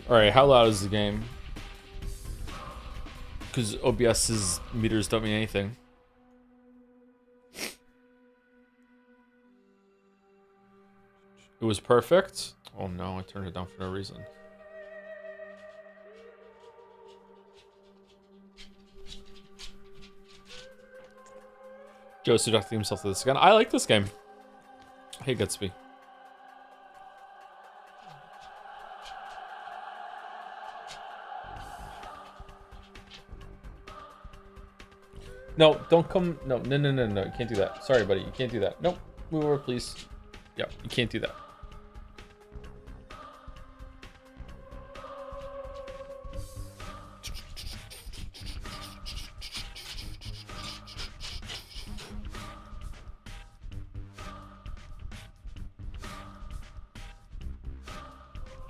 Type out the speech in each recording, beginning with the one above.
Alright, how loud is the game? Because OBS's meters don't mean anything. It was perfect. Oh no, I turned it down for no reason. Joe subjecting himself to this again. I like this game. Hey, Gutsby. No, don't come. No. You can't do that. Sorry, buddy. You can't do that. Nope. Move over, please. Yeah, you can't do that.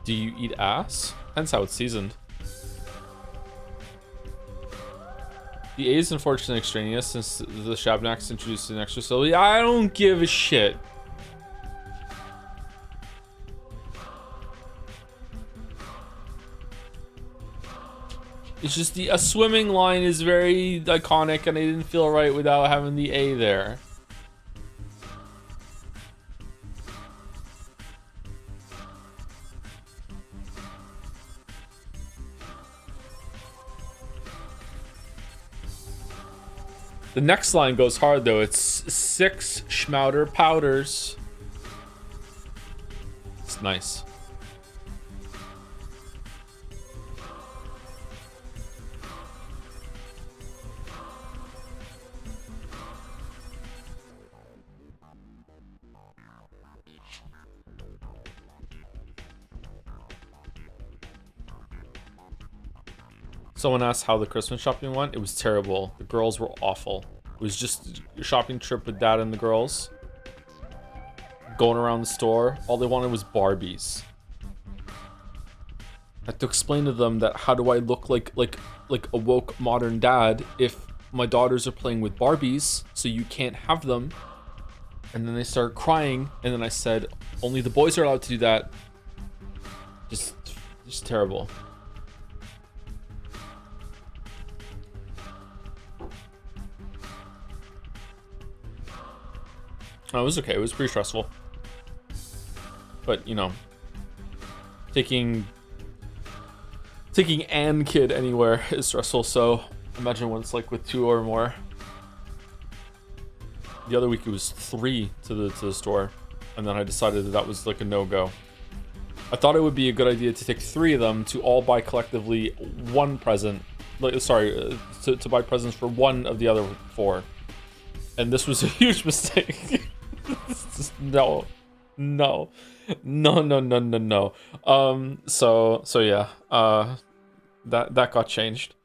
Do you eat ass? Depends how it's seasoned. The A is unfortunately extraneous since the Shabnaks introduced an extra syllable. I don't give a shit. It's just a swimming line is very iconic and I didn't feel right without having the A there. The next line goes hard though. It's 6 schmouter powders. It's nice. Someone asked how the Christmas shopping went. It was terrible. The girls were awful. It was just a shopping trip with dad and the girls. Going around the store. All they wanted was Barbies. I had to explain to them that how do I look like a woke modern dad if my daughters are playing with Barbies, so you can't have them. And then they started crying, and then I said, only the boys are allowed to do that. Just terrible. Oh, it was okay. It was pretty stressful. But, you know, taking an kid anywhere is stressful, so imagine what it's like with 2 or more. The other week it was 3 to the store, and then I decided that was like a no-go. I thought it would be a good idea to take 3 of them to all buy collectively 1 present. Sorry, to buy presents for 1 of the other 4. And this was a huge mistake. No. So yeah, that got changed.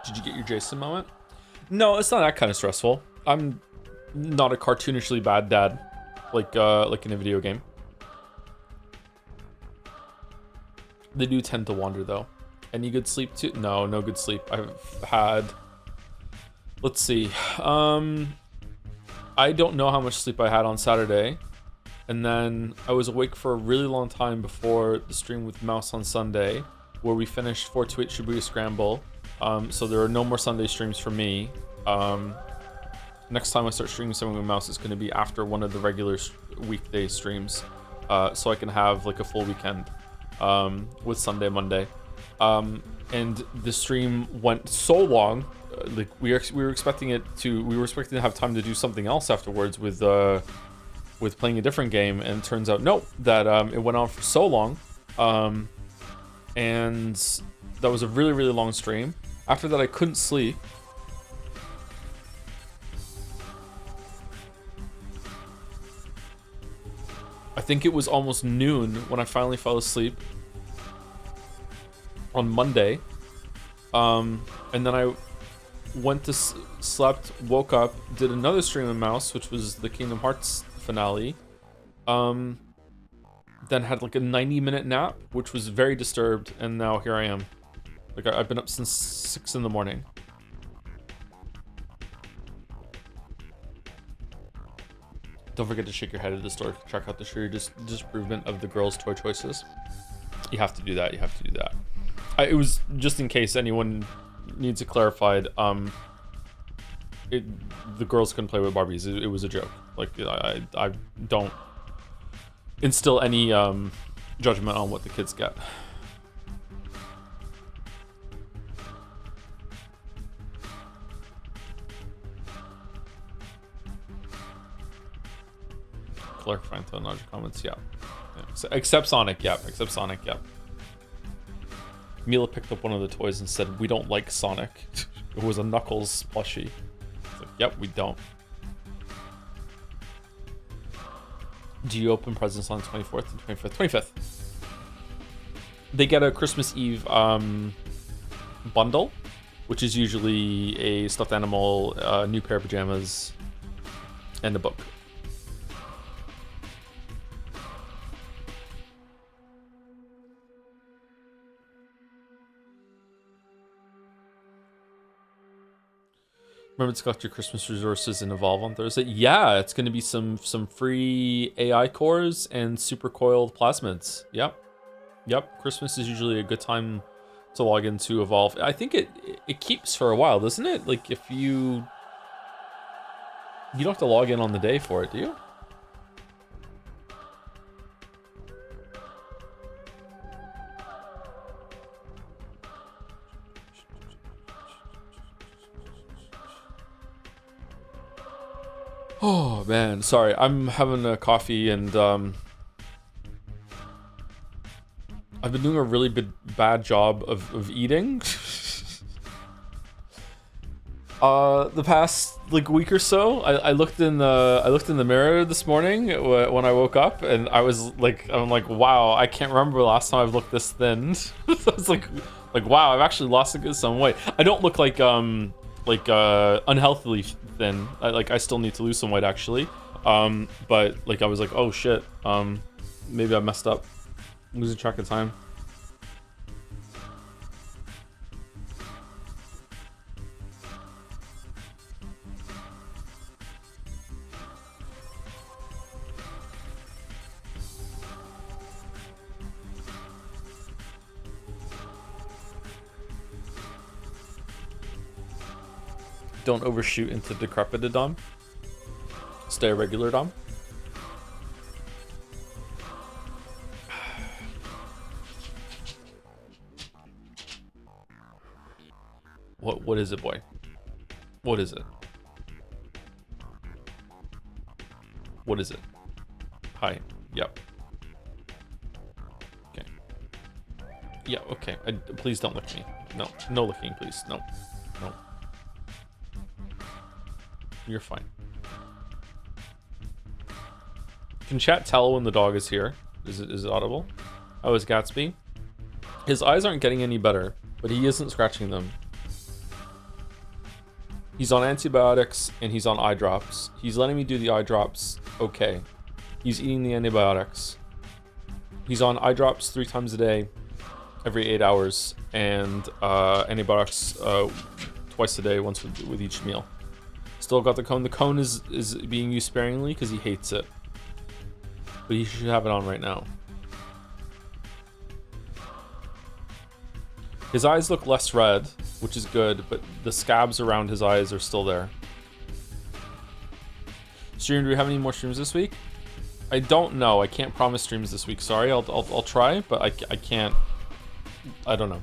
Did you get your Jason moment? No, it's not that kind of stressful. I'm not a cartoonishly bad dad, like in a video game. They do tend to wander though. Any good sleep too? No good sleep. I've had. Let's see. I don't know how much sleep I had on Saturday, and then I was awake for a really long time before the stream with Mouse on Sunday, where we finished 428 Shibuya Scramble. So there are no more Sunday streams for me. Next time I start streaming something with Mouse, it's going to be after one of the regular weekday streams, so I can have like a full weekend with Sunday, Monday. And the stream went so long, like we were expecting to have time to do something else afterwards with playing a different game, and it turns out no, that it went on for so long, and that was a really, really long stream. After that, I couldn't sleep. I think it was almost noon when I finally fell asleep on Monday. And then I went to slept, woke up, did another stream of Mouse, which was the Kingdom Hearts finale. And then had like a 90-minute nap, which was very disturbed, and now here I am. Like I've been up since 6 in the morning. Don't forget to shake your head at the store. Check out the sure disapproval of the girls' toy choices. You have to do that. You have to do that. It was just in case anyone needs it clarified. The girls couldn't play with Barbies. It was a joke. Like I don't instill any judgment on what the kids get. Clarifying Pathologic comments, yeah. So, except Sonic, yeah. Except Sonic, yeah. Mila picked up one of the toys and said, "We don't like Sonic." It was a Knuckles plushie. It's like, yep, we don't. Do you open presents on 24th and 25th? 25th. They get a Christmas Eve bundle, which is usually a stuffed animal, a new pair of pajamas, and a book. Remember to collect your Christmas resources and Evolve on Thursday? Yeah, it's going to be some free AI cores and super coiled plasmids. Yep. Christmas is usually a good time to log into Evolve. I think it keeps for a while, doesn't it? Like if you don't have to log in on the day for it, do you? Oh man, sorry. I'm having a coffee and I've been doing a really bad job of eating. The past like week or so, I looked in the mirror this morning when I woke up, and I'm like, wow, I can't remember the last time I've looked this thin. So it's like wow, I've actually lost some weight. I don't look like unhealthily thin. I still need to lose some weight actually. But like I was like, oh shit, maybe I messed up. I'm losing track of time. Don't overshoot into decrepit Dom. Stay a regular Dom. What is it, boy? What is it? What is it? Hi. Yep. Okay. Yeah, okay. Please don't lick me. No. No licking, please. No. No. You're fine. Can chat tell when the dog is here? Is it audible? Oh, is Gatsby? His eyes aren't getting any better, but he isn't scratching them. He's on antibiotics and he's on eye drops. He's letting me do the eye drops. Okay. He's eating the antibiotics. He's on eye drops 3 times a day, every 8 hours, and antibiotics twice a day, once with each meal. Still got the cone. The cone is being used sparingly because he hates it. But he should have it on right now. His eyes look less red, which is good, but the scabs around his eyes are still there. Stream, do we have any more streams this week? I don't know. I can't promise streams this week. Sorry, I'll try, but I can't. I don't know.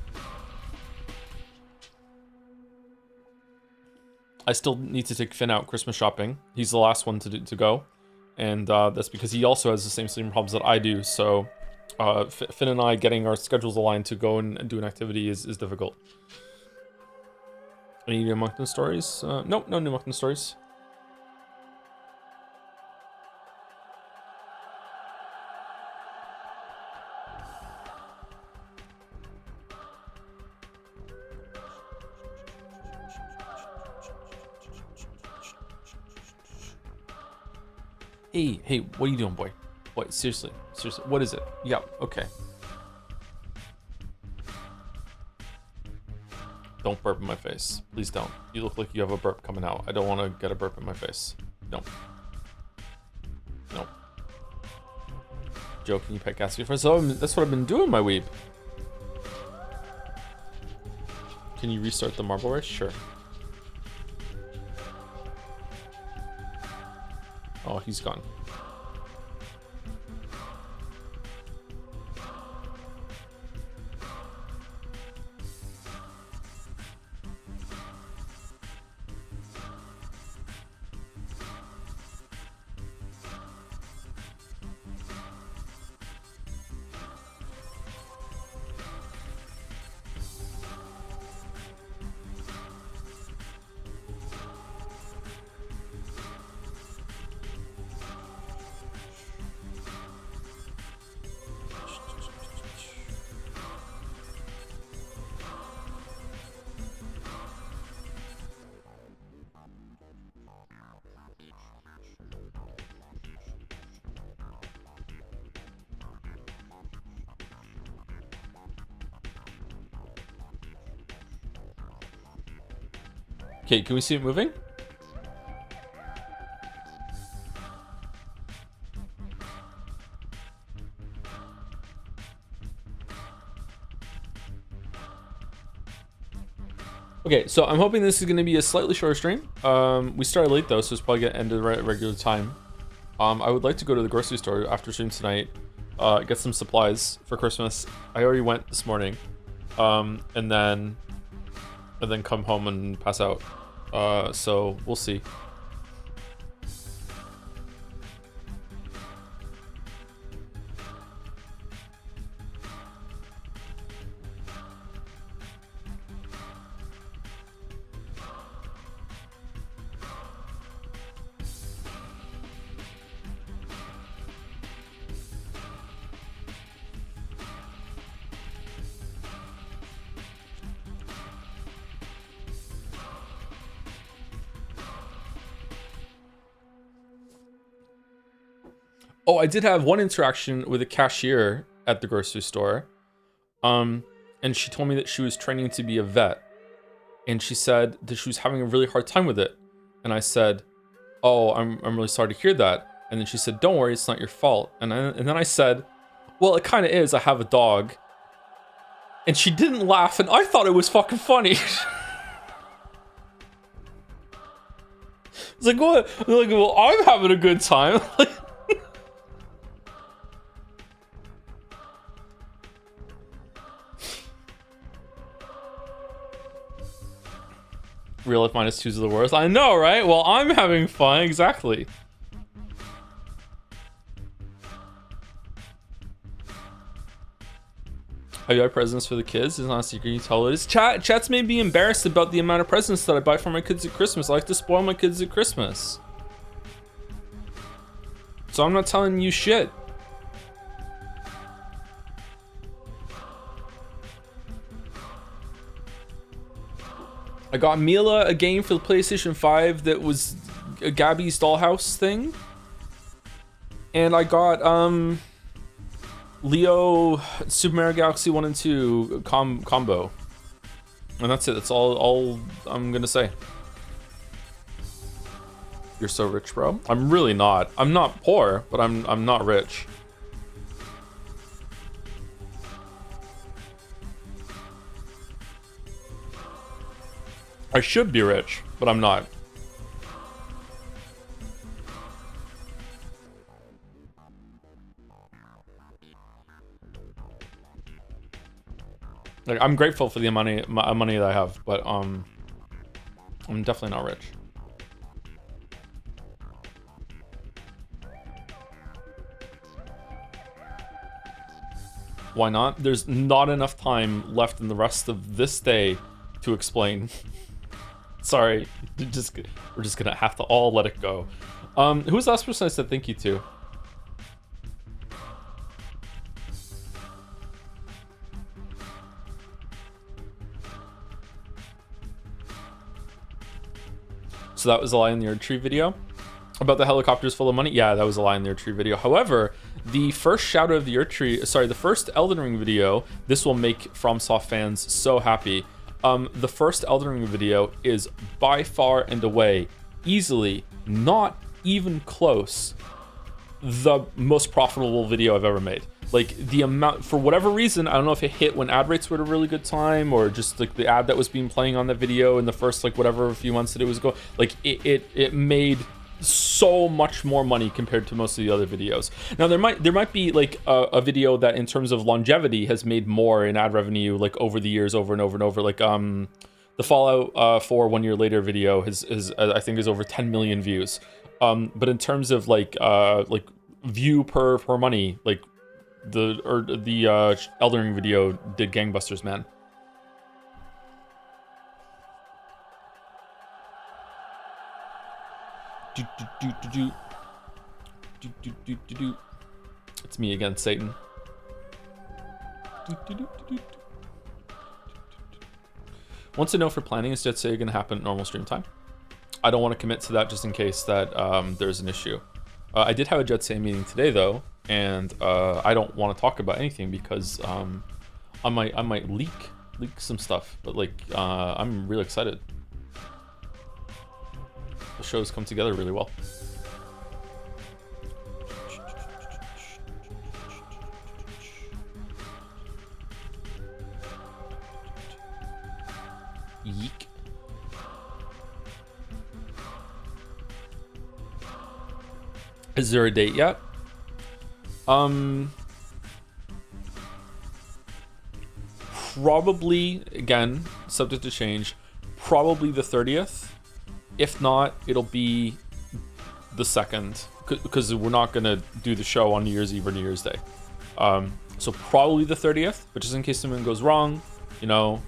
I still need to take Finn out Christmas shopping. He's the last one to go, and that's because he also has the same sleeping problems that I do. So Finn and I getting our schedules aligned to go and do an activity is difficult. Any new Moncton stories? Nope, no new Moncton stories. Hey, what are you doing, boy? Wait, seriously, what is it? Yeah, okay. Don't burp in my face. Please don't. You look like you have a burp coming out. I don't want to get a burp in my face. No. No. Joe, can you pet Gatsby for us? Oh, that's what I've been doing, my weeb. Can you restart the marble race? Sure. Oh, he's gone. Okay, can we see it moving? Okay, so I'm hoping this is going to be a slightly shorter stream. We started late though, so it's probably going to end at the regular time. I would like to go to the grocery store after stream tonight, get some supplies for Christmas. I already went this morning, and then come home and pass out. So we'll see. Oh, I did have one interaction with a cashier at the grocery store. And she told me that she was training to be a vet. And she said that she was having a really hard time with it. And I said, oh, I'm really sorry to hear that. And then she said, don't worry, it's not your fault. And then I said, well, it kind of is. I have a dog. And she didn't laugh, and I thought it was fucking funny. It's like, what? I'm like, well, I'm having a good time. Real life -2s are the worst. I know, right? Well, I'm having fun. Exactly. Have you had presents for the kids? It's not a secret. You tell it is. Chats may be embarrassed about the amount of presents that I buy for my kids at Christmas. I like to spoil my kids at Christmas. So I'm not telling you shit. I got Mila a game for the PlayStation 5 that was a Gabby's Dollhouse thing. And I got Leo Super Mario Galaxy 1 and 2 combo. And that's it. That's all I'm gonna say. You're so rich, bro. I'm really not. I'm not poor, but I'm not rich. I should be rich, but I'm not. Like, I'm grateful for the money that I have, but I'm definitely not rich. Why not? There's not enough time left in the rest of this day to explain. Sorry, we're just gonna have to all let it go. Who was the last person I said thank you to? So that was a lie in the Erd Tree video. About the helicopters full of money? Yeah, that was a lie in the Earth Tree video. However, the first shout out of the Earth Tree, sorry, the first Elden Ring video, this will make FromSoft fans so happy. The first Elden Ring video is by far and away, easily, not even close, the most profitable video I've ever made. Like, the amount, for whatever reason, I don't know if it hit when ad rates were at a really good time, or just like the ad that was being playing on the video in the first like whatever few months that it was going, like it made so much more money compared to most of the other videos. Now there might be like a video that in terms of longevity has made more in ad revenue like over the years, over and over and over, like the Fallout 4 1 year later video is I think is over 10 million views, but in terms of like view per money, like the Elden Ring video did gangbusters, man. It's me again, Satan. Wants to know for planning, is Jet Sega going to happen at normal stream time? I don't want to commit to that just in case that there's an issue. I did have a Jet Sega meeting today though, and I don't want to talk about anything because I might leak some stuff, but like I'm really excited. The shows come together really well. Yeek. Is there a date yet? Probably, again, subject to change, probably the 30th. If not, it'll be the 2nd, because we're not gonna do the show on New Year's Eve or New Year's Day. So probably the 30th, but just in case something goes wrong, you know,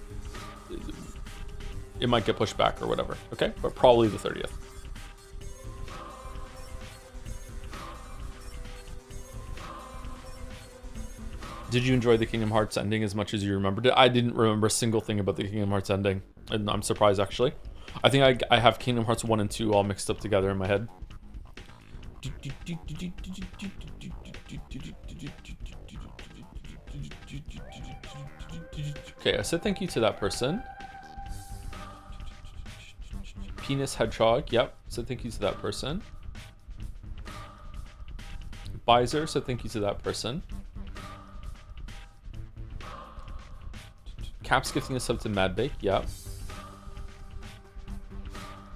it might get pushed back or whatever, okay? But probably the 30th. Did you enjoy the Kingdom Hearts ending as much as you remembered it? I didn't remember a single thing about the Kingdom Hearts ending, and I'm surprised actually. I think I have Kingdom Hearts 1 and 2 all mixed up together in my head. Okay, I said thank you to that person. Penis Hedgehog, yep, said thank you to that person. Bizer said thank you to that person. Caps gifting a sub to Madbake, yep.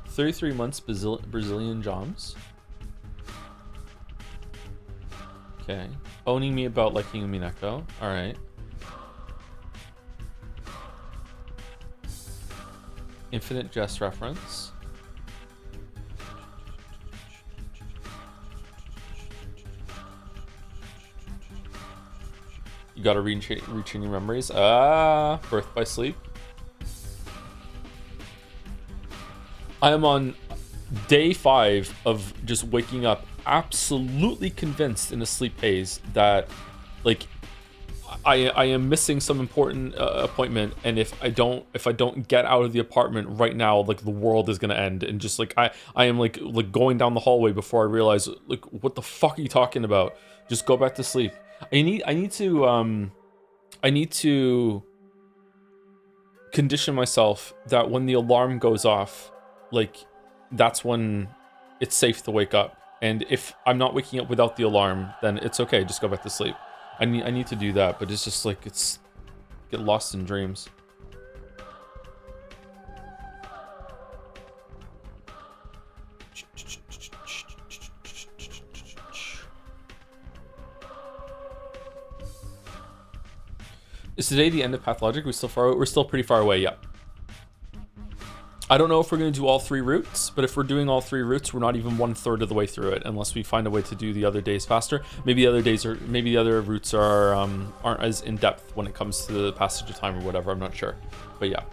33 months Brazilian Joms. Okay. Owning me about liking Mineko. Alright. Infinite Jest reference. You gotta reaching your memories. Birth by Sleep. I am on day 5 of just waking up absolutely convinced in a sleep haze that like I am missing some important appointment, and if I don't get out of the apartment right now, like the world is gonna end, and just like I am like going down the hallway before I realize like what the fuck are you talking about? Just go back to sleep. I need to condition myself that when the alarm goes off, like that's when it's safe to wake up. And if I'm not waking up without the alarm, then it's okay, just go back to sleep. I need to do that, but it's just like it's get lost in dreams. Is today the end of Pathologic? We're still pretty far away, yeah. I don't know if we're going to do all 3 routes, but if we're doing all 3 routes, we're not even 1/3 of the way through it, unless we find a way to do the other days faster. Maybe the other routes aren't as in depth when it comes to the passage of time or whatever. I'm not sure, but yeah.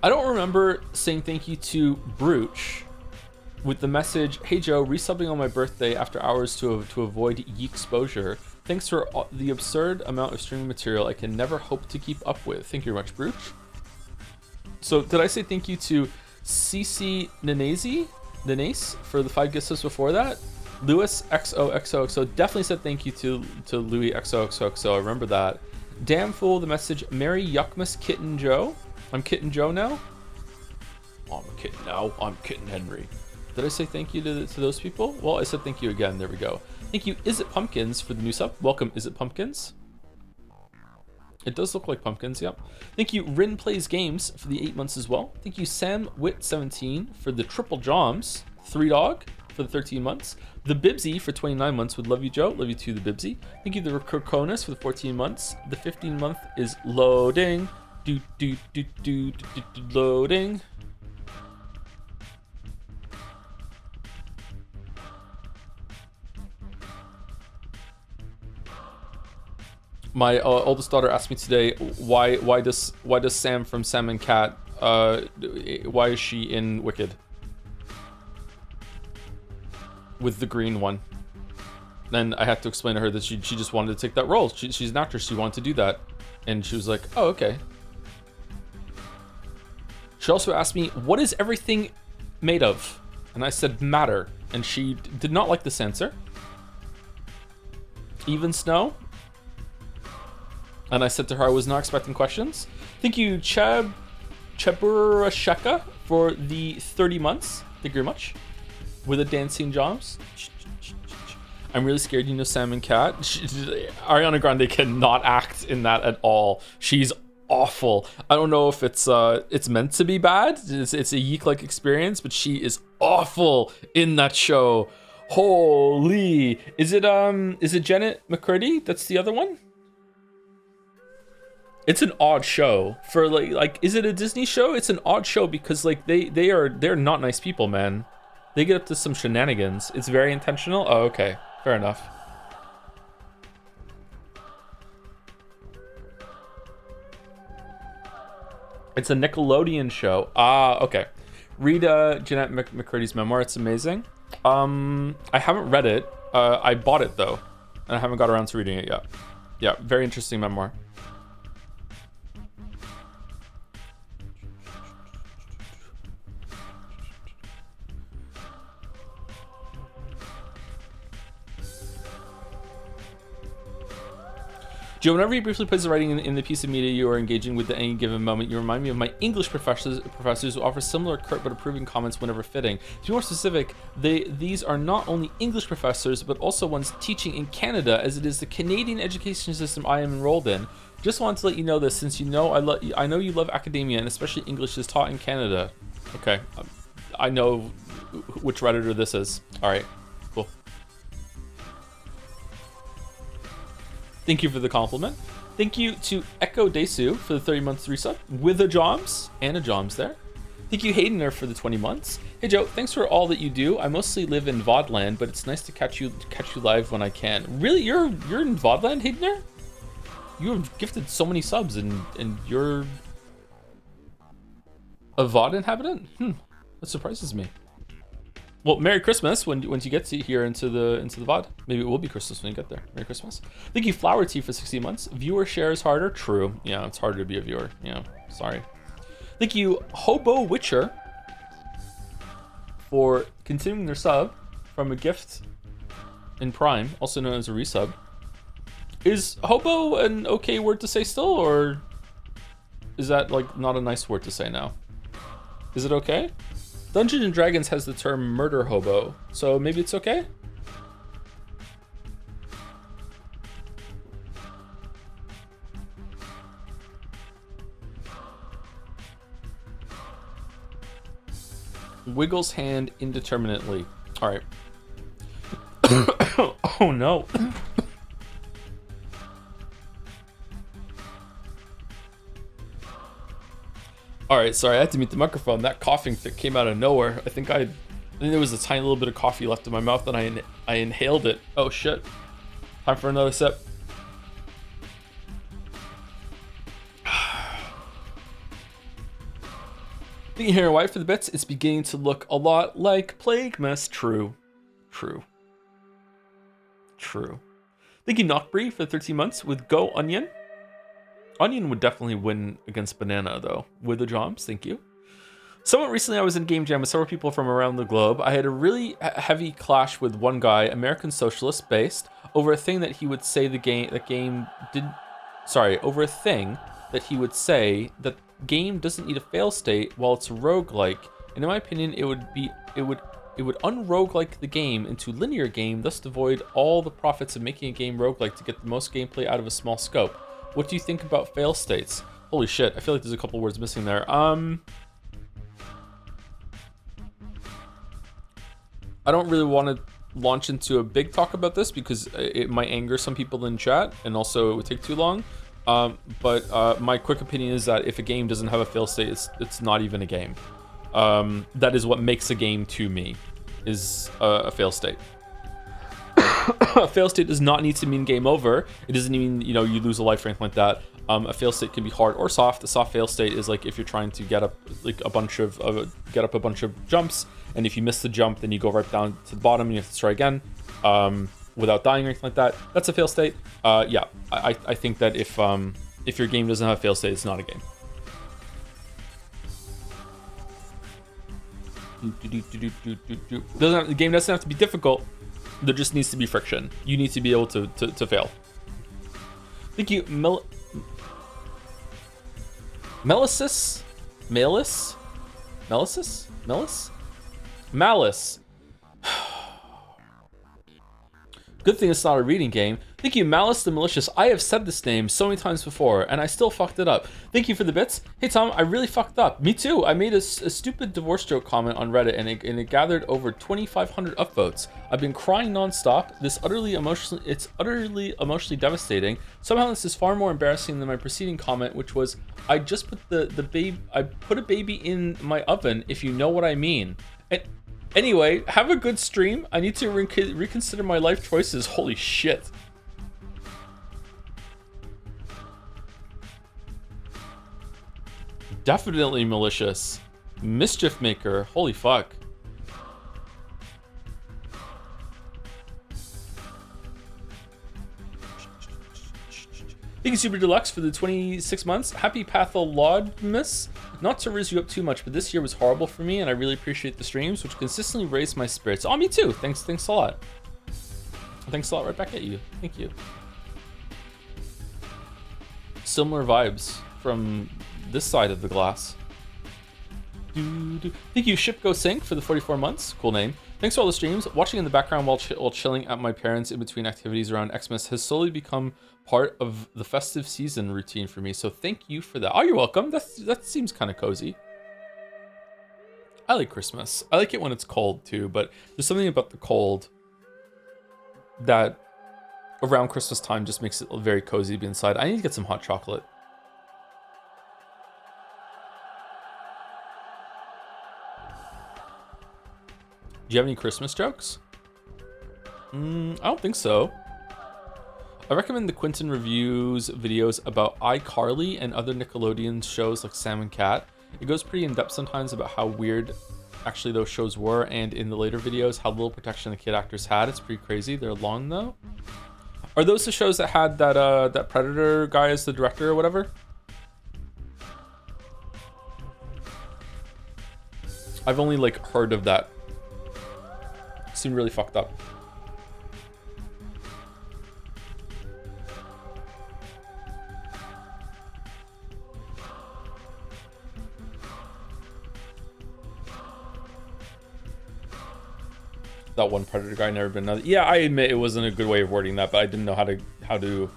I don't remember saying thank you to Brooch. with the message, "Hey Joe, resubbing on my birthday after hours to avoid yeek exposure. Thanks for the absurd amount of streaming material I can never hope to keep up with. Thank you very much, Brooch." So did I say thank you to CC Nanese for the 5 gift subs before that? Louis XOXOXO definitely said thank you to Louis XOXOXO. I remember that. Damn fool, the message, Merry Yuckmas Kitten Joe. I'm Kitten Joe now. Oh, I'm a kitten now. I'm Kitten Henry. Did I say thank you to those people? Well, I said thank you again. There we go. Thank you, Is It Pumpkins, for the new sub. Welcome, Is It Pumpkins. It does look like pumpkins, yep. Thank you, Rin Plays Games, for the 8 months as well. Thank you, Sam Wit17 for the triple joms. 3 Dog for the 13 months. The Bibsy for 29 months with Love You Joe. Love you too, the Bibsy. Thank you, the Kurkonis for the 14 months. The 15 month is loading. Loading. My oldest daughter asked me today, why does Sam from Sam and Cat, why is she in Wicked with the green one? Then I had to explain to her that she just wanted to take that role. She's an actress, she wanted to do that, and she was like, oh, okay. She also asked me, what is everything made of? And I said matter, and she did not like this answer. Even snow? And I said to her I was not expecting questions. Thank you, Cheburasheka, for the 30 months. Thank you very much. With the dancing jobs. I'm really scared, you know, Sam and Cat. Ariana Grande cannot act in that at all. She's awful. I don't know if it's meant to be bad. It's a yeek-like experience, but she is awful in that show. Holy. Is it Janet McCurdy? That's the other one? It's an odd show for like is it a Disney show? It's an odd show because like they're not nice people, man. They get up to some shenanigans. It's very intentional. Oh, okay. Fair enough. It's a Nickelodeon show. Ah, okay. Read Jeanette McCurdy's memoir. It's amazing. I haven't read it. I bought it though, and I haven't got around to reading it yet. Yeah, very interesting memoir. Joe, whenever you briefly place the writing in the piece of media you are engaging with at any given moment, you remind me of my English professors who offer similar curt but approving comments whenever fitting. To be more specific, these are not only English professors, but also ones teaching in Canada, as it is the Canadian education system I am enrolled in. Just wanted to let you know this, since you know I know you love academia, and especially English is taught in Canada. Okay, I know which Redditor this is. All right, cool. Thank you for the compliment. Thank you to Echo Desu for the 30 months resub with a Joms and a Joms there. Thank you, Haydener, for the 20 months. Hey Joe, thanks for all that you do. I mostly live in Vodland, but it's nice to catch you live when I can. Really, you're in Vodland, Haydener? You have gifted so many subs, and you're a VOD inhabitant? That surprises me. Well, Merry Christmas when you get to here into the VOD. Maybe it will be Christmas when you get there. Merry Christmas. Thank you, Flower Tea, for 60 months. Viewer share is harder. True. Yeah, it's harder to be a viewer. Yeah, sorry. Thank you, Hobo Witcher, for continuing their sub from a gift in Prime, also known as a resub. Is hobo an okay word to say still, or is that like not a nice word to say now? Is it okay? Dungeons and Dragons has the term murder hobo, so maybe it's okay? Wiggles hand indeterminately. All right. Oh no. All right, sorry, I had to mute the microphone. That coughing fit came out of nowhere. I think there was a tiny little bit of coffee left in my mouth, and I inhaled it. Oh shit! Time for another sip. The Hair White for the bits. It's beginning to look a lot like Plague Mess. True. Thank you, Knockbree, for the 13 months with Go Onion. Onion would definitely win against Banana, though. With the jobs, thank you. Somewhat recently, I was in Game Jam with several people from around the globe. I had a really heavy clash with one guy, American socialist based, over a thing that he would say over a thing that he would say that game doesn't need a fail state while it's a roguelike. And in my opinion, it would unroguelike the game into linear game, thus devoid all the profits of making a game roguelike to get the most gameplay out of a small scope. What do you think about fail states? Holy shit, I feel like there's a couple words missing there. I don't really want to launch into a big talk about this because it might anger some people in chat, and also it would take too long. But my quick opinion is that if a game doesn't have a fail state, it's not even a game. That is what makes a game to me, is a fail state. A fail state does not need to mean game over. It doesn't mean, you lose a life or anything like that. A fail state can be hard or soft. A soft fail state is like if you're trying to get up a bunch of jumps, and if you miss the jump, then you go right down to the bottom and you have to try again without dying or anything like that. That's a fail state. Yeah, I think that if your game doesn't have a fail state, it's not a game. The game doesn't have to be difficult. There just needs to be friction. You need to be able to fail. Thank you, Malice. Good thing it's not a reading game. Thank you, Malice the Malicious. I have said this name so many times before, and I still fucked it up. Thank you for the bits. Hey, Tom, I really fucked up. Me too. I made a stupid divorce joke comment on Reddit, and it gathered over 2,500 upvotes. I've been crying nonstop. It's utterly emotionally devastating. Somehow this is far more embarrassing than my preceding comment, which was, I just put I put a baby in my oven, if you know what I mean. And anyway, have a good stream. I need to reconsider my life choices. Holy shit. Definitely malicious. Mischief maker. Holy fuck. Thank you, Super Deluxe, for the 26 months. Happy Pathologic. Not to raise you up too much, but this year was horrible for me, and I really appreciate the streams, which consistently raise my spirits. Oh, me too. Thanks a lot. Thanks a lot right back at you. Thank you. Similar vibes from this side of the glass. Thank you, ShipGoSync, for the 44 months. Cool name. Thanks for all the streams. Watching in the background while chilling at my parents' in between activities around Xmas has slowly become part of the festive season routine for me. So thank you for that. Oh, you're welcome. That seems kind of cozy. I like Christmas. I like it when it's cold too, but there's something about the cold that around Christmas time just makes it very cozy to be inside. I need to get some hot chocolate. Do you have any Christmas jokes? I don't think so. I recommend the Quentin Reviews videos about iCarly and other Nickelodeon shows like Sam and Cat. It goes pretty in depth sometimes about how weird actually those shows were, and in the later videos how little protection the kid actors had. It's pretty crazy. They're long though. Are those the shows that had that Predator guy as the director or whatever? I've only like heard of that. Seemed really fucked up. That one Predator guy never been another. Yeah, I admit it wasn't a good way of wording that, but I didn't know how to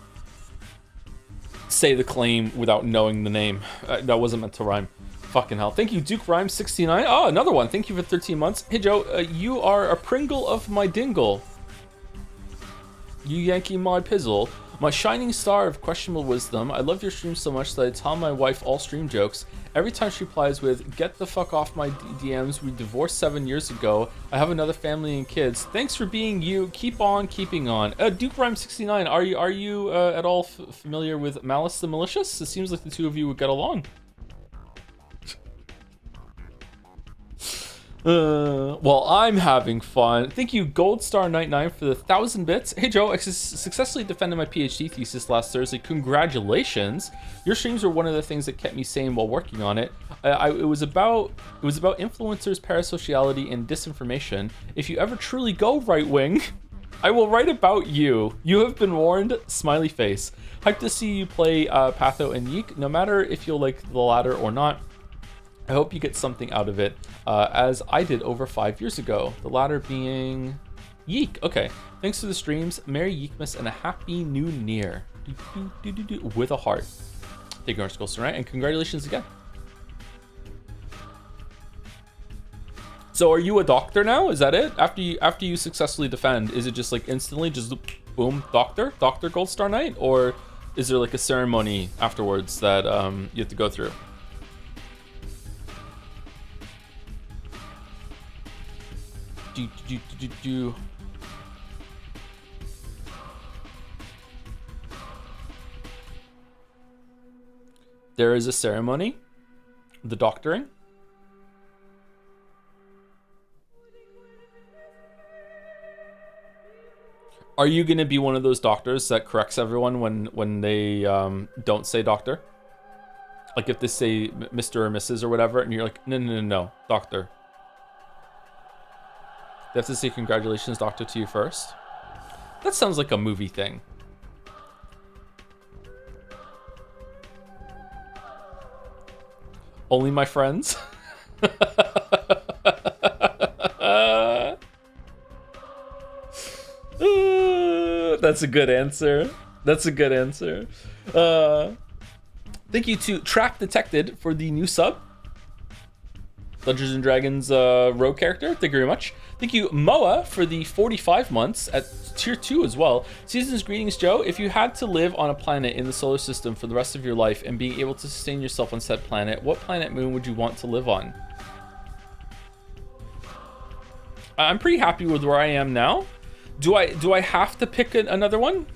say the claim without knowing the name. That wasn't meant to rhyme. Fucking hell. Thank you, Duke Rhyme 69. Oh, another one. Thank you for 13 months. Hey, Joe, you are a Pringle of my dingle. You Yankee my pizzle. My shining star of questionable wisdom. I love your stream so much that I tell my wife all stream jokes. Every time she replies with, get the fuck off my DMs. We divorced 7 years ago. I have another family and kids. Thanks for being you. Keep on keeping on. Duke Rhyme 69. Are you at all familiar with Malice the Malicious? It seems like the two of you would get along. Well, I'm having fun. Thank you, Goldstar99 for the 1,000 bits. Hey Joe, I successfully defended my PhD thesis last Thursday. Congratulations! Your streams were one of the things that kept me sane while working on it. It was about influencers, parasociality, and disinformation. If you ever truly go right wing, I will write about you. You have been warned. Smiley face. Hyped to see you play Patho and Yeek. No matter if you'll like the latter or not, I hope you get something out of it, as I did over 5 years ago. The latter being Yeek. Okay. Thanks for the streams. Merry Yeekmas and a happy new year. With a heart. Thank you, Skull, right? And congratulations again. So are you a doctor now? Is that it? After you successfully defend, is it just like instantly just boom, Doctor Gold Star Knight? Or is there like a ceremony afterwards that you have to go through? There is a ceremony, the doctoring. Are you gonna be one of those doctors that corrects everyone when they don't say doctor? Like if they say Mr. or Mrs. or whatever, and you're like, no, doctor. They have to say congratulations, doctor, to you first. That sounds like a movie thing. Only my friends. That's a good answer. That's a good answer. Thank you to Trap Detected for the new sub. Dungeons and Dragons rogue character. Thank you very much. Thank you, Moa, for the 45 months at tier 2 as well. Season's greetings, Joe. If you had to live on a planet in the solar system for the rest of your life and being able to sustain yourself on said planet, what planet moon would you want to live on? I'm pretty happy with where I am now. Do I have to pick another one?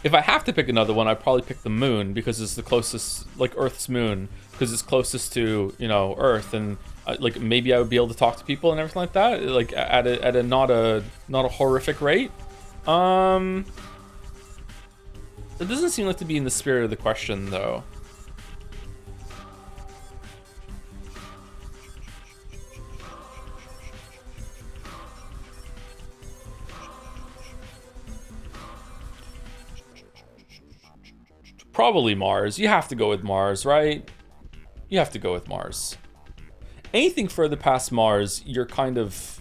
If I have to pick another one, I'd probably pick the moon because it's the closest, like Earth's moon, because it's closest to, you know, Earth, and like maybe I would be able to talk to people and everything like that, like at a not a horrific rate. It doesn't seem like to be in the spirit of the question though. Probably Mars. You have to go with Mars, right? You have to go with Mars. Anything further past Mars, you're kind of...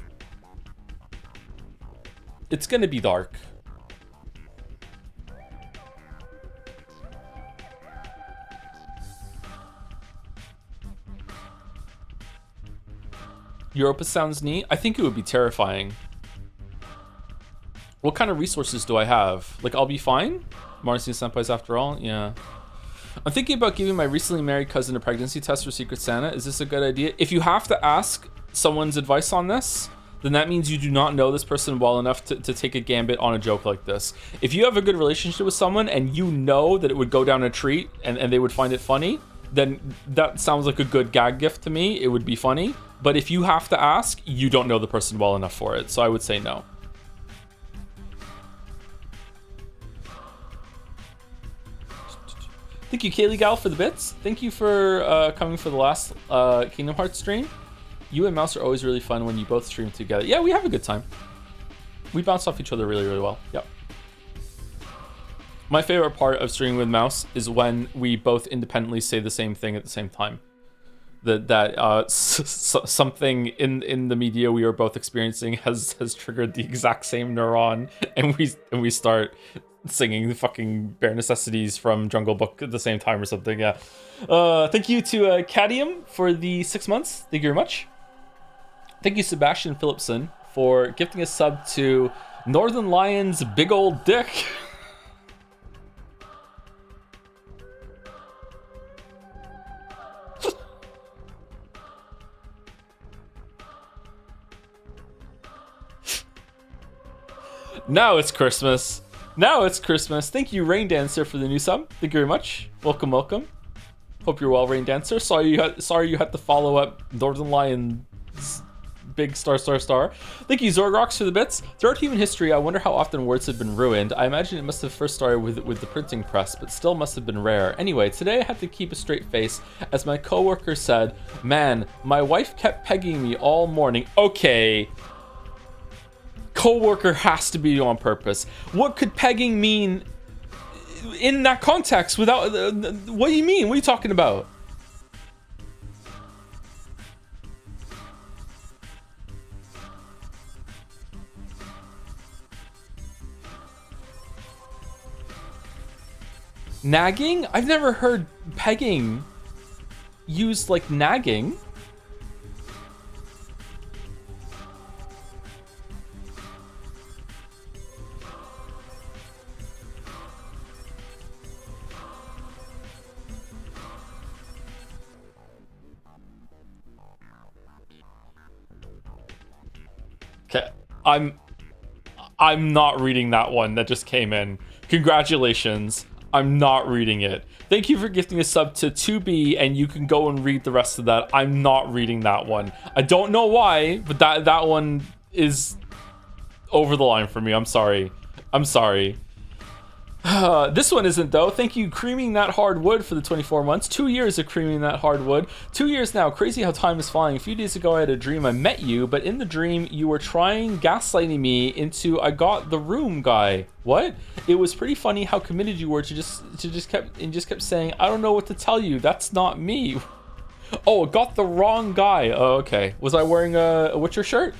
It's gonna be dark. Europa sounds neat. I think it would be terrifying. What kind of resources do I have? Like, I'll be fine? Marcy senpais after all? Yeah. I'm thinking about giving my recently married cousin a pregnancy test for Secret Santa. Is this a good idea? If you have to ask someone's advice on this, then that means you do not know this person well enough to take a gambit on a joke like this. If you have a good relationship with someone and you know that it would go down a treat and they would find it funny, then that sounds like a good gag gift to me. It would be funny. But if you have to ask, you don't know the person well enough for it. So I would say no. Thank you, Kaylee Gal, for the bits. Thank you for coming for the last Kingdom Hearts stream. You and Mouse are always really fun when you both stream together. Yeah, we have a good time. We bounce off each other really, really well. Yep. My favorite part of streaming with Mouse is when we both independently say the same thing at the same time. That something in the media we are both experiencing has triggered the exact same neuron, and we start singing the fucking Bare Necessities from Jungle Book at the same time or something. Yeah. Thank you to Cadmium for the 6 months. Thank you very much. Thank you, Sebastian Phillipson, for gifting a sub to Northern Lion's Big Old Dick. Now it's Christmas. Now it's Christmas. Thank you, Rain Dancer, for the new sub. Thank you very much. Welcome, welcome. Hope you're well, Rain Dancer. Sorry you had to follow up Northern Lion. Big star. Thank you, Zorgrox, for the bits. Throughout human history, I wonder how often words have been ruined. I imagine it must have first started with the printing press, but still must have been rare. Anyway, today I had to keep a straight face, as my coworker said, "Man, my wife kept pegging me all morning." Okay. Coworker has to be on purpose. What could pegging mean in that context without... what do you mean? What are you talking about? Nagging? I've never heard pegging used like nagging. Okay, I'm not reading that one that just came in. Congratulations. I'm not reading it. Thank you for gifting a sub to 2B, and you can go and read the rest of that. I'm not reading that one. I don't know why, but that one is over the line for me. I'm sorry. This one isn't, though. Thank you, Creaming That Hard Wood, for the 24 months. 2 years of Creaming That Hard Wood. 2 years now. Crazy how time is flying. A few days ago, I had a dream I met you, but in the dream, you were trying gaslighting me into I got the room guy. What? It was pretty funny how committed you were to just kept saying, I don't know what to tell you. That's not me. Oh, got the wrong guy. Oh, okay. Was I wearing a Witcher shirt?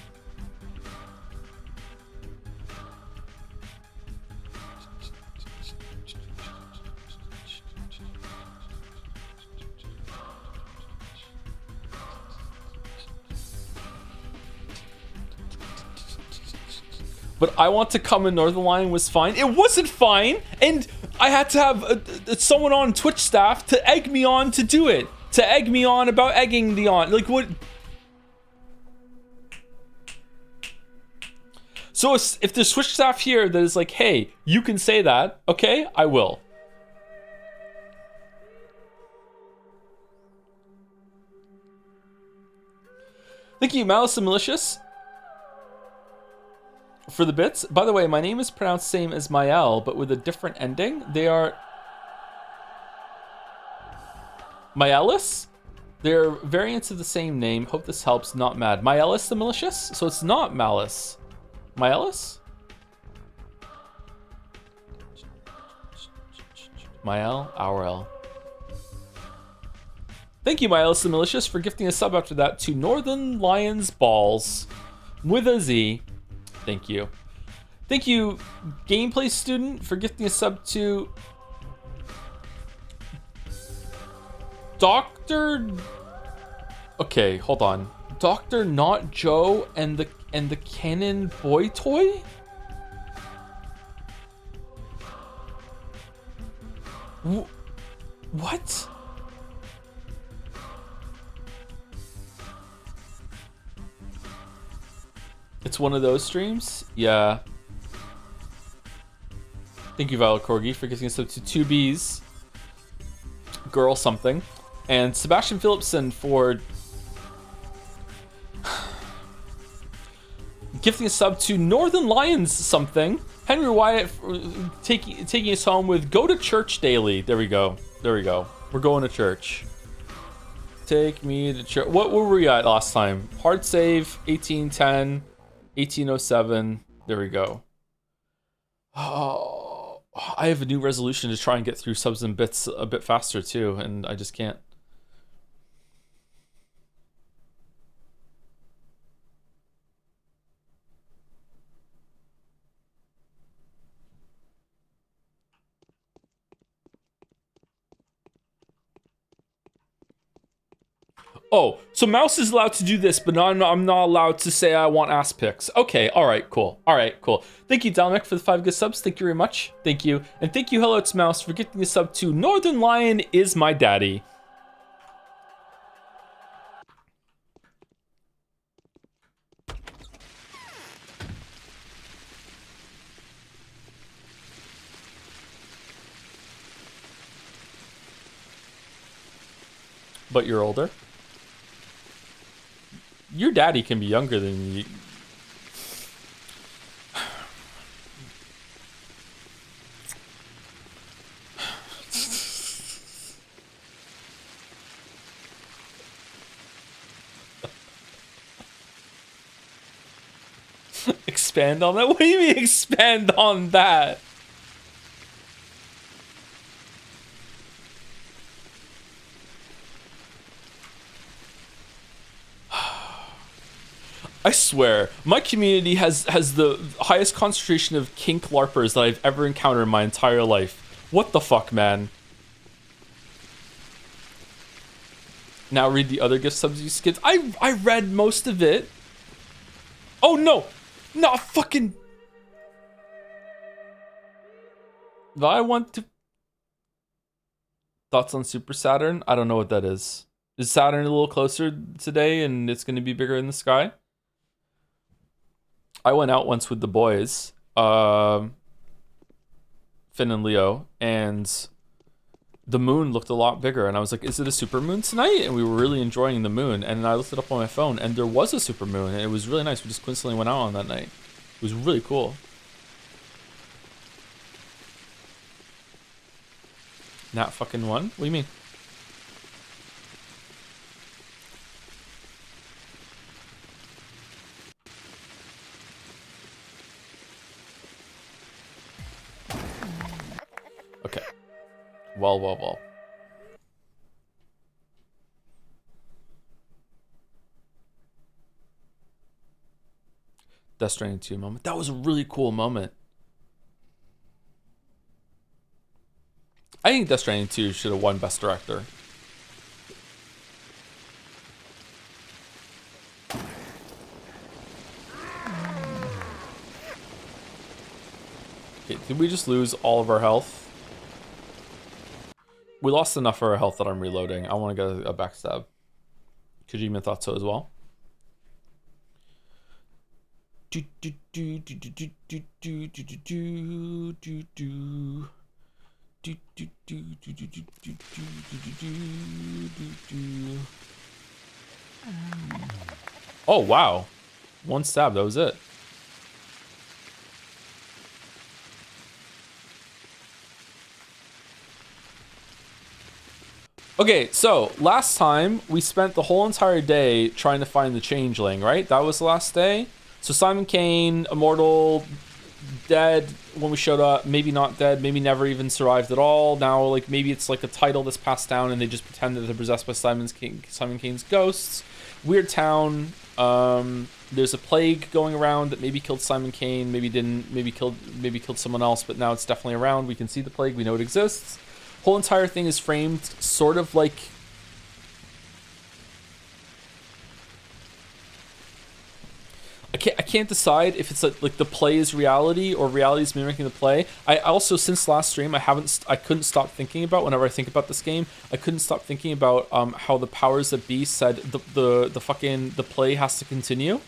But I Want to Come in Northern Lion was fine. It wasn't fine, and I had to have someone on Twitch staff to egg me on to do it. To egg me on about egging the on. Like, what? So if there's Twitch staff here that is like, hey, you can say that, okay, I will. Thank you, Malice and Malicious, for the bits. By the way, my name is pronounced same as Mael, but with a different ending. They are Maelis? They're variants of the same name. Hope this helps. Not mad. Maelis the Malicious? So it's not Malice. Maelis? Mael? Aurel. Thank you, Maelis the Malicious, for gifting a sub after that to Northern Lions Balls with a Z. Thank you. Thank you, Gameplay Student, for gifting a sub to Dr. Okay, hold on. Dr. Not Joe and the Canon Boy Toy? What? It's one of those streams? Yeah. Thank you, Violet Corgi, for gifting us up to 2Bs. Girl something. And Sebastian Phillipson for gifting a sub to Northern Lions something. Henry Wyatt taking us home with Go to Church Daily. There we go. We're going to church. Take me to church. What were we at last time? Hard save, 1810, 1807. There we go. Oh, I have a new resolution to try and get through subs and bits a bit faster too, and I just can't. Oh, so Mouse is allowed to do this, but I'm not allowed to say I want ass pics. Okay, all right, cool. Thank you, Dalmec, for the 5 good subs. Thank you very much. Thank you. And thank you, Hello, it's Mouse, for gifting the sub to Northern Lion is my daddy. But you're older. Your daddy can be younger than you. Expand on that? What do you mean expand on that? I swear, my community has the highest concentration of kink LARPers that I've ever encountered in my entire life. What the fuck, man? Now read the other gift subs you skipped. I read most of it. Oh no! Not fucking... I want to... Thoughts on Super Saturn? I don't know what that is. Is Saturn a little closer today and it's going to be bigger in the sky? I went out once with the boys, Finn and Leo, and the moon looked a lot bigger. And I was like, is it a super moon tonight? And we were really enjoying the moon. And I looked it up on my phone, and there was a super moon, and it was really nice. We just coincidentally went out on that night. It was really cool. Not fucking one? What do you mean? Okay. Well. Death Stranding 2 moment. That was a really cool moment. I think Death Stranding 2 should have won Best Director. Okay, did we just lose all of our health? We lost enough of our health that I'm reloading. I want to get a backstab. Kojima thought so as well. Oh wow, one stab, that was it. Okay, so last time we spent the whole entire day trying to find the changeling, right? That was the last day. So Simon Kain, immortal, dead when we showed up, maybe not dead, maybe never even survived at all. Now, like, maybe it's like a title that's passed down and they just pretend that they're possessed by Simon Kain's ghosts. Weird town. There's a plague going around that maybe killed Simon Kain, maybe didn't, maybe killed someone else, but now it's definitely around. We can see the plague, we know it exists. Whole entire thing is framed sort of like... I can't decide if it's like the play is reality or reality is mimicking the play. I also, since last stream, I couldn't stop thinking about, whenever I think about this game, I couldn't stop thinking about how the powers that be said the play has to continue.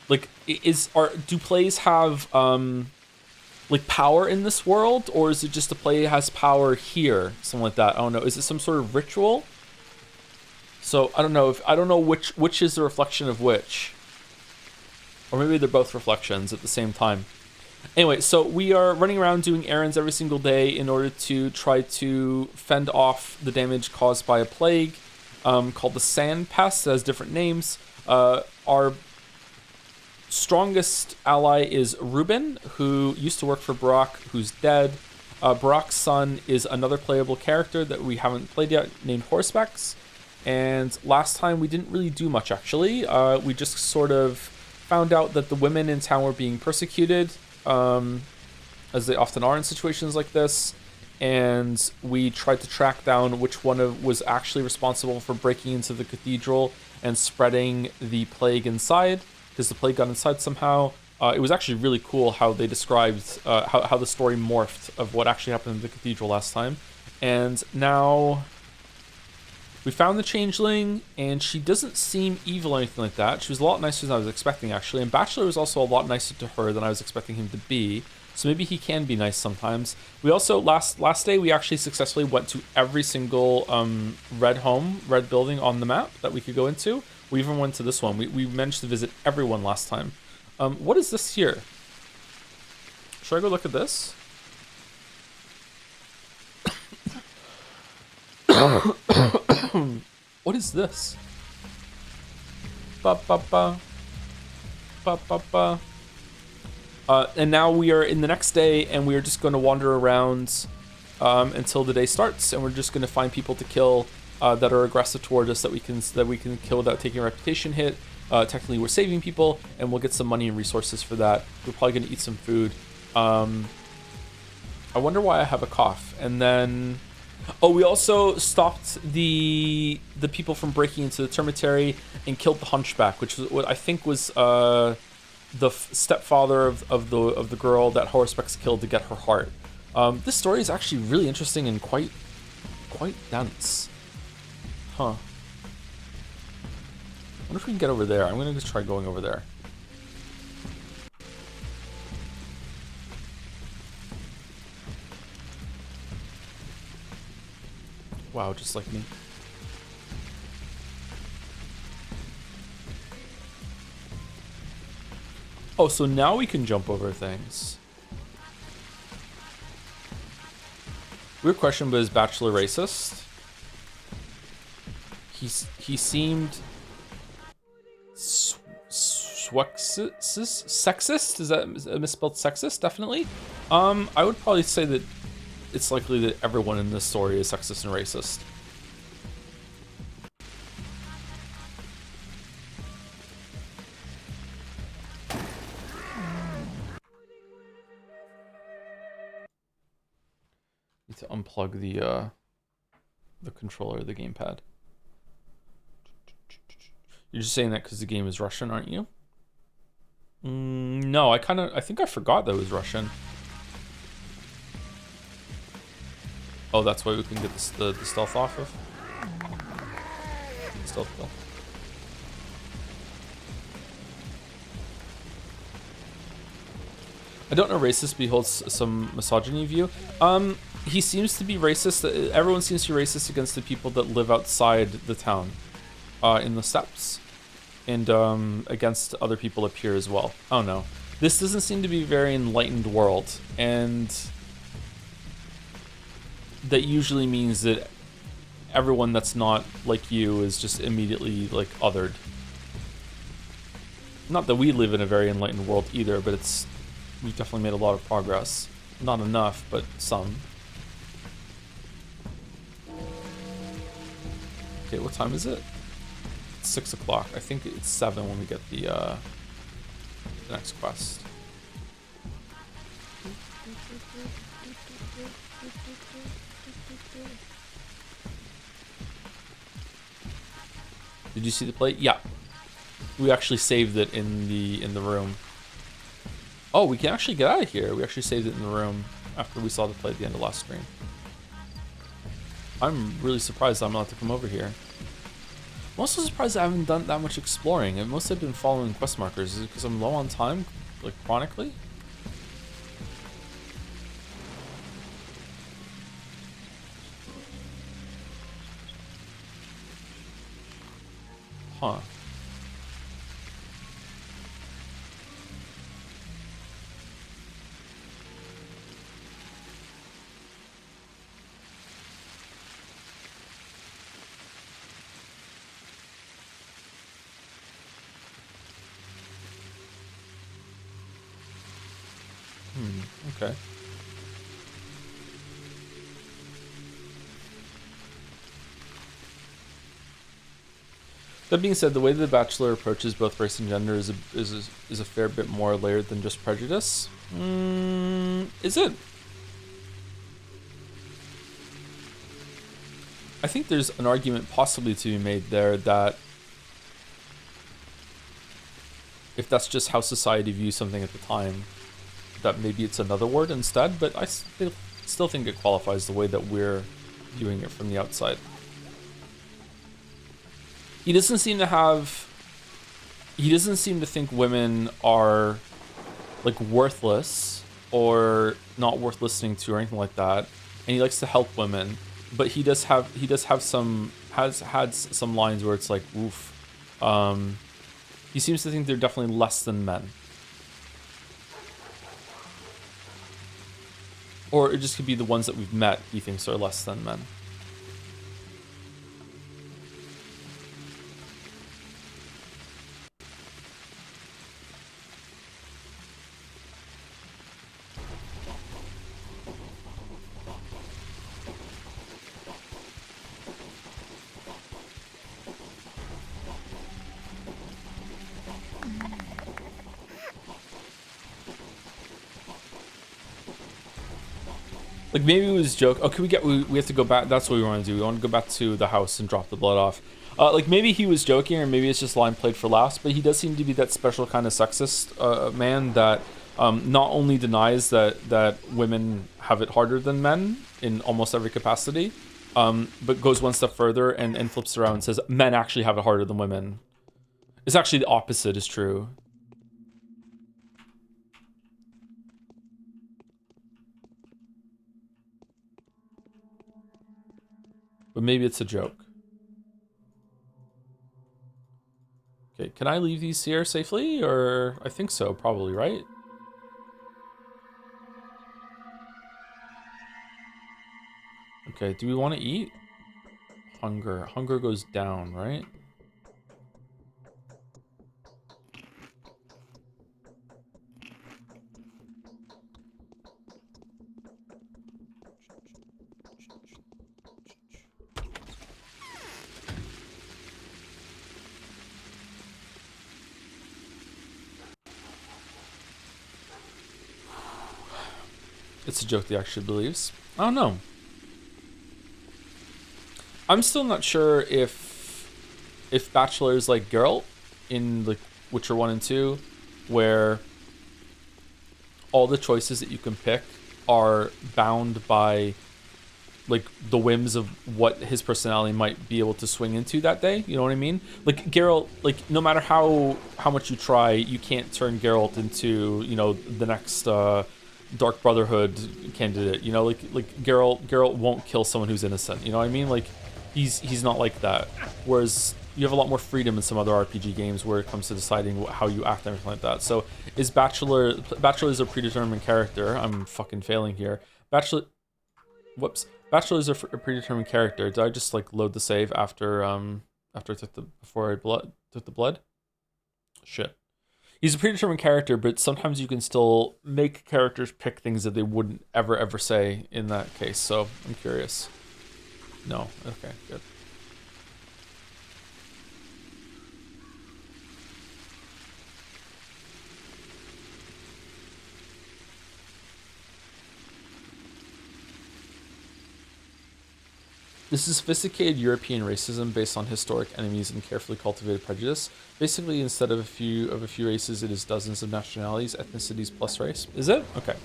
Like, do plays have like power in this world, or is it just a play has power here, something like that? I don't know. Is it some sort of ritual? So I don't know which is the reflection of which, or maybe they're both reflections at the same time. Anyway, so we are running around doing errands every single day in order to try to fend off the damage caused by a plague called the Sand Pest. It has different names. Our strongest ally is Ruben, who used to work for Brock, who's dead. Brock's son is another playable character that we haven't played yet, named Horsebacks. And last time we didn't really do much, actually. We just sort of found out that the women in town were being persecuted, as they often are in situations like this. And we tried to track down which one was actually responsible for breaking into the cathedral and spreading the plague inside, because the plague got inside somehow. It was actually really cool how they described how the story morphed of what actually happened in the cathedral last time. And now... we found the changeling, and she doesn't seem evil or anything like that. She was a lot nicer than I was expecting, actually. And Bachelor was also a lot nicer to her than I was expecting him to be. So maybe he can be nice sometimes. We also last day we actually successfully went to every single red building on the map that we could go into. We even went to this one. We managed to visit everyone last time. What is this here? Should I go look at this? What is this? Ba ba ba. Ba ba ba. And now we are in the next day, and we are just going to wander around until the day starts, and we're just going to find people to kill that are aggressive toward us that we can kill without taking a reputation hit. Technically, we're saving people, and we'll get some money and resources for that. We're probably going to eat some food. I wonder why I have a cough. And then, oh, we also stopped the people from breaking into the termitary and killed the hunchback, which was what I think was the stepfather of the girl that Horseback's killed to get her heart. This story is actually really interesting and quite dense. Huh. I wonder if we can get over there. I'm gonna just try going over there. Wow, just like me. Oh, so now we can jump over things. Weird question, but is Bachelor racist? He seemed sexist? Is that misspelled sexist? Definitely. I would probably say that it's likely that everyone in this story is sexist and racist. Need to unplug the controller, the gamepad. You're just saying that because the game is Russian, aren't you? No, I think I forgot that it was Russian. Oh, that's why we can get the stealth off of? Stealth kill. I don't know racist, but he holds some misogyny view. He seems to be racist. Everyone seems to be racist against the people that live outside the town. In the steppes. And against other people up here as well. I don't know. This doesn't seem to be a very enlightened world. And that usually means that everyone that's not like you is just immediately like othered. Not that we live in a very enlightened world either, but we've definitely made a lot of progress. Not enough, but some. Okay, what time is it? It's 6 o'clock. I think it's 7 when we get the next quest. Did you see the plate? Yeah. We actually saved it in the room. Oh, we can actually get out of here. We actually saved it in the room after we saw the play at the end of last stream. I'm really surprised I'm allowed to come over here. I'm also surprised I haven't done that much exploring. I've mostly been following quest markers. Is it because I'm low on time, like chronically? Huh. Okay. That being said, the way The Bachelor approaches both race and gender is a fair bit more layered than just prejudice. Is it? I think there's an argument possibly to be made there that if that's just how society views something at the time, that maybe it's another word instead, but I still think it qualifies the way that we're viewing it from the outside. He doesn't seem to think women are like worthless or not worth listening to or anything like that, and he likes to help women, but he does have some has had some lines where it's like, oof. He seems to think they're definitely less than men. Or it just could be the ones that we've met he thinks are less than men. Like, maybe it was a joke. Oh, can we have to go back. That's what we want to do. We want to go back to the house and drop the blood off. Like, maybe he was joking, or maybe it's just line played for laughs, but he does seem to be that special kind of sexist man that not only denies that women have it harder than men in almost every capacity, but goes one step further and flips around and says men actually have it harder than women. It's actually the opposite is true. But maybe it's a joke. Okay, can I leave these here safely? Or I think so, probably, right? Okay, do we want to eat? Hunger. Hunger goes down, right? It's a joke he actually believes. I don't know. I'm still not sure if Bachelor is like Geralt in like Witcher 1 and 2, where all the choices that you can pick are bound by like the whims of what his personality might be able to swing into that day. You know what I mean? Like Geralt, like no matter how much you try, you can't turn Geralt into, you know, the next Dark Brotherhood candidate. You know, like Geralt won't kill someone who's innocent. You know what I mean? Like he's not like that. Whereas you have a lot more freedom in some other RPG games where it comes to deciding how you act and everything like that. So is Bachelor is a predetermined character? I'm fucking failing here. Bachelor is a predetermined character. Did I just like load the save after after I took took the blood? Shit. He's a predetermined character, but sometimes you can still make characters pick things that they wouldn't ever say in that case. So I'm curious. No. Okay, good. This is sophisticated European racism based on historic enemies and carefully cultivated prejudice. Basically, instead of a few races, it is dozens of nationalities, ethnicities plus race. Is it? Okay.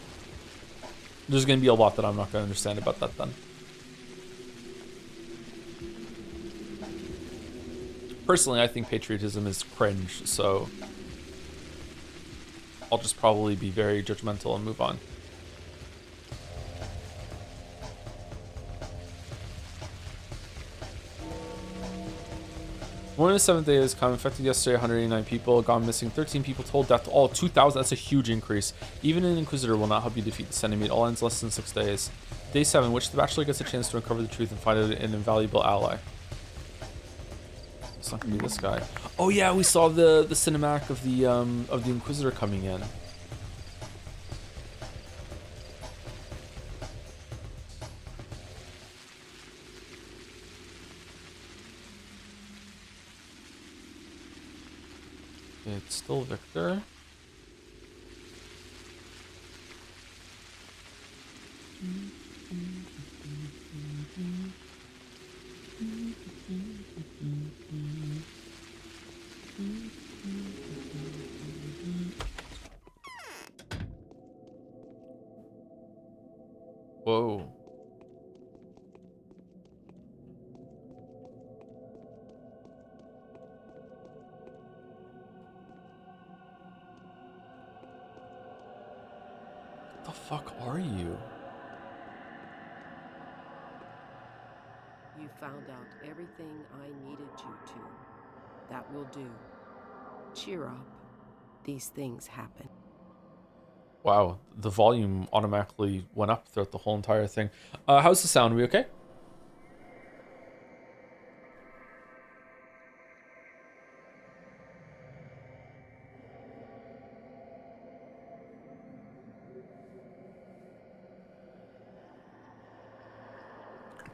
There's going to be a lot that I'm not going to understand about that then. Personally, I think patriotism is cringe, so I'll just probably be very judgmental and move on. One of the seventh day has come. Infected yesterday, 189 people. Gone missing, 13 people. Told death to all, 2,000. That's a huge increase. Even an Inquisitor will not help you defeat the Centipede. All ends less than 6 days. Day 7, which the Bachelor gets a chance to uncover the truth and find an invaluable ally. It's not gonna be this guy. Oh yeah, we saw the cinematic of the Inquisitor coming in. It's still Victor. Whoa. the fuck are you? You found out everything I needed you to. That will do. Cheer up. These things happen. Wow, the volume automatically went up throughout the whole entire thing. How's the sound? Are we okay?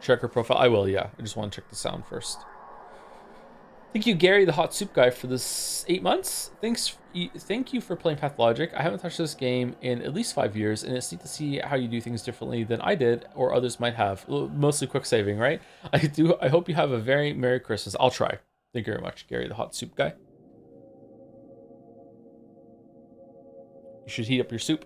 Check her profile. I will, yeah. I just want to check the sound first. Thank you, Gary, the hot soup guy, for this 8 months. Thank you for playing Pathologic. I haven't touched this game in at least 5 years, and it's neat to see how you do things differently than I did or others might have. Mostly quick saving, right? I hope you have a very Merry Christmas. I'll try. Thank you very much, Gary, the hot soup guy. You should heat up your soup.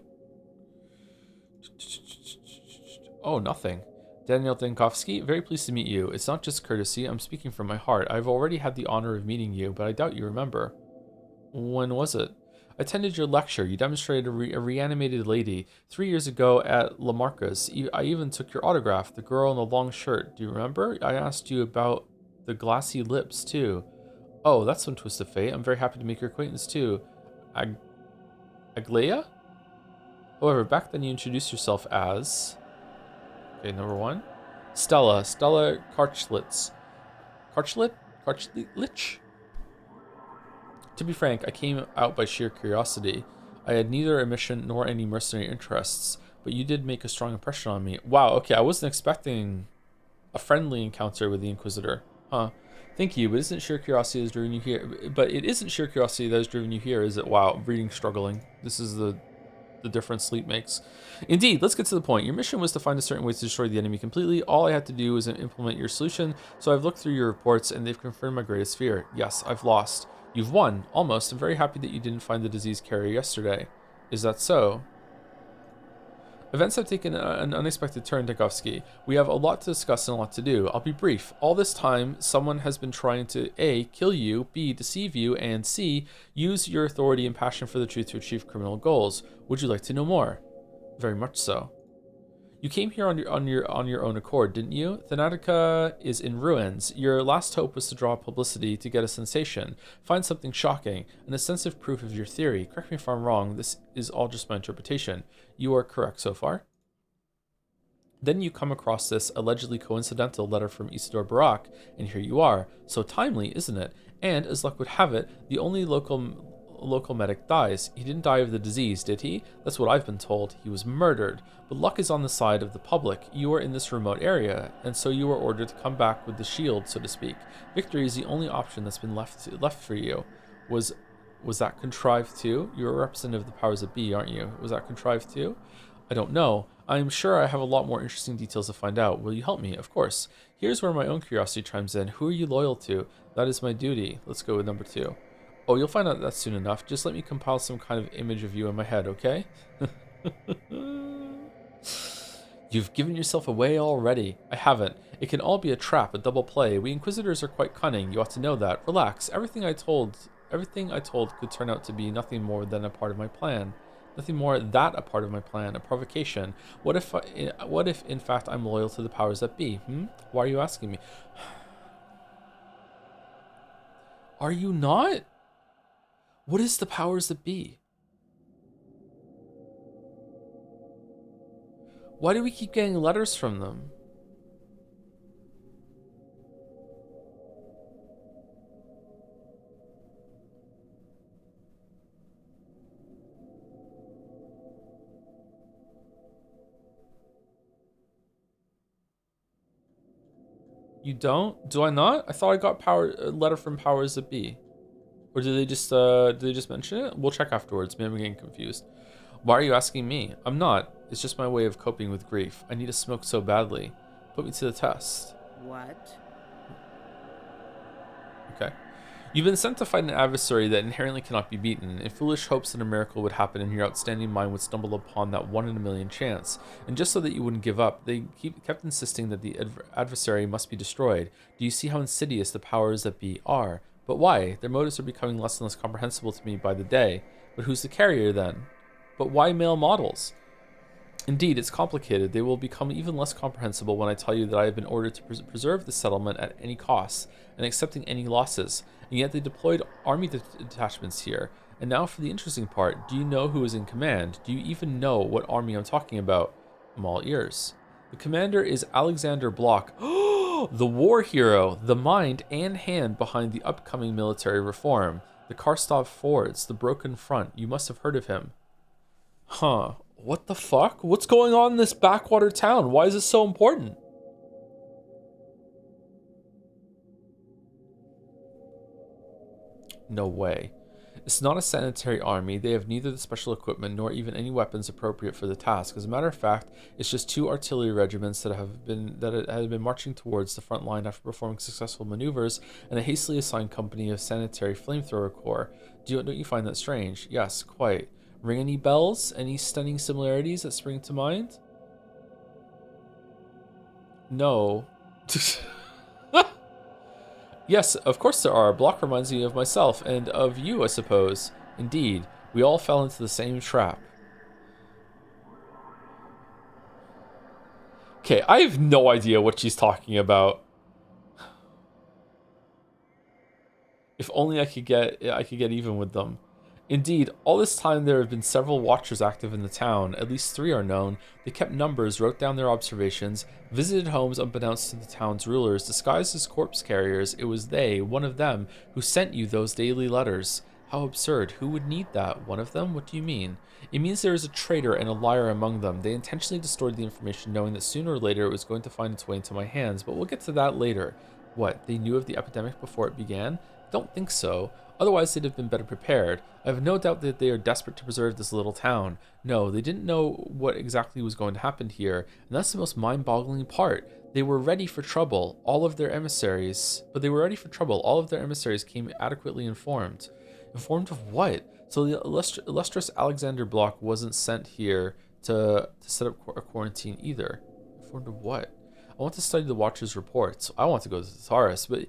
Oh, nothing. Daniel Dankovsky, very pleased to meet you. It's not just courtesy, I'm speaking from my heart. I've already had the honor of meeting you, but I doubt you remember. When was it? I attended your lecture. You demonstrated a reanimated lady 3 years ago at Lamarcus. I even took your autograph, the girl in the long shirt. Do you remember? I asked you about the glassy lips, too. Oh, that's one twist of fate. I'm very happy to make your acquaintance, too. Aglaia? However, back then you introduced yourself as... Okay, number 1. Stella Karchlitz. Karchlich? To be frank, I came out by sheer curiosity. I had neither a mission nor any mercenary interests, but you did make a strong impression on me. Wow, okay, I wasn't expecting a friendly encounter with the Inquisitor. Huh. Thank you, but isn't sheer curiosity that's driven you here? But it isn't sheer curiosity that has driven you here, is it? Wow, reading struggling. This is the difference sleep makes. Indeed, let's get to the point. Your mission was to find a certain way to destroy the enemy completely. All I had to do was implement your solution, so I've looked through your reports and they've confirmed my greatest fear. Yes, I've lost. You've won, almost. I'm very happy that you didn't find the disease carrier yesterday. Is that so? Events have taken an unexpected turn, Dankovsky. We have a lot to discuss and a lot to do. I'll be brief. All this time, someone has been trying to A, kill you, B, deceive you, and C, use your authority and passion for the truth to achieve criminal goals. Would you like to know more? Very much so. You came here on your own accord, didn't you? Thanatica is in ruins. Your last hope was to draw publicity to get a sensation, find something shocking, an extensive proof of your theory. Correct me if I'm wrong, this is all just my interpretation. You are correct so far. Then you come across this allegedly coincidental letter from Isidore Barak, and here you are. So timely, isn't it? And, as luck would have it, the only local medic dies. He didn't die of the disease, did he? That's what I've been told. He was murdered. But luck is on the side of the public. You are in this remote area, and so you were ordered to come back with the shield, so to speak. Victory is the only option that's been left for you. Was that contrived too? You're a representative of the powers that be, aren't you? Was that contrived too? I don't know. I'm sure I have a lot more interesting details to find out. Will you help me? Of course. Here's where my own curiosity chimes in. Who are you loyal to? That is my duty. Let's go with number 2. Oh, you'll find out that soon enough. Just let me compile some kind of image of you in my head, okay? You've given yourself away already. I haven't. It can all be a trap, a double play. We Inquisitors are quite cunning. You ought to know that. Relax. Everything I told could turn out to be nothing more than a part of my plan. Nothing more that a part of my plan, a provocation. What if in fact I'm loyal to the powers that be? Why are you asking me? Are you not? What is the powers that be? Why do we keep getting letters from them? You don't? Do I not? I thought I got a letter from powers that be. Or did they just mention it? We'll check afterwards. Maybe I'm getting confused. Why are you asking me? I'm not. It's just my way of coping with grief. I need to smoke so badly. Put me to the test. What? Okay. You've been sent to fight an adversary that inherently cannot be beaten, in foolish hopes that a miracle would happen and your outstanding mind would stumble upon that 1 in a million chance. And just so that you wouldn't give up, they kept insisting that the adversary must be destroyed. Do you see how insidious the powers that be are? But why? Their motives are becoming less and less comprehensible to me by the day. But who's the carrier then? But why male models? Indeed, it's complicated. They will become even less comprehensible when I tell you that I have been ordered to preserve the settlement at any cost and accepting any losses, and yet they deployed army detachments here. And now for the interesting part, do you know who is in command? Do you even know what army I'm talking about? I'm all ears. The commander is Alexander Block. The war hero, the mind and hand behind the upcoming military reform. The Karstov Fords, the Broken Front. You must have heard of him. Huh. What the fuck? What's going on in this backwater town? Why is it so important? No way. It's not a sanitary army. They have neither the special equipment nor even any weapons appropriate for the task. As a matter of fact, it's just 2 artillery regiments that have been marching towards the front line after performing successful maneuvers, and a hastily assigned company of sanitary flamethrower corps. Don't you find that strange? Yes, quite. Ring any bells? Any stunning similarities that spring to mind? No. Yes, of course there are. Block reminds me of myself and of you, I suppose. Indeed, we all fell into the same trap. Okay, I have no idea what she's talking about. If only I could get even with them. Indeed, all this time there have been several watchers active in the town. At least 3 are known. They kept numbers, wrote down their observations, visited homes unbeknownst to the town's rulers, disguised as corpse carriers. It was they, one of them, who sent you those daily letters. How absurd. Who would need that? One of them? What do you mean? It means there is a traitor and a liar among them. They intentionally destroyed the information knowing that sooner or later it was going to find its way into my hands, but we'll get to that later. What, they knew of the epidemic before it began? Don't think so. Otherwise, they'd have been better prepared. I have no doubt that they are desperate to preserve this little town. No, they didn't know what exactly was going to happen here, and that's the most mind-boggling part. They were ready for trouble. All of their emissaries came adequately informed. Informed of what? So the illustrious Alexander Block wasn't sent here to set up a quarantine either. Informed of what? I want to study the Watcher's reports. I want to go to the Taurus, but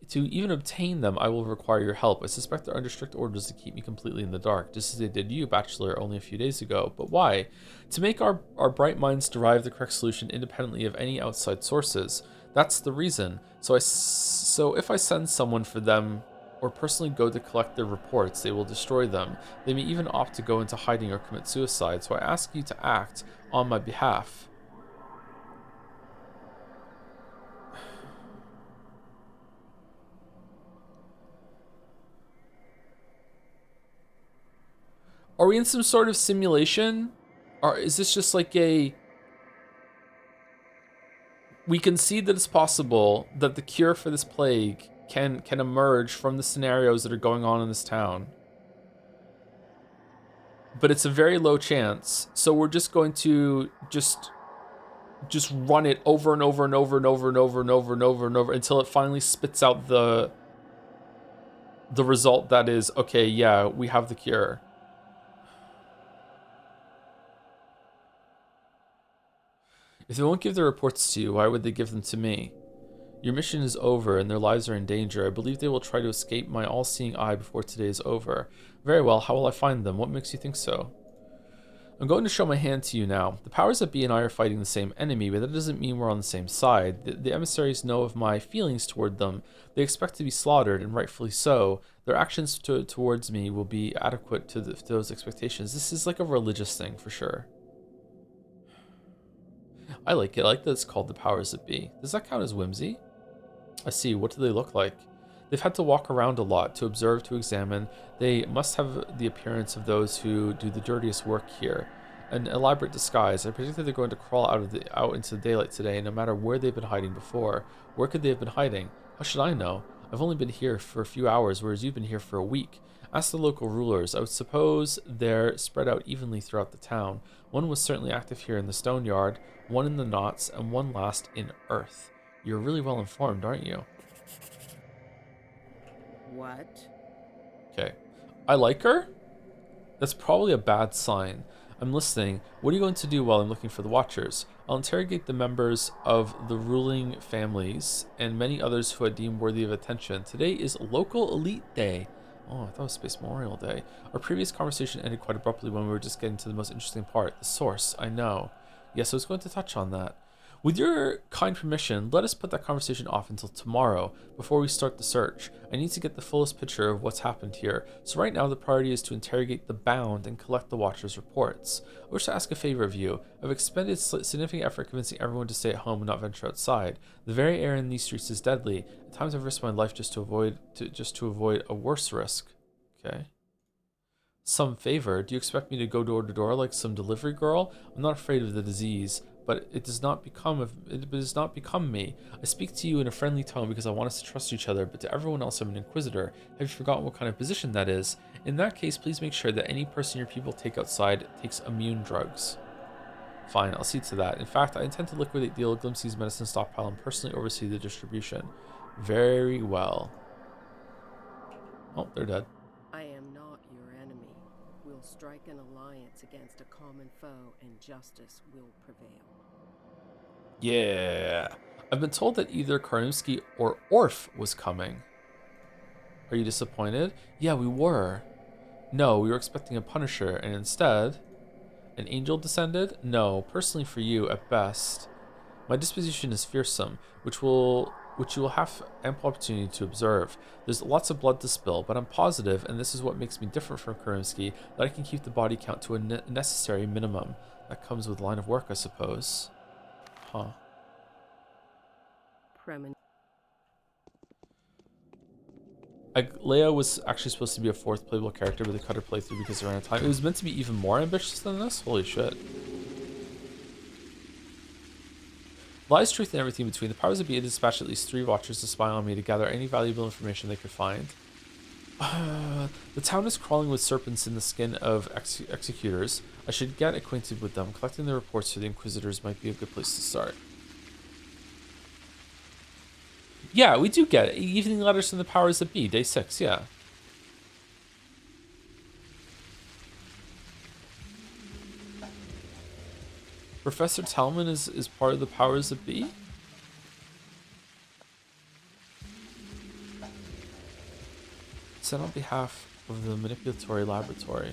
to even obtain them, I will require your help. I suspect they're under strict orders to keep me completely in the dark, just as they did you, Bachelor, only a few days ago. But why? To make our bright minds derive the correct solution independently of any outside sources. That's the reason. So if I send someone for them, or personally go to collect their reports, they will destroy them. They may even opt to go into hiding or commit suicide, so I ask you to act on my behalf. Are we in some sort of simulation? Or is this just like a... We can see that it's possible that the cure for this plague can emerge from the scenarios that are going on in this town. But it's a very low chance. So we're just going to just run it over and over and over and over and over and over and over and over until it finally spits out the result that is, okay, yeah, we have the cure. If they won't give their reports to you, why would they give them to me? Your mission is over and their lives are in danger. I believe they will try to escape my all-seeing eye before today is over. Very well, how will I find them? What makes you think so? I'm going to show my hand to you now. The powers that be and I are fighting the same enemy, but that doesn't mean we're on the same side. The emissaries know of my feelings toward them. They expect to be slaughtered, and rightfully so. Their actions towards me will be adequate to those expectations. This is like a religious thing, for sure. I like it. I like that it's called the powers that be. Does that count as whimsy? I see. What do they look like? They've had to walk around a lot, to observe, to examine. They must have the appearance of those who do the dirtiest work here. An elaborate disguise. I predict that they're going to crawl out into the daylight today, no matter where they've been hiding before. Where could they have been hiding? How should I know? I've only been here for a few hours, whereas you've been here for a week. Ask the local rulers. I would suppose they're spread out evenly throughout the town. One was certainly active here in the stone yard, one in the knots, and one last in earth. You're really well informed, aren't you? What? Okay. I like her? That's probably a bad sign. I'm listening. What are you going to do while I'm looking for the Watchers? I'll interrogate the members of the ruling families and many others who I deem worthy of attention. Today is Local Elite Day. Oh, I thought it was Space Memorial Day. Our previous conversation ended quite abruptly when we were just getting to the most interesting part. The source, I know. Yes, I was going to touch on that. With your kind permission, let us put that conversation off until tomorrow, before we start the search. I need to get the fullest picture of what's happened here, so right now the priority is to interrogate the Bound and collect the Watcher's reports. I wish to ask a favor of you. I've expended significant effort convincing everyone to stay at home and not venture outside. The very air in these streets is deadly. At times I've risked my life just to avoid a worse risk. Okay. Some favor? Do you expect me to go door to door like some delivery girl? I'm not afraid of the disease, but it does not become me. I speak to you in a friendly tone because I want us to trust each other, but to everyone else I'm an inquisitor. Have you forgotten what kind of position that is? In that case, please make sure that any person your people take outside takes immune drugs. Fine, I'll see to that. In fact, I intend to liquidate the old Glimpsy's medicine stockpile and personally oversee the distribution. Very well. Oh, they're dead. I am not your enemy. We'll strike an alliance against a common foe, and justice will prevail. Yeah. I've been told that either Karnowski or Orf was coming. Are you disappointed? Yeah, we were. No, we were expecting a Punisher, and instead, an angel descended? No, personally for you, at best. My disposition is fearsome, which you will have ample opportunity to observe. There's lots of blood to spill, but I'm positive, and this is what makes me different from Karnowski, that I can keep the body count to a necessary minimum. That comes with line of work, I suppose. Huh. Leia was actually supposed to be a fourth playable character, but they cut her playthrough because they ran out of time. It was meant to be even more ambitious than this? Holy shit. Lies, truth, and everything between. The powers that be had dispatched at least 3 watchers to spy on me to gather any valuable information they could find. The town is crawling with serpents in the skin of executors. I should get acquainted with them. Collecting the reports for the Inquisitors might be a good place to start. Yeah, we do get it. Evening letters from the powers that be. Day 6, yeah. Professor Talman is part of the powers that be? Sent on behalf of the manipulatory laboratory.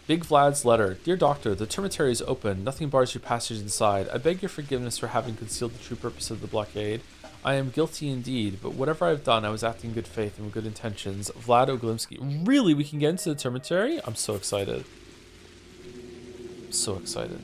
Big Vlad's letter. Dear Doctor, the termitary is open. Nothing bars your passage inside. I beg your forgiveness for having concealed the true purpose of the blockade. I am guilty indeed, but whatever I've done, I was acting in good faith and with good intentions. Vlad Oglimsky. Really? We can get into the termitary? I'm so excited. I'm so excited.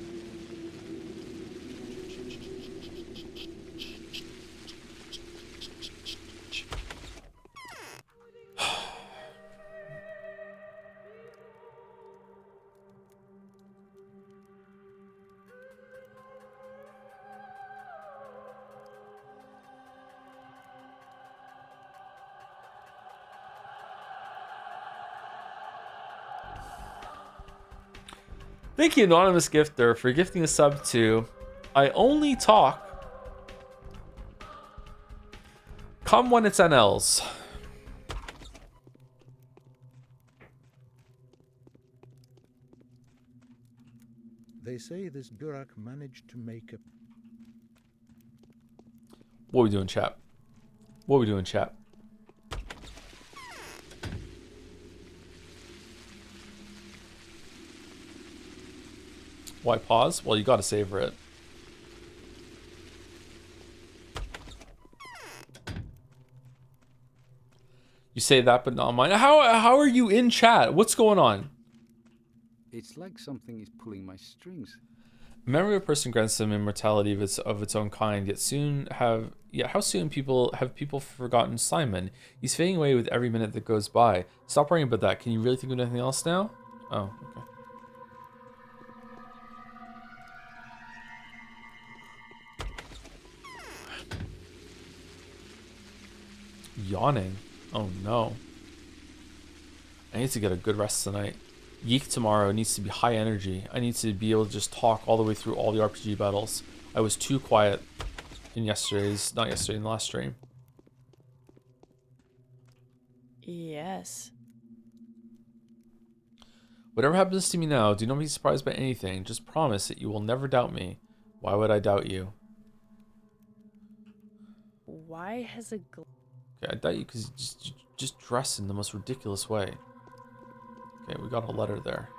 Thank you, Anonymous Gifter, for gifting a sub to I Only Talk. Come when it's NLs. They say this Burak managed to make a... What are we doing, chat? What are we doing, chat? Why pause? Well, you gotta savor it. You say that, but not mine. How are you in chat? What's going on? It's like something is pulling my strings. Memory of a person grants them immortality of its own kind. How soon have people forgotten Simon? He's fading away with every minute that goes by. Stop worrying about that. Can you really think of anything else now? Oh, okay. Yawning. Oh no. I need to get a good rest tonight. Yeek tomorrow needs to be high energy. I need to be able to just talk all the way through all the RPG battles. I was too quiet in in the last stream. Yes. Whatever happens to me now, do not be surprised by anything. Just promise that you will never doubt me. Why would I doubt you? Why has a Okay, I doubt you because you just dress in the most ridiculous way. Okay, we got a letter there.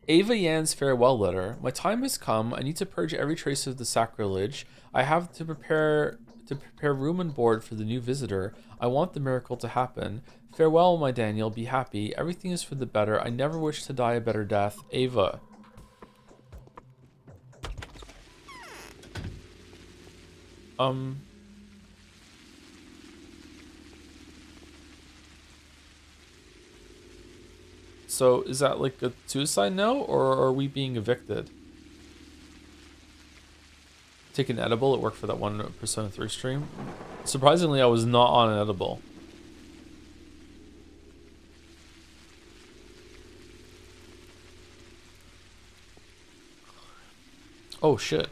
Ava Yan's farewell letter. My time has come. I need to purge every trace of the sacrilege. I have to prepare room and board for the new visitor. I want the miracle to happen. Farewell, my Daniel. Be happy. Everything is for the better. I never wish to die a better death. Ava. So is that like a suicide note, or are we being evicted? Take an edible. It worked for that one Persona 3 stream. Surprisingly, I was not on an edible. Oh shit.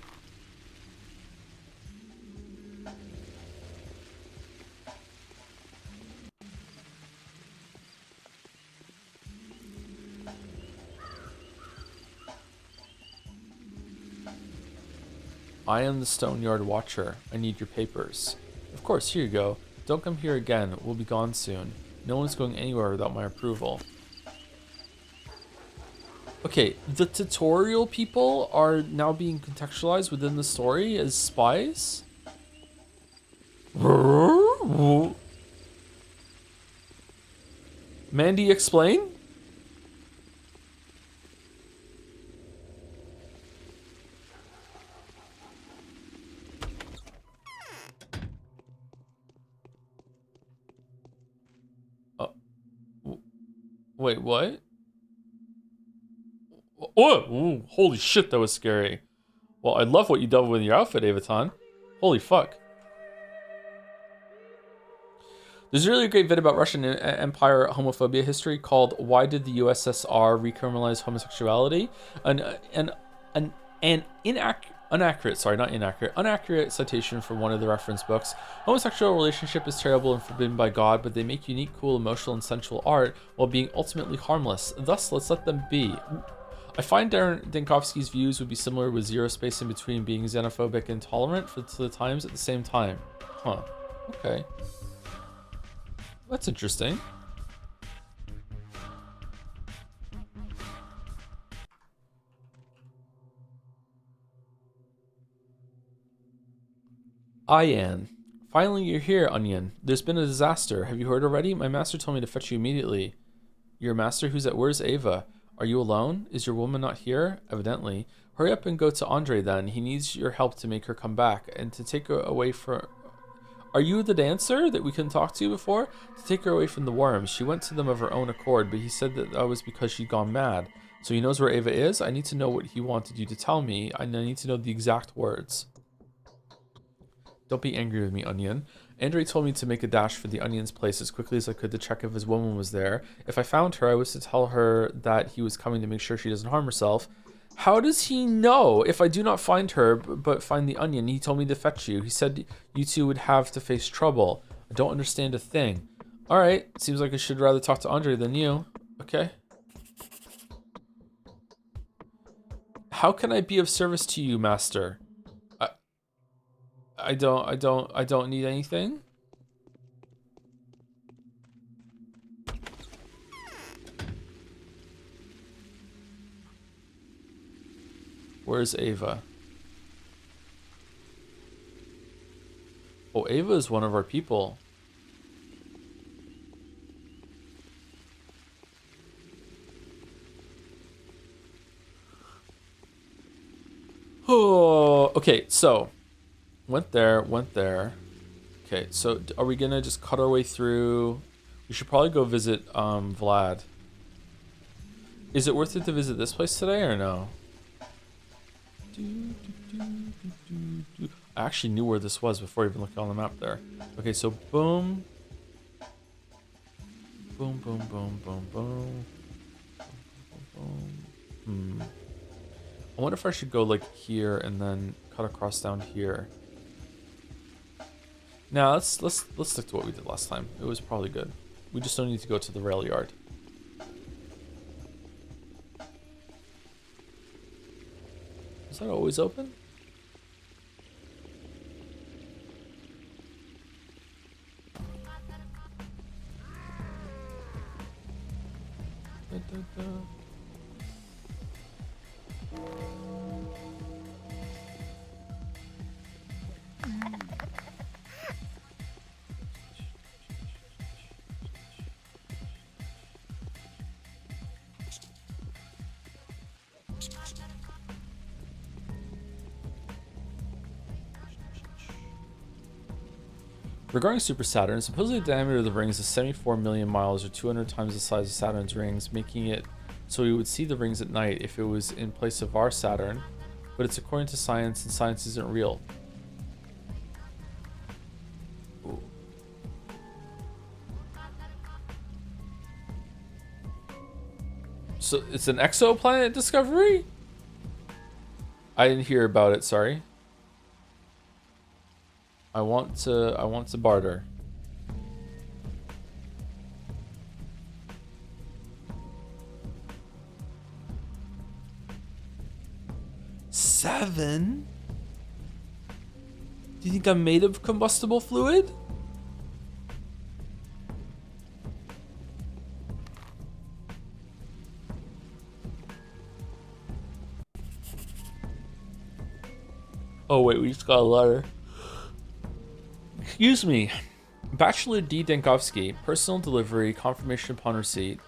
I am the Stoneyard Watcher. I need your papers. Of course, here you go. Don't come here again. We'll be gone soon. No one's going anywhere without my approval. Okay, the tutorial people are now being contextualized within the story as spies? Mandy, explain? Wait, what? Oh, ooh, holy shit, that was scary. Well, I love what you done with your outfit, Avaton. Holy fuck. There's a really great vid about Russian Empire homophobia history called "Why Did the USSR Recriminalize Homosexuality?" An inaccurate citation from one of the reference books. Homosexual relationship is terrible and forbidden by God, but they make unique, cool, emotional, and sensual art while being ultimately harmless. Thus, let's let them be. I find Darren Dankovsky's views would be similar, with zero space in between, being xenophobic and tolerant to the times at the same time. Huh. Okay. That's interesting. Ian. Finally, you're here, Onion. There's been a disaster. Have you heard already? My master told me to fetch you immediately. Your master? Where's Ava? Are you alone? Is your woman not here? Evidently. Hurry up and go to Andre then. He needs your help to make her come back and to take her away from... Are you the dancer that we couldn't talk to before? To take her away from the worms. She went to them of her own accord, but he said that was because she'd gone mad. So he knows where Ava is? I need to know what he wanted you to tell me. I need to know the exact words. Don't be angry with me, Onion. Andre told me to make a dash for the Onion's place as quickly as I could to check if his woman was there. If I found her, I was to tell her that he was coming to make sure she doesn't harm herself. How does he know if I do not find her, but find the Onion? He told me to fetch you. He said you two would have to face trouble. I don't understand a thing. Alright, seems like I should rather talk to Andre than you. Okay. How can I be of service to you, master? I don't need anything. Where's Ava? Oh, Ava is one of our people. Oh, okay, so went there. Okay, so are we gonna just cut our way through? We should probably go visit Vlad. Is it worth it to visit this place today or no? I actually knew where this was before even looking on the map there. Okay, so boom. Boom, boom, boom, boom, boom. Boom. I wonder if I should go like here and then cut across down here. Now let's stick to what we did last time. It was probably good. We just don't need to go to the rail yard. Is that always open? Da, da, da. Regarding Super Saturn, supposedly the diameter of the rings is 74 million miles or 200 times the size of Saturn's rings, making it so we would see the rings at night if it was in place of our Saturn, but it's according to science and science isn't real. Ooh. So it's an exoplanet discovery? I didn't hear about it, sorry. I want to barter. Seven? Do you think I'm made of combustible fluid? Oh wait, we just got a letter. Excuse me. Bachelor D. Dankovsky. Personal delivery. Confirmation upon receipt.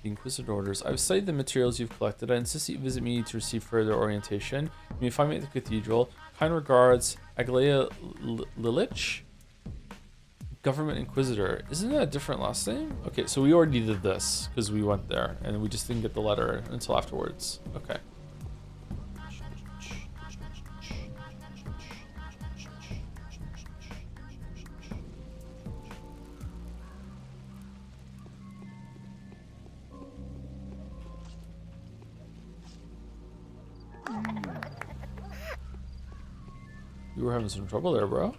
The Inquisitor orders. I've studied the materials you've collected. I insist that you visit me to receive further orientation. You may find me at the cathedral. Kind regards, Aglaia Lilich? Government Inquisitor. Isn't that a different last name? Okay, so we already did this because we went there and we just didn't get the letter until afterwards. Okay. You were having some trouble there, bro.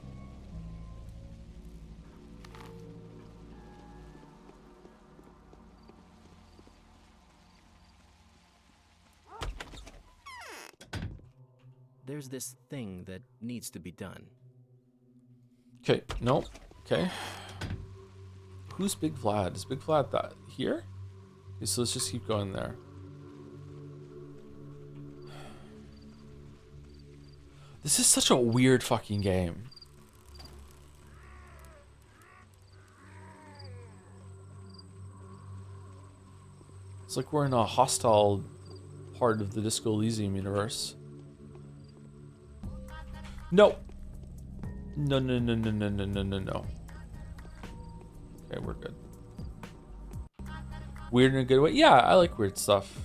There's this thing that needs to be done. Okay, no. Okay. Who's Big Vlad? Is Big Vlad that here? Okay, so let's just keep going there. This is such a weird fucking game. It's like we're in a hostile part of the Disco Elysium universe. No. No, no, no, no, no, no, no, no, no. Okay, we're good. Weird in a good way? Yeah, I like weird stuff.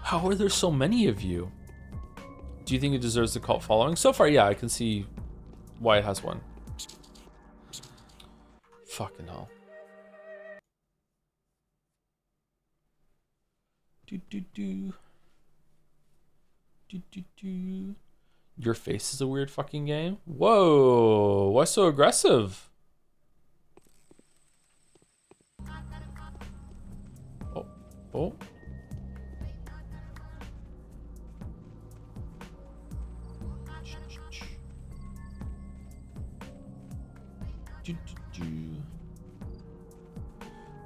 How are there so many of you? Do you think it deserves a cult following? So far, yeah, I can see why it has one. Fucking hell. Do do do. Do do do. Your face is a weird fucking game? Whoa, why so aggressive? Oh, oh.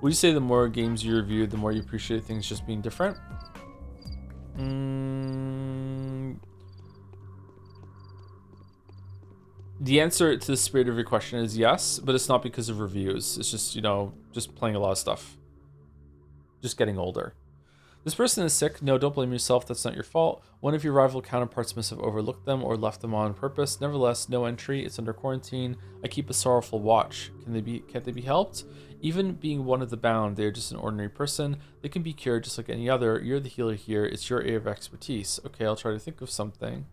Would you say the more games you review, the more you appreciate things just being different? The answer to the spirit of your question is yes, but it's not because of reviews. It's just, you know, just playing a lot of stuff. Just getting older. This person is sick. No, don't blame yourself. That's not your fault. One of your rival counterparts must have overlooked them or left them on purpose. Nevertheless, no entry. It's under quarantine. I keep a sorrowful watch. Can't they be helped? Even being one of the bound, they are just an ordinary person. They can be cured just like any other. You're the healer here. It's your area of expertise. Okay, I'll try to think of something.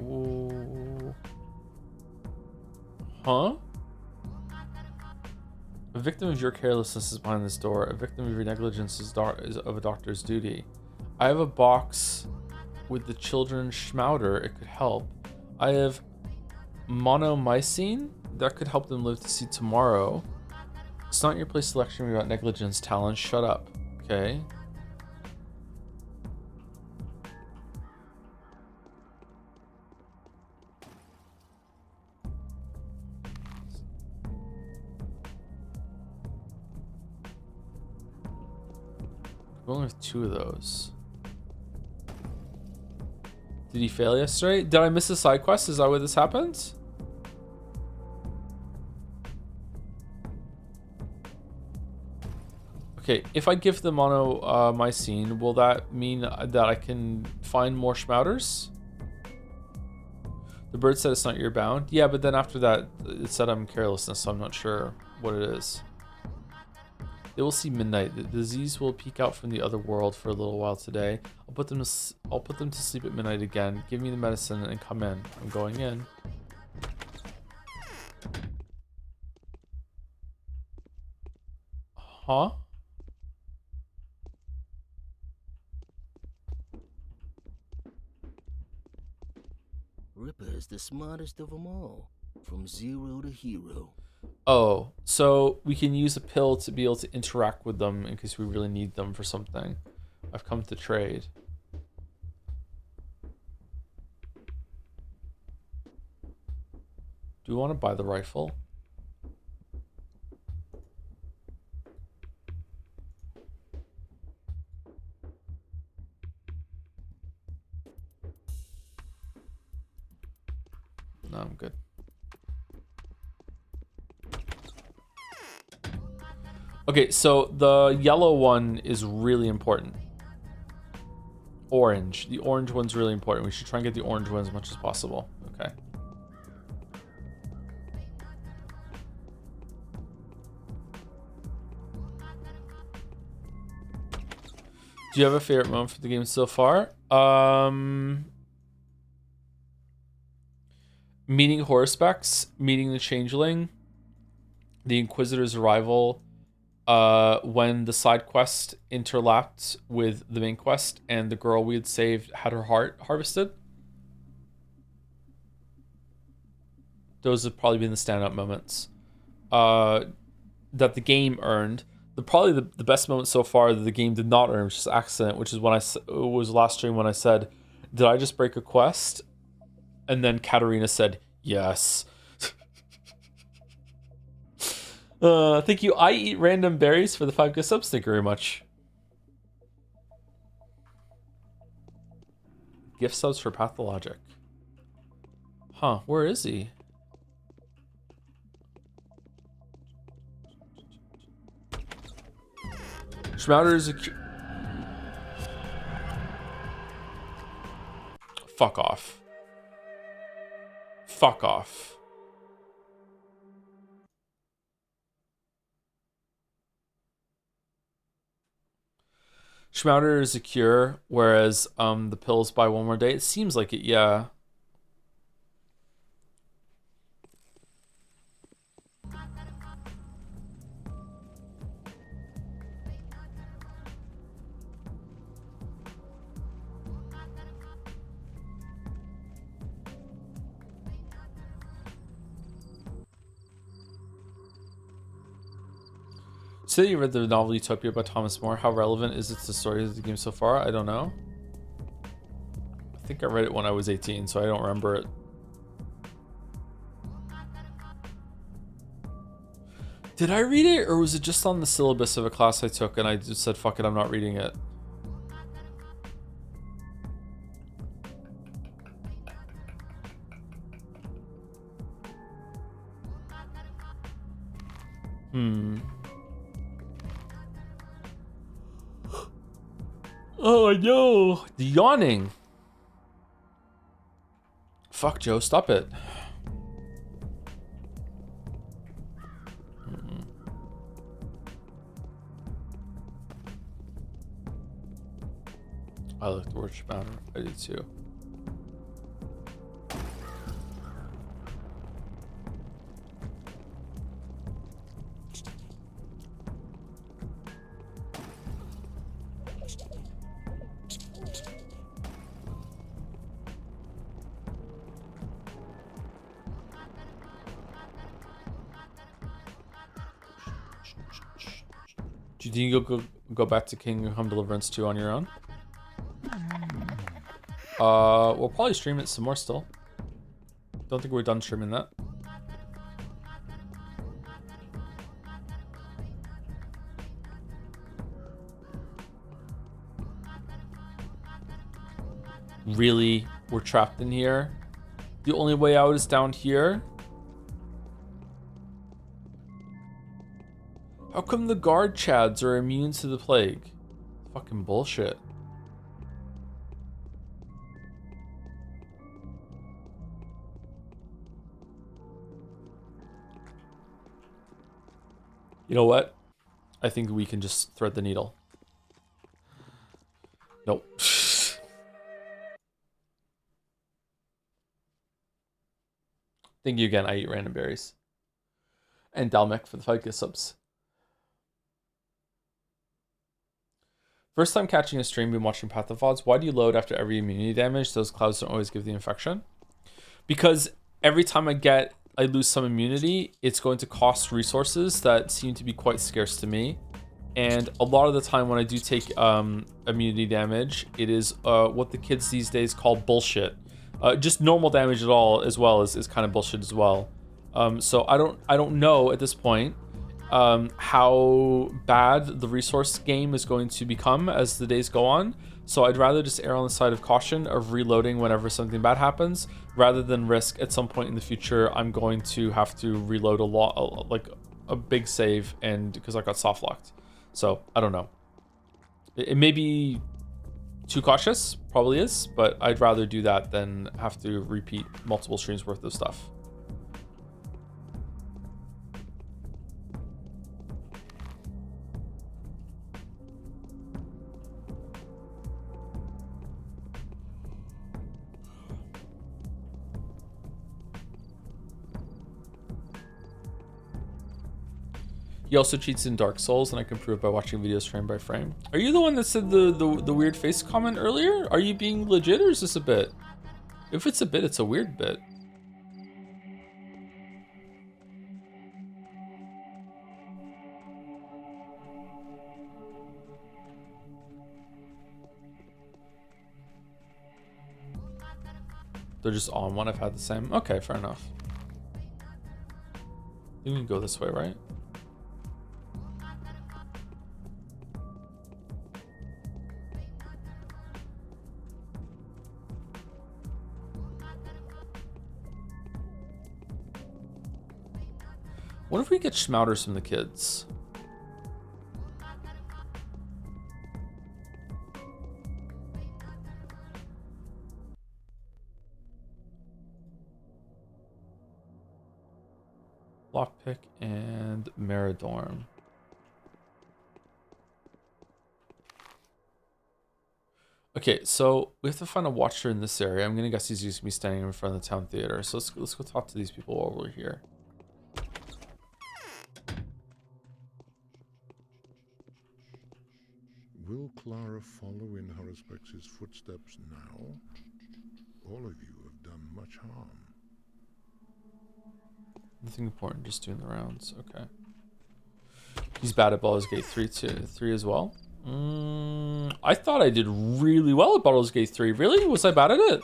Ooh. Huh? A victim of your carelessness is behind this door. A victim of your negligence is of a doctor's duty. I have a box with the children's schmouder. It could help. I have monomycine. That could help them live to see tomorrow. It's not your place to lecture me about negligence, Talon. Shut up. Okay. We only have 2 of those. Did he fail yesterday? Did I miss a side quest? Is that why this happened? Okay, if I give the monomycine, will that mean that I can find more schmouters? The bird said it's not your bound. Yeah, but then after that, it said I'm carelessness, so I'm not sure what it is. They will see midnight. The disease will peek out from the other world for a little while today. I'll put them to sleep at midnight again. Give me the medicine and come in. I'm going in. Huh? Ripper is the smartest of them all, from zero to hero. Oh, so we can use a pill to be able to interact with them in case we really need them for something. I've come to trade. Do we want to buy the rifle? No, I'm good. Okay, so the yellow one is really important. Orange. The orange one's really important. We should try and get the orange one as much as possible. Okay. Do you have a favorite moment for the game so far? Meeting Horsepex, meeting the Changeling, the Inquisitor's arrival, when the side quest interlapped with the main quest and the girl we had saved had her heart harvested. Those have probably been the standout moments that the game earned. Probably the best moment so far that the game did not earn, which is accident, which is when it was last stream when I said, did I just break a quest? And then Katarina said, yes. Thank you. I eat random berries for the 5 gift subs. Thank you very much. Gift subs for Pathologic. Huh, where is he? Schmouder is a... Fuck off. Fuck off. Schmouder is a cure, whereas the pills buy 1 more day. It seems like it, yeah. You said you read the novel Utopia by Thomas More. How relevant is it to the story of the game so far? I don't know. I think I read it when I was 18, so I don't remember it. Did I read it, or was it just on the syllabus of a class I took and I just said, fuck it, I'm not reading it? Oh no, the yawning. Fuck, Joe, stop it. I like the word Shabnaks. I do too. Do you think you'll go back to Kingdom Come Deliverance 2 on your own? We'll probably stream it some more still. Don't think we're done streaming that. Really? We're trapped in here? The only way out is down here? How come the guard chads are immune to the plague? Fucking bullshit. You know what? I think we can just thread the needle. Nope. Thank you again. I eat random berries. And Dalmec for the 5 gift subs. First time catching a stream, been watching Pathologic. Why do you load after every immunity damage? Those clouds don't always give the infection. Because every time I lose some immunity, it's going to cost resources that seem to be quite scarce to me. And a lot of the time when I do take immunity damage, it is what the kids these days call bullshit. Just normal damage at all as well is kind of bullshit as well. So I don't know at this point how bad the resource game is going to become as the days go on. So I'd rather just err on the side of caution of reloading whenever something bad happens, rather than risk at some point in the future I'm going to have to reload a lot, like a big save, and because I got soft locked. So I don't know. It may be too cautious, probably is, but I'd rather do that than have to repeat multiple streams worth of stuff. He also cheats in Dark Souls, and I can prove by watching videos frame by frame. Are you the one that said the weird face comment earlier? Are you being legit, or is this a bit? If it's a bit, it's a weird bit. They're just on one. I've had the same. Okay, fair enough. You can go this way, right? What if we get schmouters from the kids? Lockpick and Meridorm. Okay, so we have to find a watcher in this area. I'm gonna guess he's used to be standing in front of the town theater. So let's go talk to these people while we're here. Will Clara follow in Haruspex' footsteps now? All of you have done much harm. Nothing important, just doing the rounds. Okay. He's bad at Baldur's Gate 3 as well. I thought I did really well at Baldur's Gate 3. Really? Was I bad at it?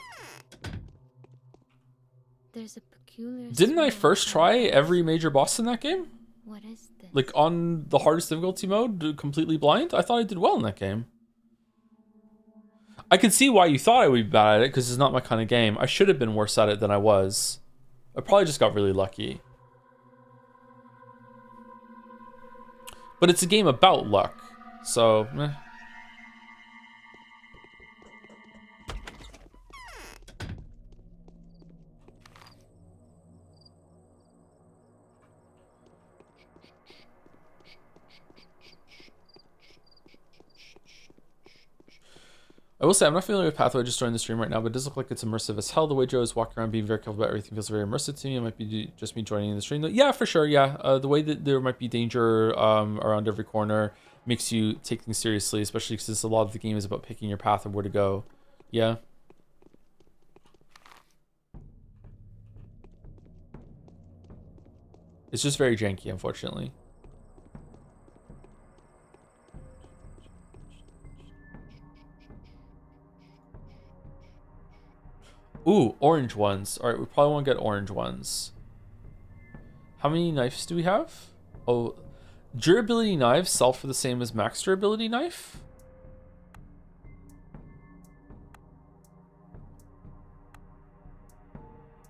There's a peculiar. Didn't I first try every major boss in that game? What is this? Like on the hardest difficulty mode, completely blind? I thought I did well in that game. I could see why you thought I would be bad at it, because it's not my kind of game. I should have been worse at it than I was. I probably just got really lucky. But it's a game about luck, so meh. I will say, I'm not familiar with Pathway, just joined the stream right now, but it does look like it's immersive as hell. The way Joe is walking around being very careful about everything feels very immersive to me. It might be just me joining the stream. Yeah, for sure, yeah. The way that there might be danger around every corner makes you take things seriously, especially since a lot of the game is about picking your path and where to go. Yeah. It's just very janky, unfortunately. Ooh, orange ones. All right, we probably want to get orange ones. How many knives do we have? Oh, durability knives sell for the same as max durability knife?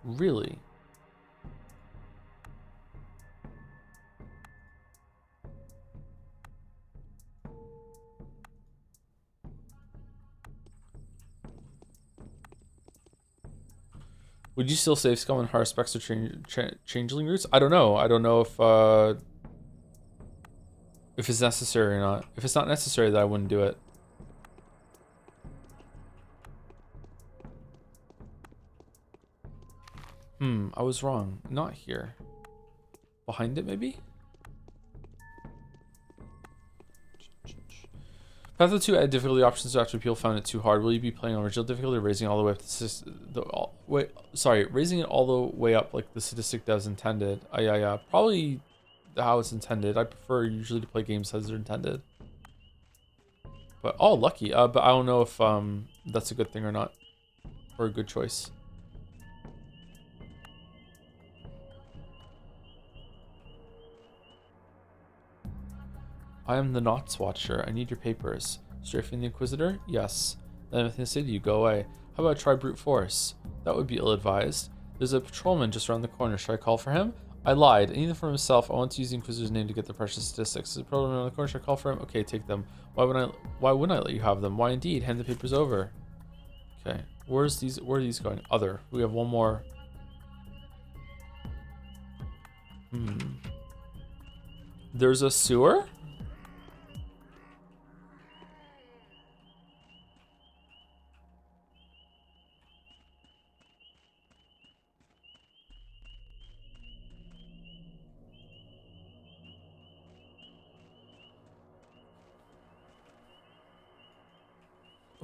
Really? Would you still save scum and hard specs or changeling roots? I don't know. I don't know if it's necessary or not. If it's not necessary, then I wouldn't do it. I was wrong. Not here. Behind it, maybe? Patho 2 added difficulty options after people found it too hard. Will you be playing on original difficulty or raising it all the way up to raising it all the way up like the sadistic devs intended? Yeah. Probably how it's intended. I prefer usually to play games as they're intended. But oh, lucky. But I don't know if that's a good thing or not. Or a good choice. I am the Knots Watcher. I need your papers. Strafing the Inquisitor? Yes. Then I have nothing to say to you. Go away. How about I try brute force? That would be ill-advised. There's a patrolman just around the corner. Should I call for him? I lied. Anything for himself. I want to use the Inquisitor's name to get the precious statistics. There's a patrolman around the corner. Should I call for him? Okay, take them. Why wouldn't I let you have them? Why indeed? Hand the papers over. Okay. Where are these going? Other. We have one more. There's a sewer?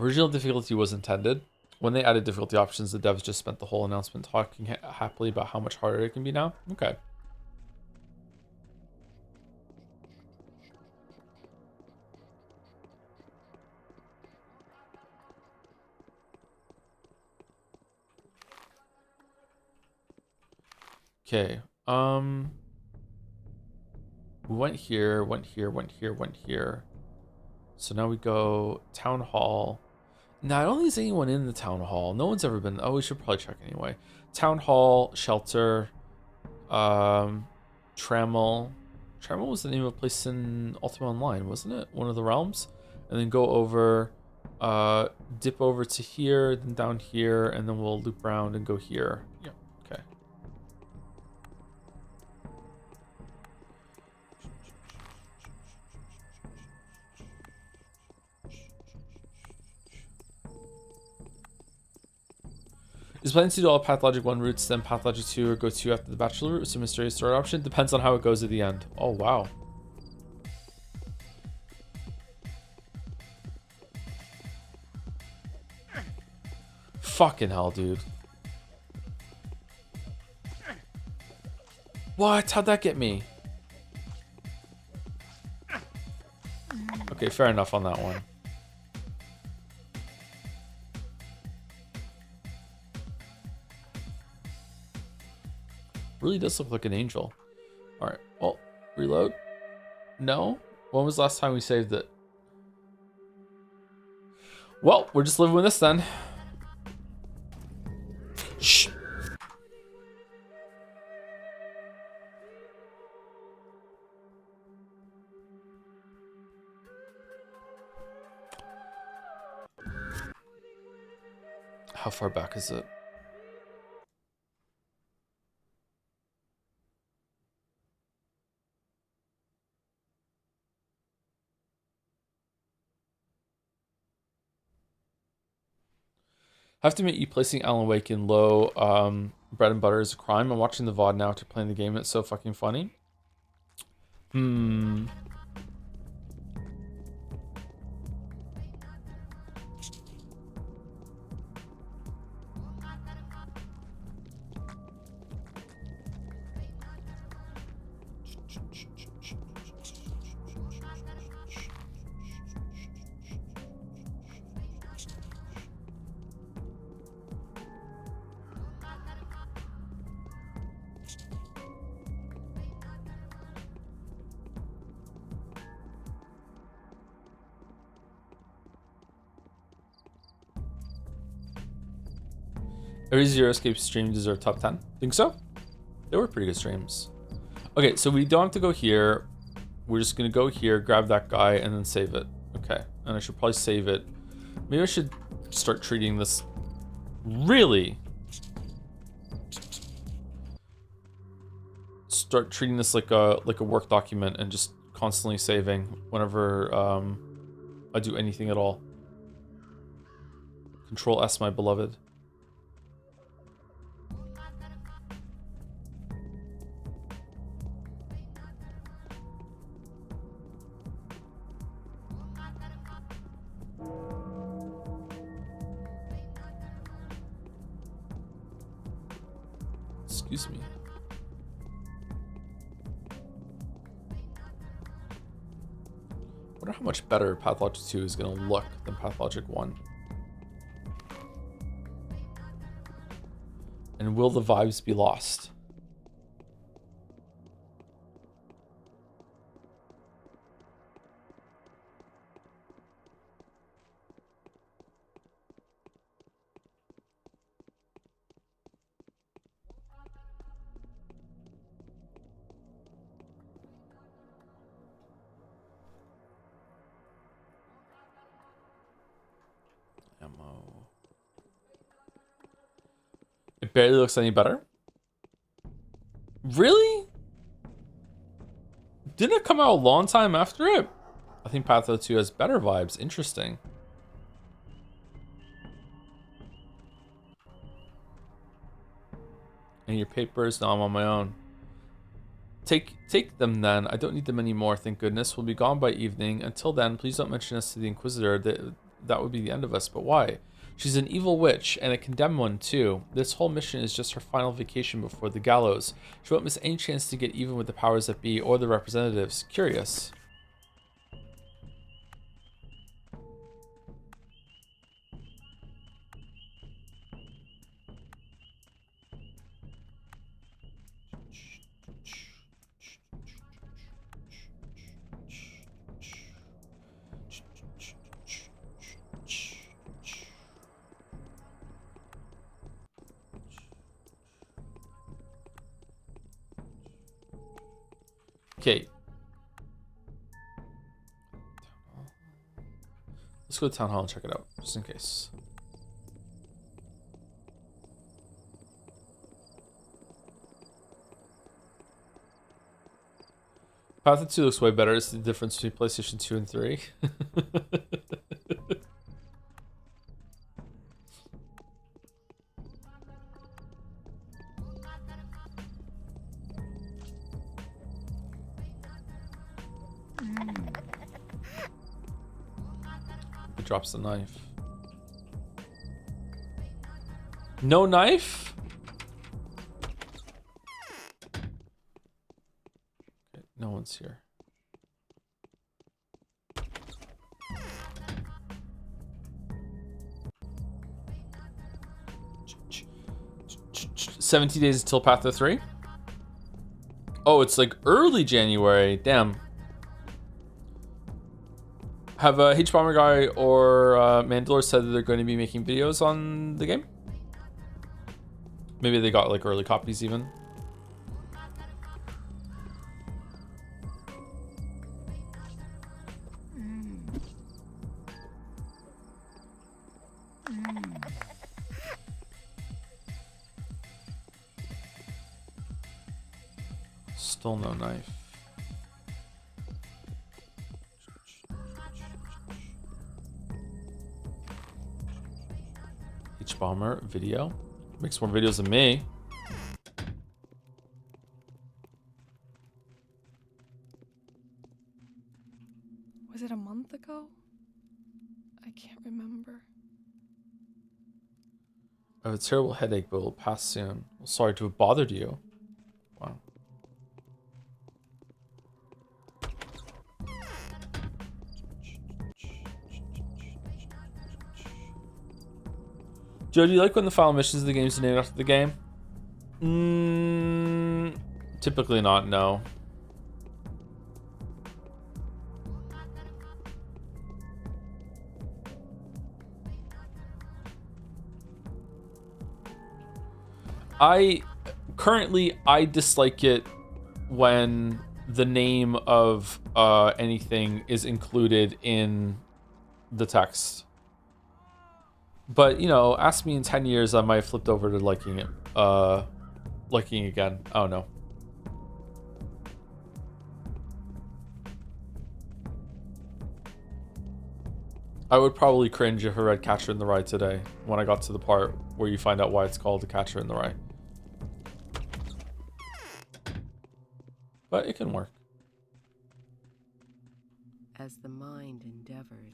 Original difficulty was intended. When they added difficulty options, the devs just spent the whole announcement talking happily about how much harder it can be now. Okay. Okay. We went here, went here, went here, went here. So now we go town hall. Now I don't think there's anyone in the town hall. No one's ever been. Oh, we should probably check anyway. Town hall, shelter, Trammel. Trammel was the name of a place in Ultima Online, wasn't it? One of the realms. And then go over, dip over to here, then down here, and then we'll loop around and go here. Yeah. Okay. Is planning to do all Pathologic 1 routes, then Pathologic 2, or go 2 after the Bachelor route? It's a mysterious third option. Depends on how it goes at the end. Oh, wow. Fucking hell, dude. What? How'd that get me? Okay, fair enough on that one. Really does look like an angel. All right. Well, reload. No. When was the last time we saved it? Well, we're just living with this then. Shh. How far back is it? Have to admit, you placing Alan Wake in low bread and butter is a crime. I'm watching the VOD now after playing the game. It's so fucking funny. Every Zero Escape stream deserved top 10. Think so? They were pretty good streams. Okay, so we don't have to go here. We're just gonna go here, grab that guy, and then save it. Okay, and I should probably save it. Maybe I should start treating this really. Start treating this like a work document and just constantly saving whenever I do anything at all. Control S, my beloved. Excuse me. I wonder how much better Pathologic 2 is going to look than Pathologic 1. And will the vibes be lost? Ammo. It barely looks any better. Really? Didn't it come out a long time after it? I think Patho 2 has better vibes. Interesting. And your papers? No, I'm on my own. Take them then. I don't need them anymore, thank goodness. We'll be gone by evening. Until then, please don't mention us to the Inquisitor. That would be the end of us, but why? She's an evil witch, and a condemned one, too. This whole mission is just her final vacation before the gallows. She won't miss any chance to get even with the powers that be or the representatives. Curious. Okay. Let's go to Town Hall and check it out, just in case. Path of 2 looks way better. It's the difference between PlayStation 2 and 3. He drops the knife. No knife? Okay, no one's here. "17 days until Patho 3? Oh, it's like early January. Damn. Have H-Bomber Guy or Mandalore said that they're going to be making videos on the game? Maybe they got like early copies even. Still no knife. H-Bomber video. Makes more videos than me. Was it a month ago? I can't remember. I have a terrible headache, but it will pass soon. Well, sorry to have bothered you. Wow. Joe, do you like when the final missions of the games are named after the game? Typically not, no. I dislike it when the name of anything is included in the text. But, you know, ask me in 10 years, I might have flipped over to liking it. Liking again. I don't know. I would probably cringe if I read Catcher in the Rye today, when I got to the part where you find out why it's called The Catcher in the Rye. But it can work. As the mind endeavored.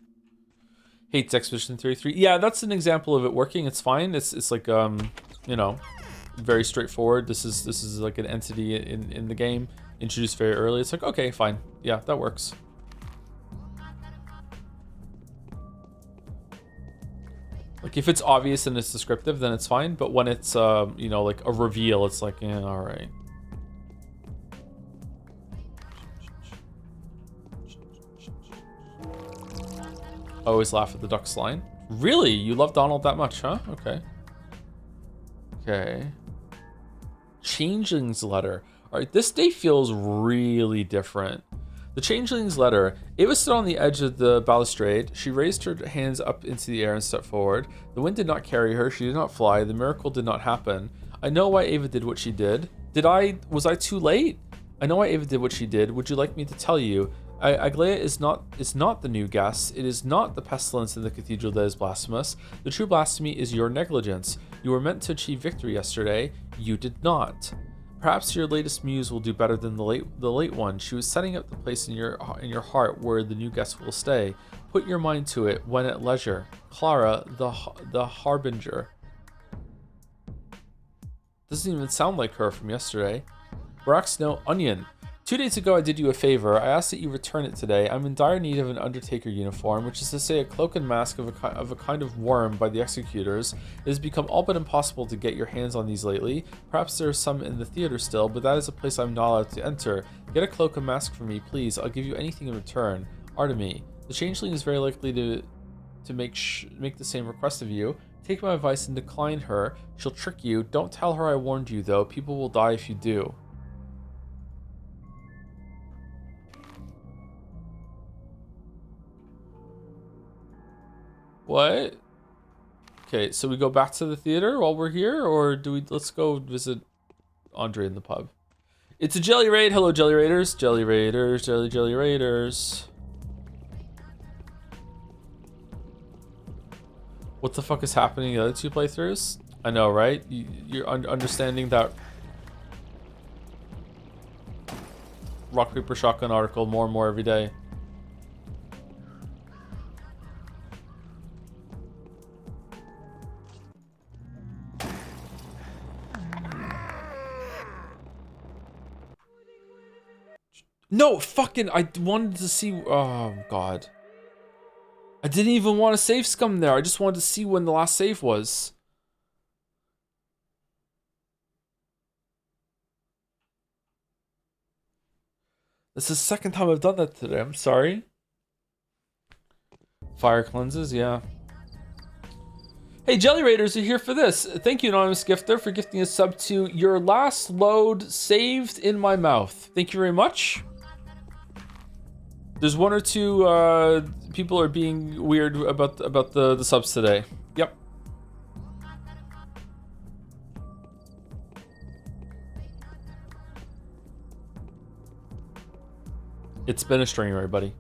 Hates Expedition 33. Yeah, that's an example of it working. It's fine. It's like you know, very straightforward. This is like an entity in the game introduced very early. It's like, okay, fine. Yeah, that works. Like if it's obvious and it's descriptive, then it's fine. But when it's you know, like a reveal, it's like, yeah, all right. I always laugh at the duck's line. Really? You love Donald that much, huh? Okay. Okay. Changeling's letter. All right, this day feels really different. The Changeling's letter. Ava stood on the edge of the balustrade. She raised her hands up into the air and stepped forward. The wind did not carry her. She did not fly. The miracle did not happen. I know why Ava did what she did. Was I too late? I know why Ava did what she did. Would you like me to tell you? Aglaia is not the new guest. It is not the pestilence in the cathedral that is blasphemous. The true blasphemy is your negligence. You were meant to achieve victory yesterday. You did not. Perhaps your latest muse will do better than the late one. She was setting up the place in your heart where the new guest will stay. Put your mind to it when at leisure. Clara, the harbinger. Doesn't even sound like her from yesterday. Barack's no onion. 2 days ago, I did you a favor. I asked that you return it today. I'm in dire need of an Undertaker uniform, which is to say a cloak and mask of a kind of worm by the executors. It has become all but impossible to get your hands on these lately. Perhaps there are some in the theater still, but that is a place I'm not allowed to enter. Get a cloak and mask for me, please. I'll give you anything in return. Artemy. The Changeling is very likely to make the same request of you. Take my advice and decline her. She'll trick you. Don't tell her I warned you, though. People will die if you do. What? Okay, so we go back to the theater while we're here, or let's go visit Andre in the pub. It's a jelly raid. Hello, jelly raiders. Jelly raiders, jelly raiders. What the fuck is happening in the other 2 playthroughs? I know, right? You're understanding that rock, paper, shotgun article more and more every day. No, fucking, I wanted to see, oh god. I didn't even want to save scum there. I just wanted to see when the last save was. This is the second time I've done that today. I'm sorry. Fire cleanses, yeah. Hey, Jelly Raiders are here for this. Thank you, Anonymous Gifter, for gifting a sub to Your Last Load Saved in My Mouth. Thank you very much. There's 1 or 2 people are being weird about the subs today. Yep. It's been a string, everybody.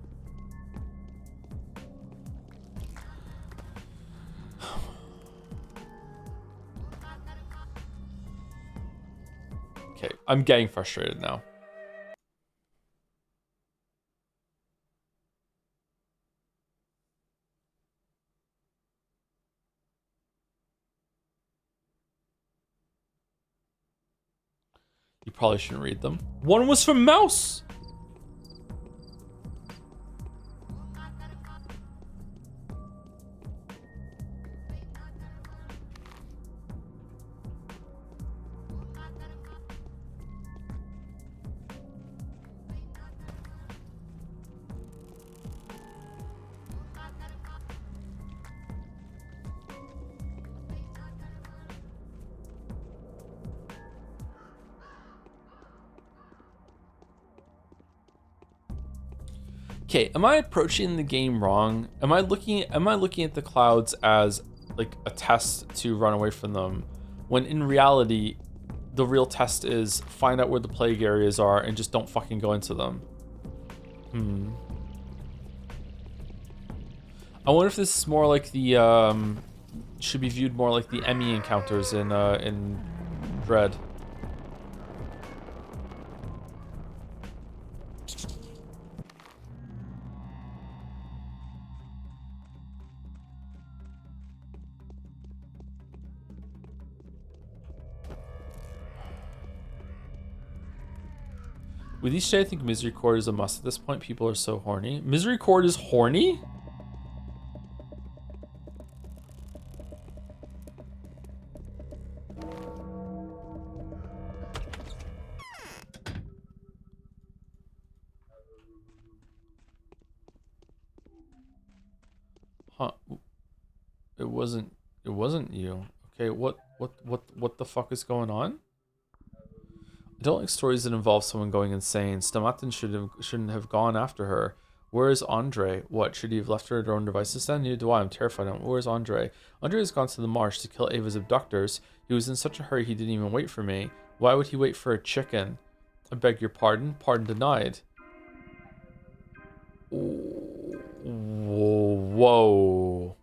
Okay, I'm getting frustrated now. You probably shouldn't read them. 1 was from Mouse! Okay, am I approaching the game wrong? Am I looking at the clouds as like a test to run away from them, when in reality the real test is find out where the plague areas are and just don't fucking go into them? I wonder if this is more like the should be viewed more like the Emmy encounters in Dread. With each day, I think Misericorde is a must at this point. People are so horny. Misericorde is horny? Huh. It wasn't you. Okay, what the fuck is going on? I don't like stories that involve someone going insane. Stamatin shouldn't have gone after her. Where is Andre? What, should he have left her at her own devices then? Neither do I. I'm terrified. Where's Andre? Andre has gone to the marsh to kill Ava's abductors. He was in such a hurry he didn't even wait for me. Why would he wait for a chicken? I beg your pardon. Pardon denied. Whoa.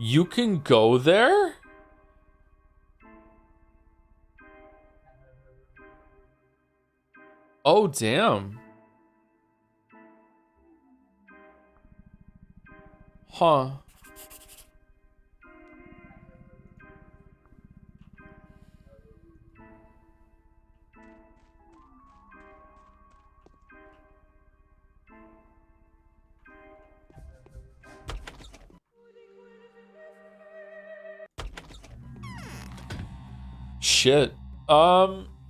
You can go there? Oh, damn. Huh. Shit.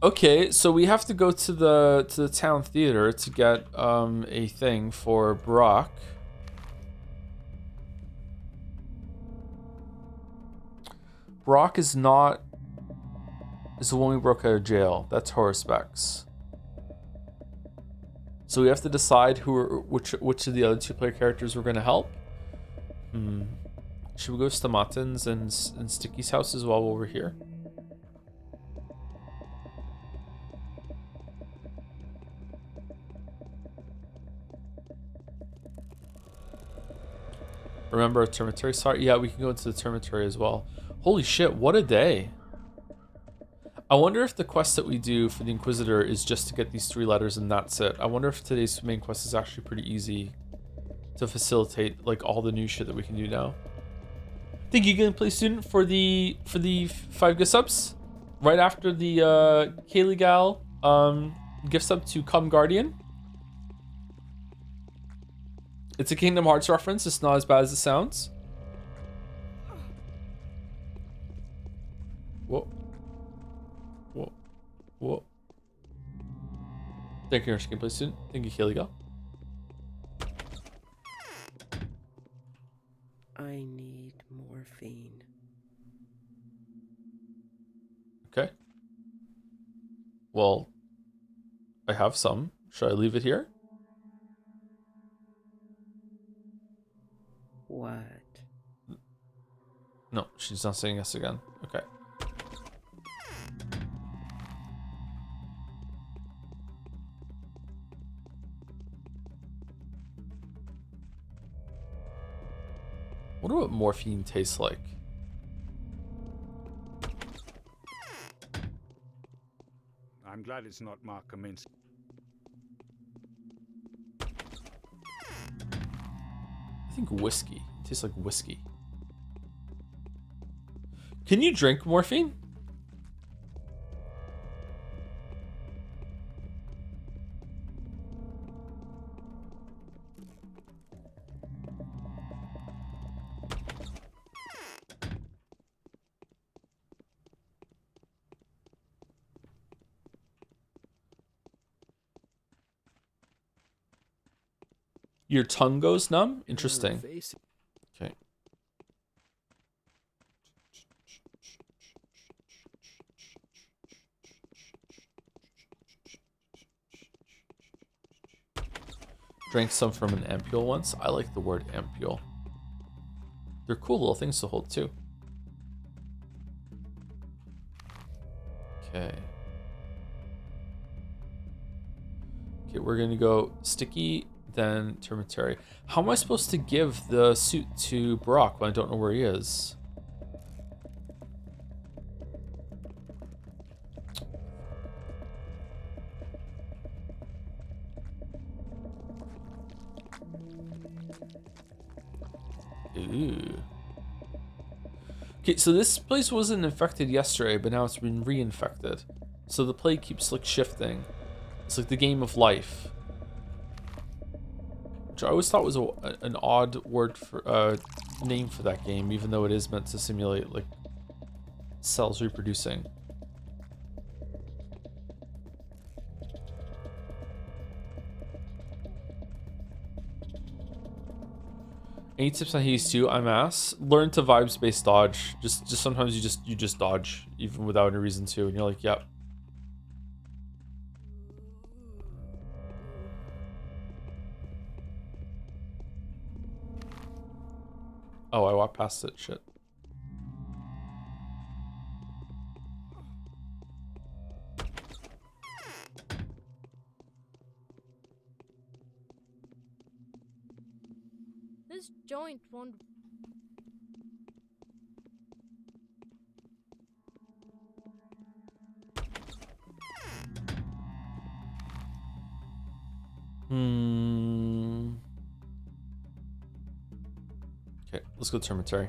Okay, so we have to go to the town theater to get a thing for Brock. Brock is the one we broke out of jail. That's Horospex. So we have to decide which of the other two player characters we're gonna help. Should we go to Stamatin's and Sticky's houses while we're here? Remember a termitory? Sorry, yeah, we can go into the termitory as well. Holy shit, what a day. I wonder if the quest that we do for the Inquisitor is just to get these 3 letters and that's it. I wonder if today's main quest is actually pretty easy to facilitate like all the new shit that we can do now. Thank you, gameplay student, for the 5 gift subs. Right after the Kaylee Gal gift sub to Come Guardian. It's a Kingdom Hearts reference. It's not as bad as it sounds. Whoa. Whoa. Whoa. Thank you, gameplay student. Thank you, Kaylee Gal. I need morphine. Okay. Well, I have some. Should I leave it here? What? No, she's not saying yes again. Okay. Wonder what morphine tastes like. I'm glad it's not Mark Kaminsky. I think whiskey. It tastes like whiskey. Can you drink morphine? Your tongue goes numb? Interesting. Okay. Drank some from an ampule once. I like the word ampule. They're cool little things to hold too. Okay. Okay, we're gonna go sticky, then termitary. How am I supposed to give the suit to Brock when I don't know where he is? Ooh. Okay, so this place wasn't infected yesterday, but now it's been reinfected. So the plague keeps like shifting. It's like the game of life, which I always thought was an odd word for name for that game, even though it is meant to simulate like cells reproducing. Any tips on Hades 2? I'm ass. Learn to vibes-based dodge. Just sometimes you just dodge even without any reason to, and you're like, yep. Oh, I walked past it. Shit. This joint won't. Okay, let's go termitary.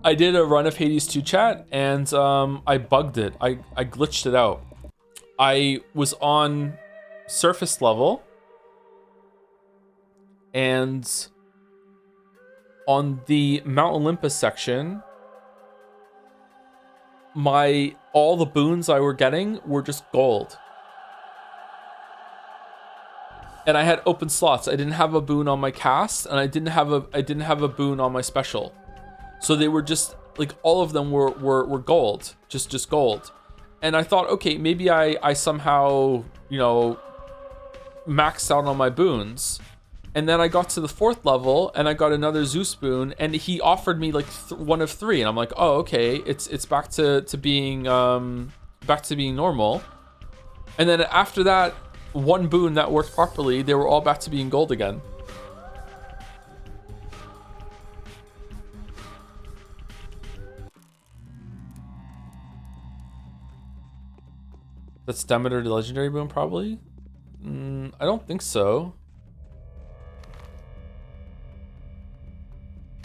I did a run of Hades 2 chat, and I bugged it. I glitched it out. I was on surface level, and on the Mount Olympus section, all the boons I were getting were just gold. And I had open slots. I didn't have a boon on my cast, and I didn't have a boon on my special. So they were just like all of them were gold, just gold. And I thought, okay, maybe I somehow, you know, maxed out on my boons. And then I got to the 4th level and I got another Zeus boon, and he offered me like one of 3, and I'm like, oh, okay, it's back to being normal. And then after that one boon that worked properly, they were all back to being gold again. That's Demeter, the legendary boon, probably? I don't think so.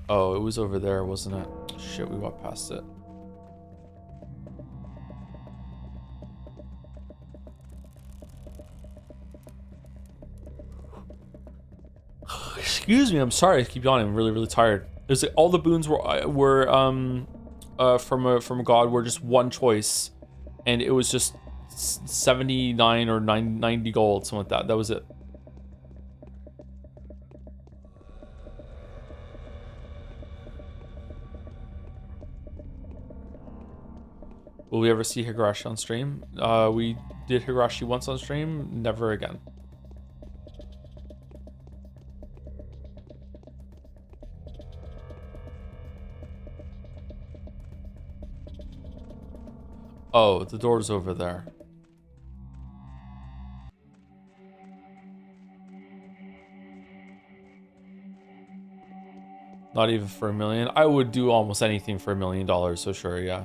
Oh, it was over there, wasn't it? Shit, we walked past it. Excuse me, I'm sorry I keep yawning. I'm really, really tired. There's like, all the boons were from a god were just one choice, and it was just 79 or 90 gold, something like that. That was it. Will we ever see Higurashi on stream? We did Higurashi once on stream, never again. Oh, the door's over there. Not even for $1 million. I would do almost anything for $1 million, so sure, yeah.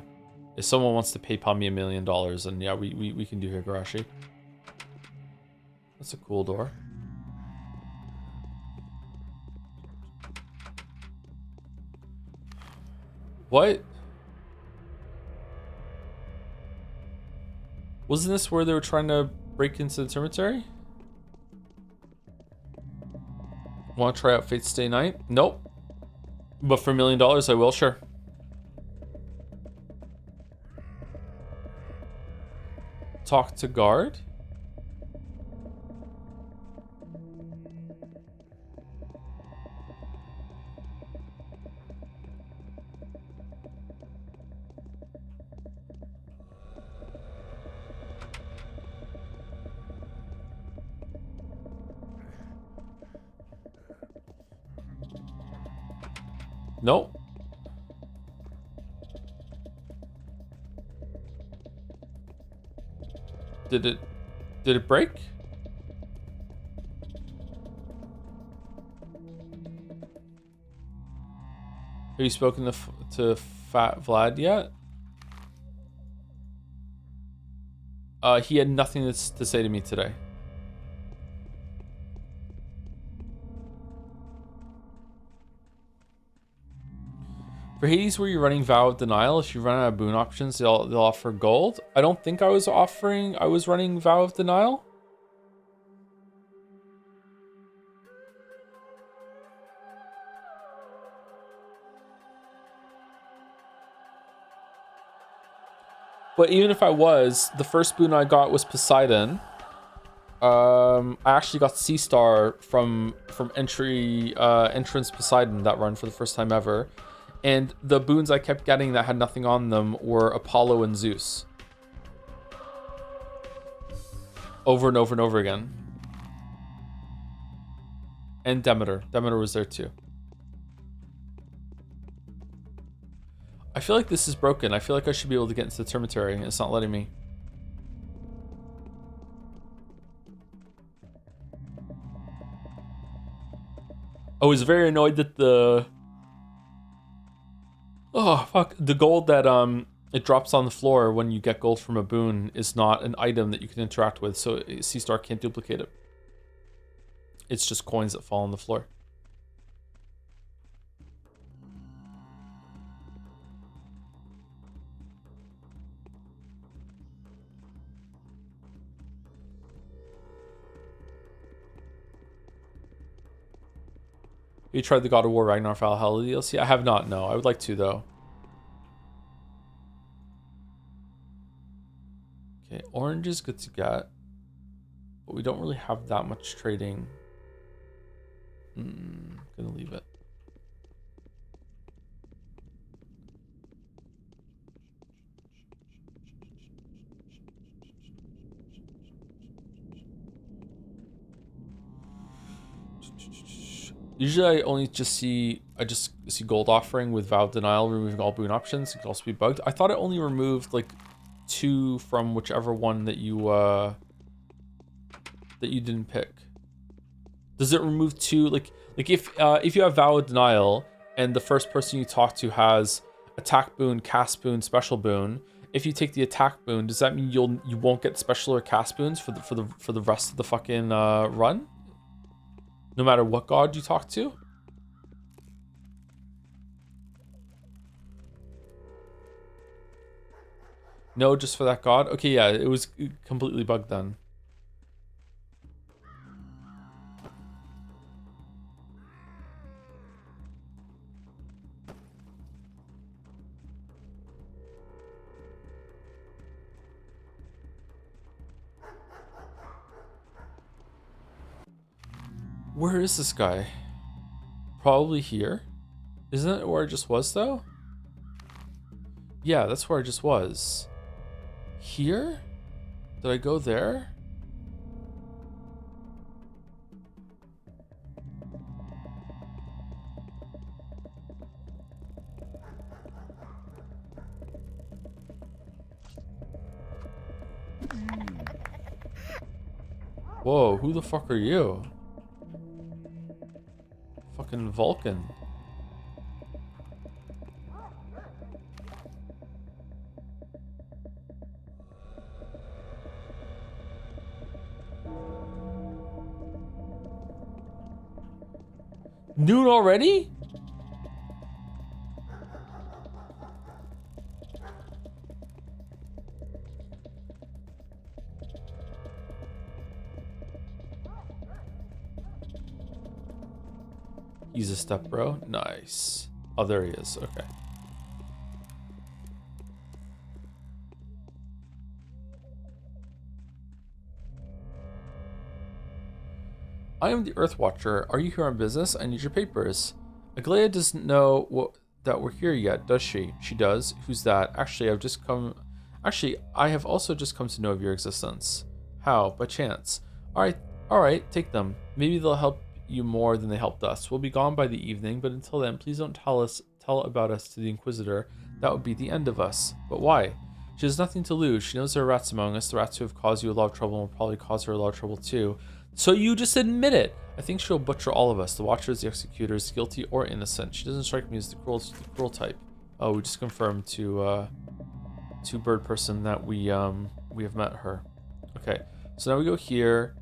If someone wants to PayPal me $1 million, then yeah, we can do Higurashi. That's a cool door. What? Wasn't this where they were trying to break into the cemetery? Want to try out Fate's Stay Night? Nope. But for $1 million, I will, sure. talk to guard? Nope. Did it break? Have you spoken to Fat Vlad yet? He had nothing to say to me today. For Hades, where you're running Vow of Denial, if you run out of boon options, they'll offer gold. I don't think I was running Vow of Denial. But even if I was, the first boon I got was Poseidon. I actually got C Star from entrance Poseidon that run for the first time ever. And the boons I kept getting that had nothing on them were Apollo and Zeus. Over and over and over again. And Demeter. Demeter was there too. I feel like this is broken. I feel like I should be able to get into the Termitary and it's not letting me. I was very annoyed that the... Oh, fuck. The gold that it drops on the floor when you get gold from a boon is not an item that you can interact with, so C-Star can't duplicate it. It's just coins that fall on the floor. You tried the God of War Ragnarok Valhalla DLC? I have not, no. I would like to, though. Okay, orange is good to get. But we don't really have that much trading. Gonna leave it. Usually I only just see gold offering with Vow of Denial removing all boon options. It could also be bugged. I thought it only removed like 2 from whichever one that you didn't pick. Does it remove 2 like if you have Vow of Denial and the first person you talk to has attack boon, cast boon, special boon, if you take the attack boon, does that mean you won't get special or cast boons for the rest of the fucking run? No matter what god you talk to? No, just for that god? Okay, yeah, it was completely bugged then. Where is this guy? Probably here. Isn't it where I just was, though? Yeah, that's where I just was. Here? Did I go there? Whoa, who the fuck are you? Fucking Vulcan. Noon already? He's a step bro. Nice. Oh, there he is. Okay. I am the Earth Watcher. Are you here on business? I need your papers. Aglaya doesn't know that we're here yet, does she? She does. Who's that? Actually, I have also just come to know of your existence. How? By chance. Alright, take them. Maybe they'll help you more than they helped us. We'll be gone by the evening, but until then, please don't tell about us to the Inquisitor. That would be the end of us. But why? She has nothing to lose. She knows there are rats among us. The rats who have caused you a lot of trouble will probably cause her a lot of trouble too. So you just admit it. I think she'll butcher all of us. The Watchers, the Executors, guilty or innocent. She doesn't strike me as the cruel type. Oh, we just confirmed to Bird Person that we have met her. Okay, so now we go here.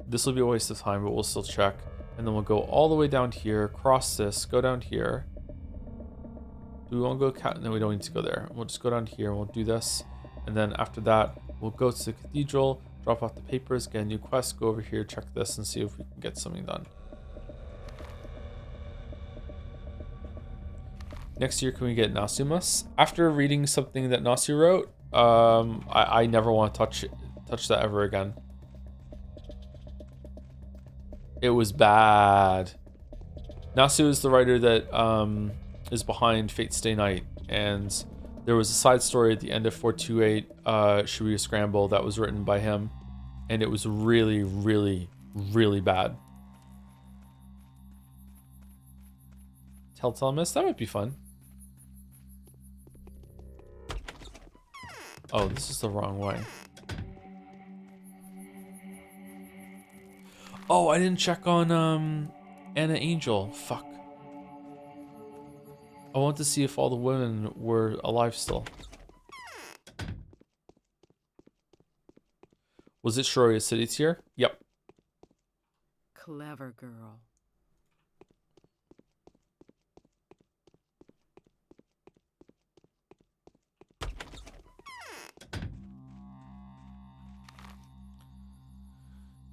This will be a waste of time, but we'll still check. And then we'll go all the way down here, cross this, go down here. Do we want to go No, we don't need to go there. We'll just go down here and we'll do this. And then after that, we'll go to the cathedral, drop off the papers, get a new quest, go over here, check this, and see if we can get something done. Next year, can we get Nasumas? After reading something that Nasu wrote, I never want to touch that ever again. It was bad. Nasu is the writer that is behind Fate Stay Night, and there was a side story at the end of 428 Shibuya Scramble that was written by him, and it was really, really, really bad. Telltale Mist? That might be fun. Oh, this is the wrong way. Oh, I didn't check on Anna Angel. Fuck. I want to see if all the women were alive still. Was it Shiroya City tier? Yep. Clever girl.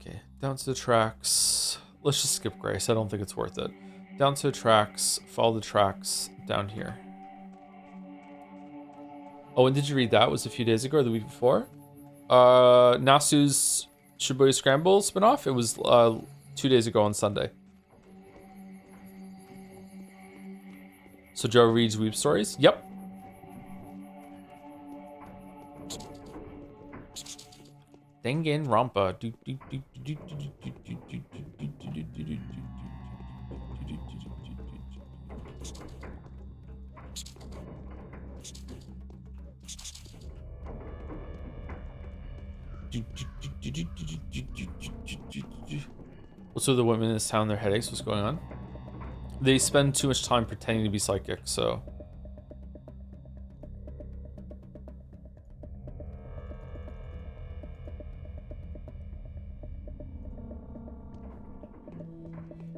Okay, down to the tracks. Let's just skip Grace. I don't think it's worth it. Down to the tracks, follow the tracks down here. Oh, and did you read that? It was a few days ago or the week before? Nasu's Shibuya Scramble spinoff? It was 2 days ago on Sunday. So Joe reads Weeb stories? Yep. Dengen Rampa. What's with the women in this town? Their headaches? What's going on? They spend too much time pretending to be psychic, so.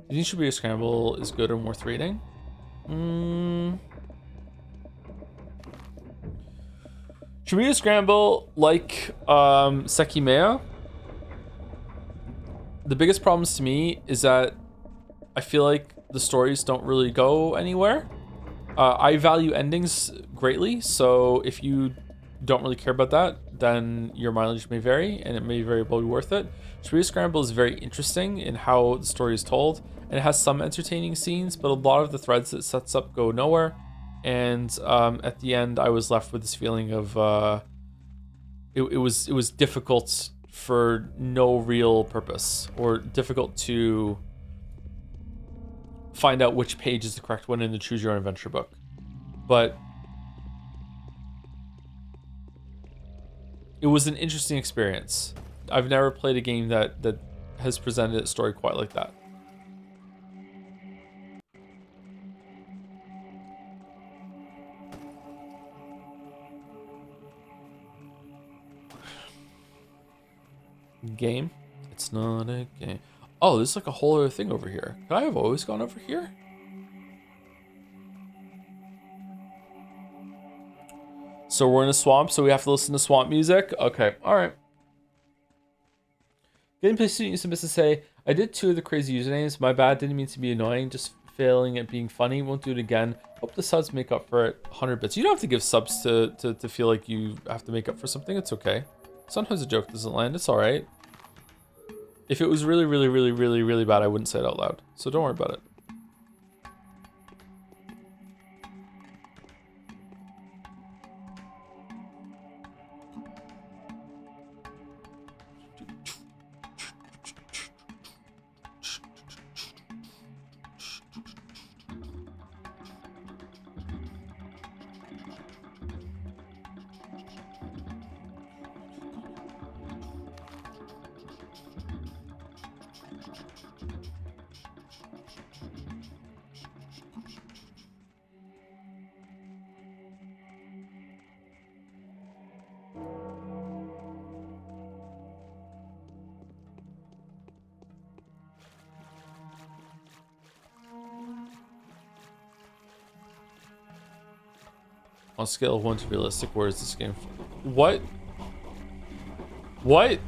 Do you think Shibuya Scramble is good and worth reading? Shibuya Scramble, like Sekimea, the biggest problems to me is that I feel like the stories don't really go anywhere. I value endings greatly, so if you don't really care about that, then your mileage may vary, and it may very well be worth it. Shibuya Scramble is very interesting in how the story is told, and it has some entertaining scenes, but a lot of the threads it sets up go nowhere. And at the end, I was left with this feeling of it was difficult for no real purpose, or difficult to find out which page is the correct one in the Choose Your Own Adventure book. But it was an interesting experience. I've never played a game that has presented a story quite like that. Game? It's not a game. Oh, there's like a whole other thing over here. Could I have always gone over here? So we're in a swamp, so we have to listen to swamp music? Okay, alright. Gameplay student used to say, I did 2 of the crazy usernames. My bad, didn't mean to be annoying, just failing at being funny. Won't do it again. Hope the subs make up for it. 100 bits. You don't have to give subs to feel like you have to make up for something. It's okay. Sometimes a joke doesn't land. It's alright. If it was really, really, really, really, really bad, I wouldn't say it out loud. So don't worry about it. On a scale of 1 to realistic, where is this game? What? What?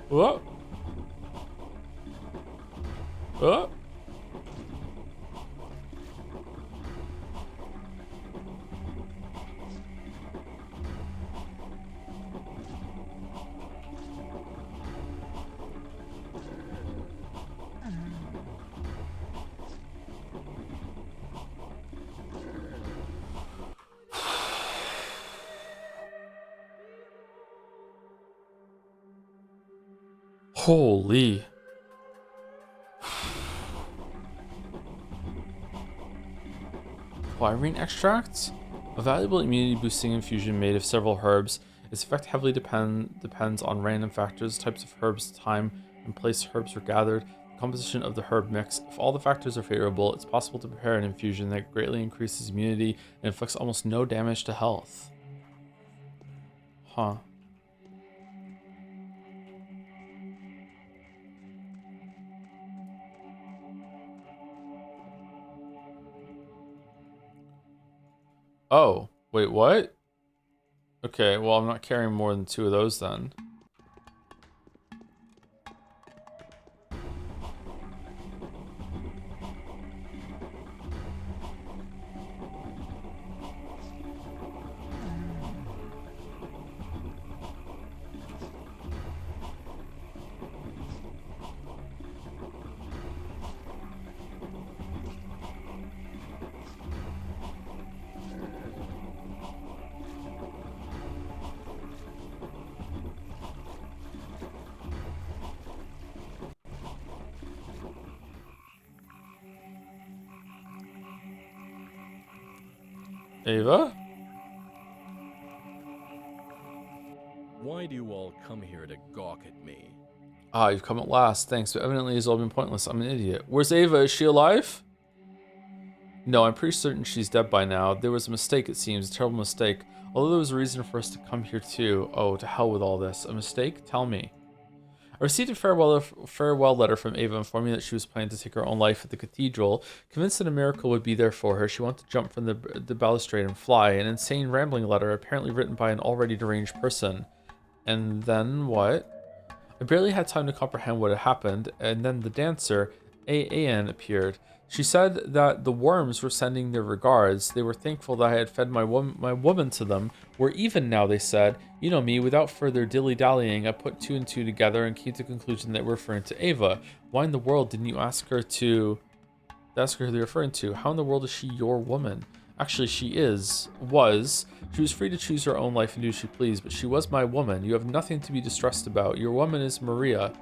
What? What? Holy. Pyrene extracts? A valuable immunity boosting infusion made of several herbs. Its effect heavily depends on random factors, types of herbs, time and place herbs were gathered, the composition of the herb mix. If all the factors are favorable, it's possible to prepare an infusion that greatly increases immunity and inflicts almost no damage to health. Huh. Oh, wait, what? Okay, well, I'm not carrying more than 2 of those then. Ava? Why do you all come here to gawk at me? Ah, you've come at last. Thanks, but evidently it's all been pointless. I'm an idiot. Where's Ava? Is she alive? No, I'm pretty certain she's dead by now. There was a mistake, it seems. A terrible mistake. Although there was a reason for us to come here too. Oh, to hell with all this. A mistake? Tell me. I received a farewell letter from Ava informing me that she was planning to take her own life at the cathedral. Convinced that a miracle would be there for her, she wanted to jump from the balustrade and fly. An insane, rambling letter, apparently written by an already deranged person. And then what? I barely had time to comprehend what had happened, and then the dancer, An, appeared. She said that the worms were sending their regards. They were thankful that I had fed my woman to them. We're even now, they said. You know me, without further dilly-dallying, I put 2 and 2 together and came to the conclusion that we're referring to Ava. Why in the world didn't you ask her who they're referring to? How in the world is she your woman? Actually, she was. She was free to choose her own life and do as she pleased, but she was my woman. You have nothing to be distressed about. Your woman is Maria.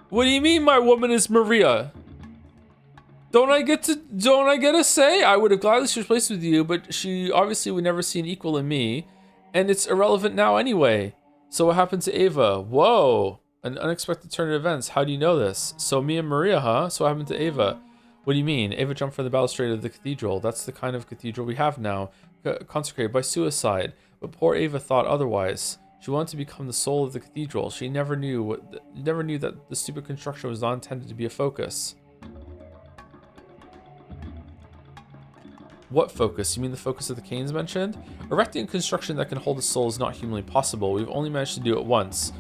What do you mean my woman is Maria? Don't I get a say? I would have gladly switched places with you, but she obviously would never see an equal in me, and it's irrelevant now anyway. So what happened to Ava? Whoa, an unexpected turn of events. How do you know this? So me and Maria, huh? So what happened to Ava? What do you mean? Ava jumped from the balustrade of the cathedral. That's the kind of cathedral we have now, consecrated by suicide. But poor Ava thought otherwise. She wanted to become the soul of the cathedral. She never knew that the stupid construction was not intended to be a focus. What focus? You mean the focus that the Kains mentioned? Erecting a construction that can hold a soul is not humanly possible. We've only managed to do it once.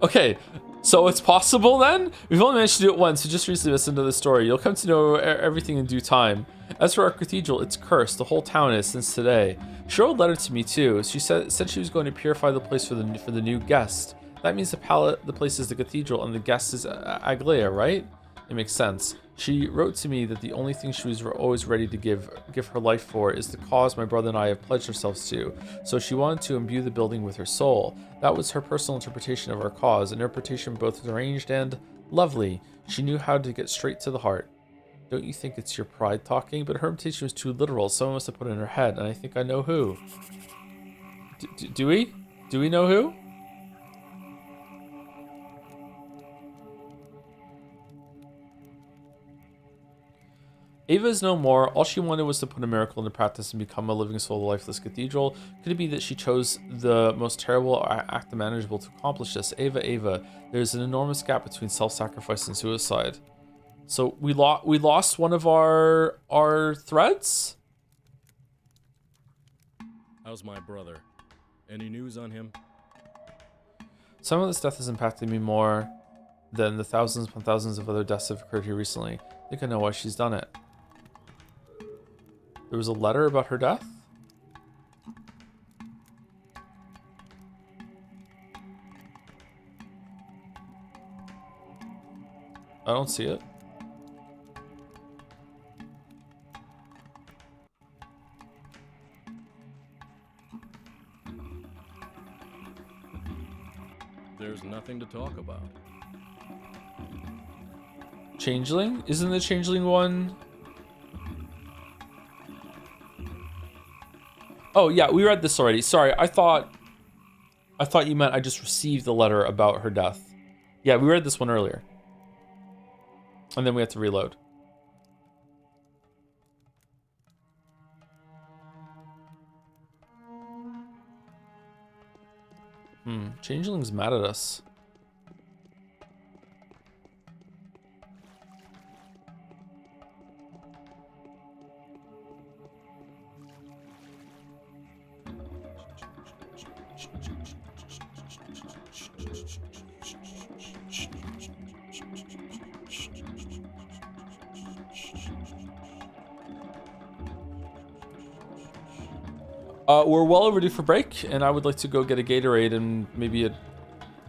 Okay, so it's possible then? We've only managed to do it once, so just recently listened to the story. You'll come to know everything in due time. As for our cathedral, it's cursed. The whole town is since today. She wrote a letter to me too. She said she was going to purify the place for the new guest. That means the place is the cathedral and the guest is Aglaya, right? It makes sense. She wrote to me that the only thing she was always ready to give her life for is the cause my brother and I have pledged ourselves to. So she wanted to imbue the building with her soul. That was her personal interpretation of our cause, an interpretation both arranged and lovely. She knew how to get straight to the heart. Don't you think it's your pride talking? But her interpretation was too literal. Someone must have put it in her head, and I think I know who. Do we? Do we know who? Ava is no more. All she wanted was to put a miracle into practice and become a living soul of the lifeless cathedral. Could it be that she chose the most terrible act imaginable to accomplish this? Ava, there's an enormous gap between self-sacrifice and suicide. So we lost one of our threads? How's my brother? Any news on him? Some of this death has impacted me more than the thousands upon thousands of other deaths that have occurred here recently. I think I know why she's done it. There was a letter about her death? I don't see it. There's nothing to talk about. Changeling? Isn't the Changeling one? Oh yeah, we read this already. Sorry, I thought you meant I just received the letter about her death. Yeah, we read this one earlier. And then we had to reload. Changeling's mad at us. We're well overdue for break, and I would like to go get a Gatorade and maybe a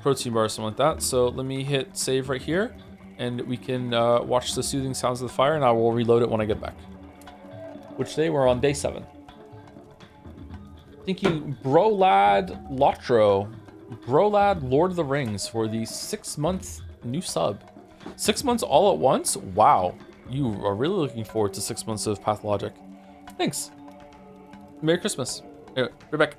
protein bar or something like that. So let me hit save right here, and we can watch the soothing sounds of the fire, and I will reload it when I get back. Which today we're on day 7. Thank you, Brolad Lotro. Brolad Lord of the Rings for the 6-month new sub. 6 months all at once? Wow. You are really looking forward to 6 months of Pathologic. Thanks. Merry Christmas. Anyway, right back.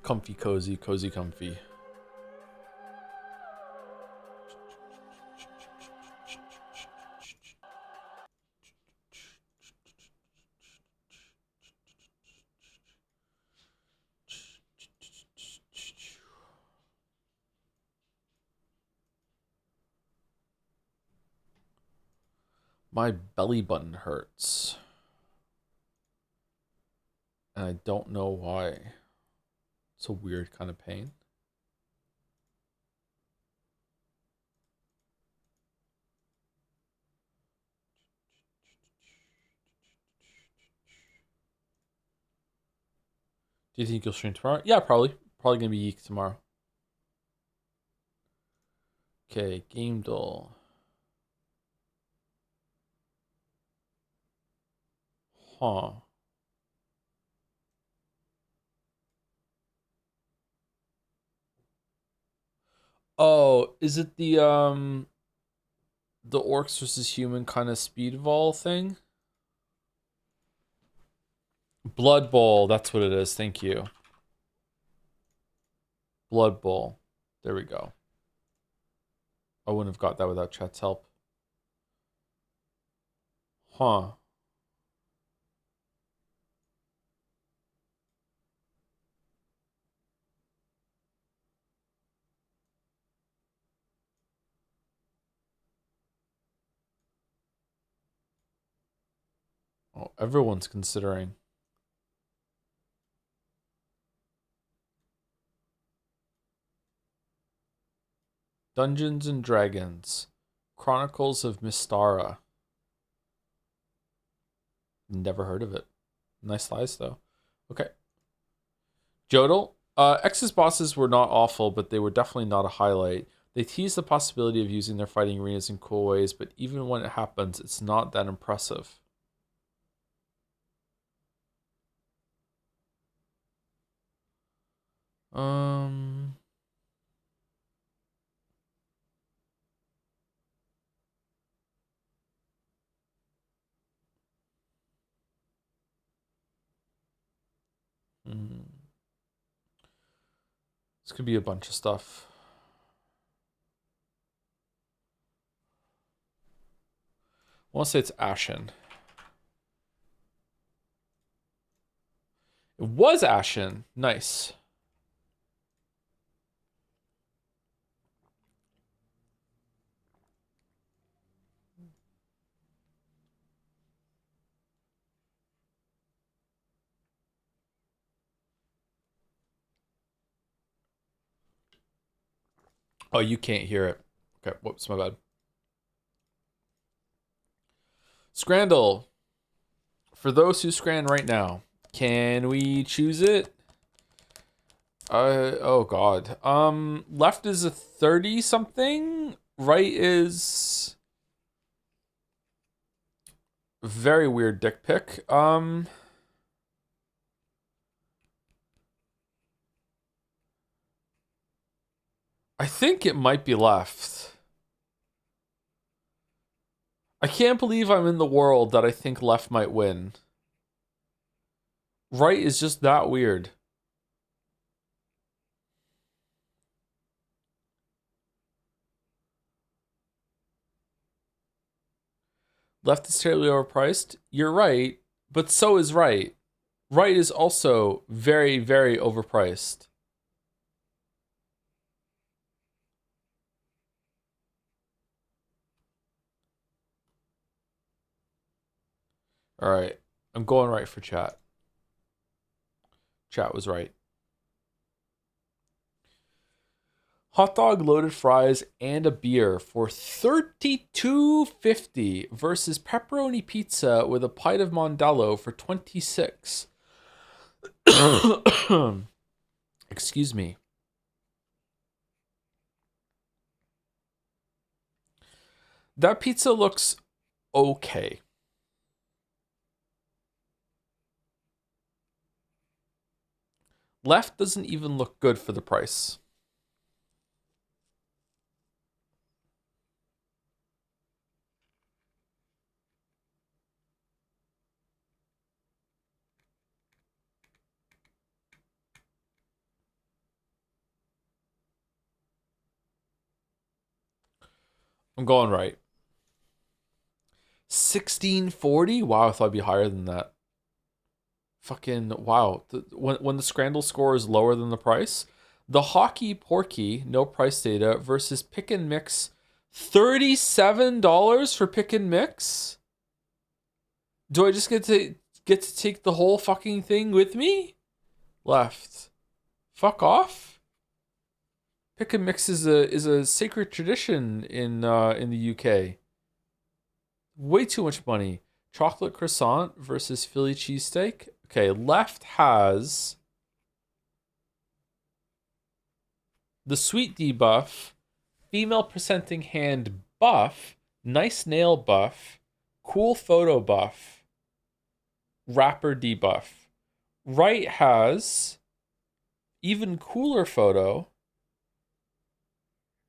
Comfy, cozy, cozy, comfy. My belly button hurts. And I don't know why. It's a weird kind of pain. Do you think you'll stream tomorrow? Yeah, probably. Probably gonna be Yeek tomorrow. Okay, Gamedle. Huh. Oh, is it the orcs versus human kind of speed vol thing? Blood Bowl, that's what it is. Thank you. Blood Bowl. There we go. I wouldn't have got that without chat's help. Huh. Oh, everyone's considering. Dungeons and Dragons. Chronicles of Mystara. Never heard of it. Nice slice, though. Okay. Joedle. X's bosses were not awful, but they were definitely not a highlight. They tease the possibility of using their fighting arenas in cool ways, but even when it happens, it's not that impressive. Um... This could be a bunch of stuff. I want to say it's Ashen. It was Ashen. Nice. Oh, you can't hear it. Okay, whoops, my bad. Scrandle. For those who scran right now, can we choose it? Oh god. Left is a 30 something. Right is very weird dick pic. I think it might be left. I can't believe I'm in the world that I think left might win. Right is just that weird. Left is terribly overpriced. You're right, but so is right. Right is also very, very overpriced. All right. I'm going right for chat. Chat was right. Hot dog, loaded fries, and a beer for $32.50 versus pepperoni pizza with a pint of Mondello for $26. Excuse me. That pizza looks okay. Left doesn't even look good for the price. I'm going right. 1640? Wow, I thought it'd be higher than that. Fucking wow. When the Scrandle score is lower than the price, the Hockey Porky, no price data, versus Pick and Mix, $37 for Pick and Mix? Do I just get to take the whole fucking thing with me? Left. Fuck off. Pick and Mix is a sacred tradition in the UK. Way too much money. Chocolate croissant versus Philly cheesesteak. Okay, left has the sweet debuff, female presenting hand buff, nice nail buff, cool photo buff, rapper debuff. Right has even cooler photo.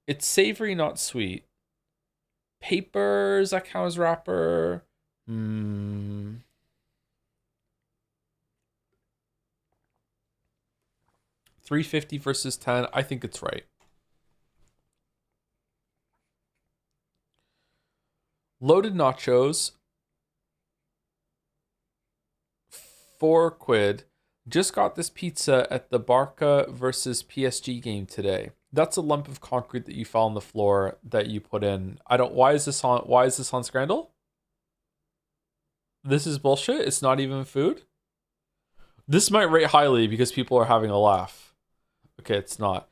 It's savory, not sweet. Papers, that count as rapper. 350 versus 10. I think it's right. Loaded nachos. £4. Just got this pizza at the Barca versus PSG game today. That's a lump of concrete that you found on the floor that you put in. Why is this on Scrandle? This is bullshit. It's not even food. This might rate highly because people are having a laugh. Okay, it's not.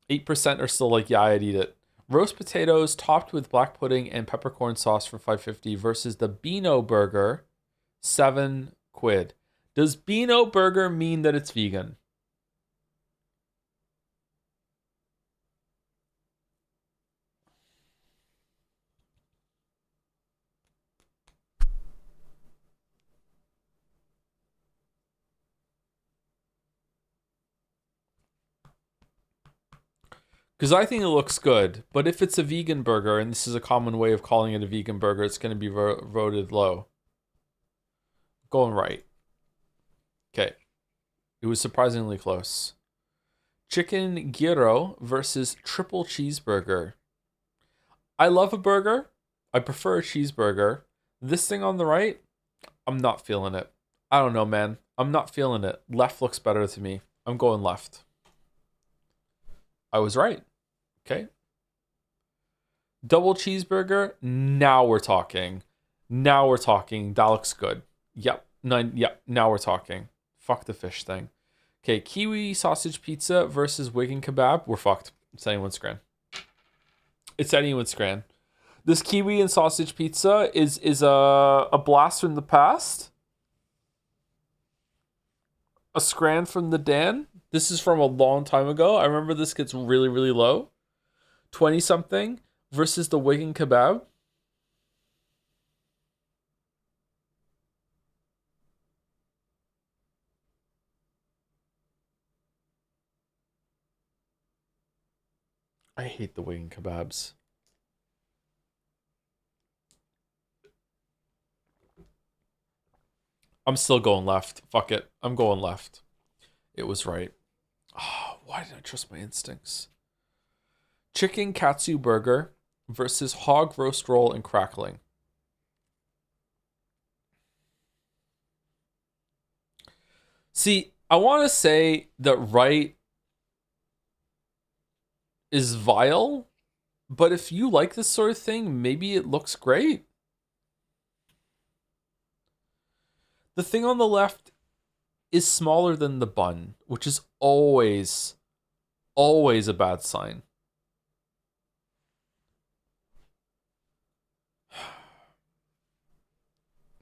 8% are still like, yeah, I'd eat it. Roast potatoes topped with black pudding and peppercorn sauce for $5.50 versus the Beano burger, £7. Does Beano burger mean that it's vegan? Because I think it looks good, but if it's a vegan burger, and this is a common way of calling it a vegan burger, it's going to be voted low. Going right. Okay. It was surprisingly close. Chicken gyro versus triple cheeseburger. I love a burger. I prefer a cheeseburger. This thing on the right, I'm not feeling it. I don't know, man. I'm not feeling it. Left looks better to me. I'm going left. I was right. Okay. Double cheeseburger. Now we're talking. Now we're talking. That looks good. Yep. Yep. Now we're talking. Fuck the fish thing. Okay. Kiwi sausage pizza versus Wigan kebab. We're fucked. It's anyone's scran. It's anyone's scran. This kiwi and sausage pizza is a blast from the past. A scran from the Dan. This is from a long time ago. I remember this gets really, really low. 20 something versus the Wigan kebab. I hate the Wigan kebabs. I'm still going left. Fuck it. I'm going left. It was right. Oh, why did I trust my instincts? Chicken katsu burger versus hog roast roll and crackling. See, I want to say that right is vile, but if you like this sort of thing, maybe it looks great. The thing on the left is smaller than the bun, which is always a bad sign.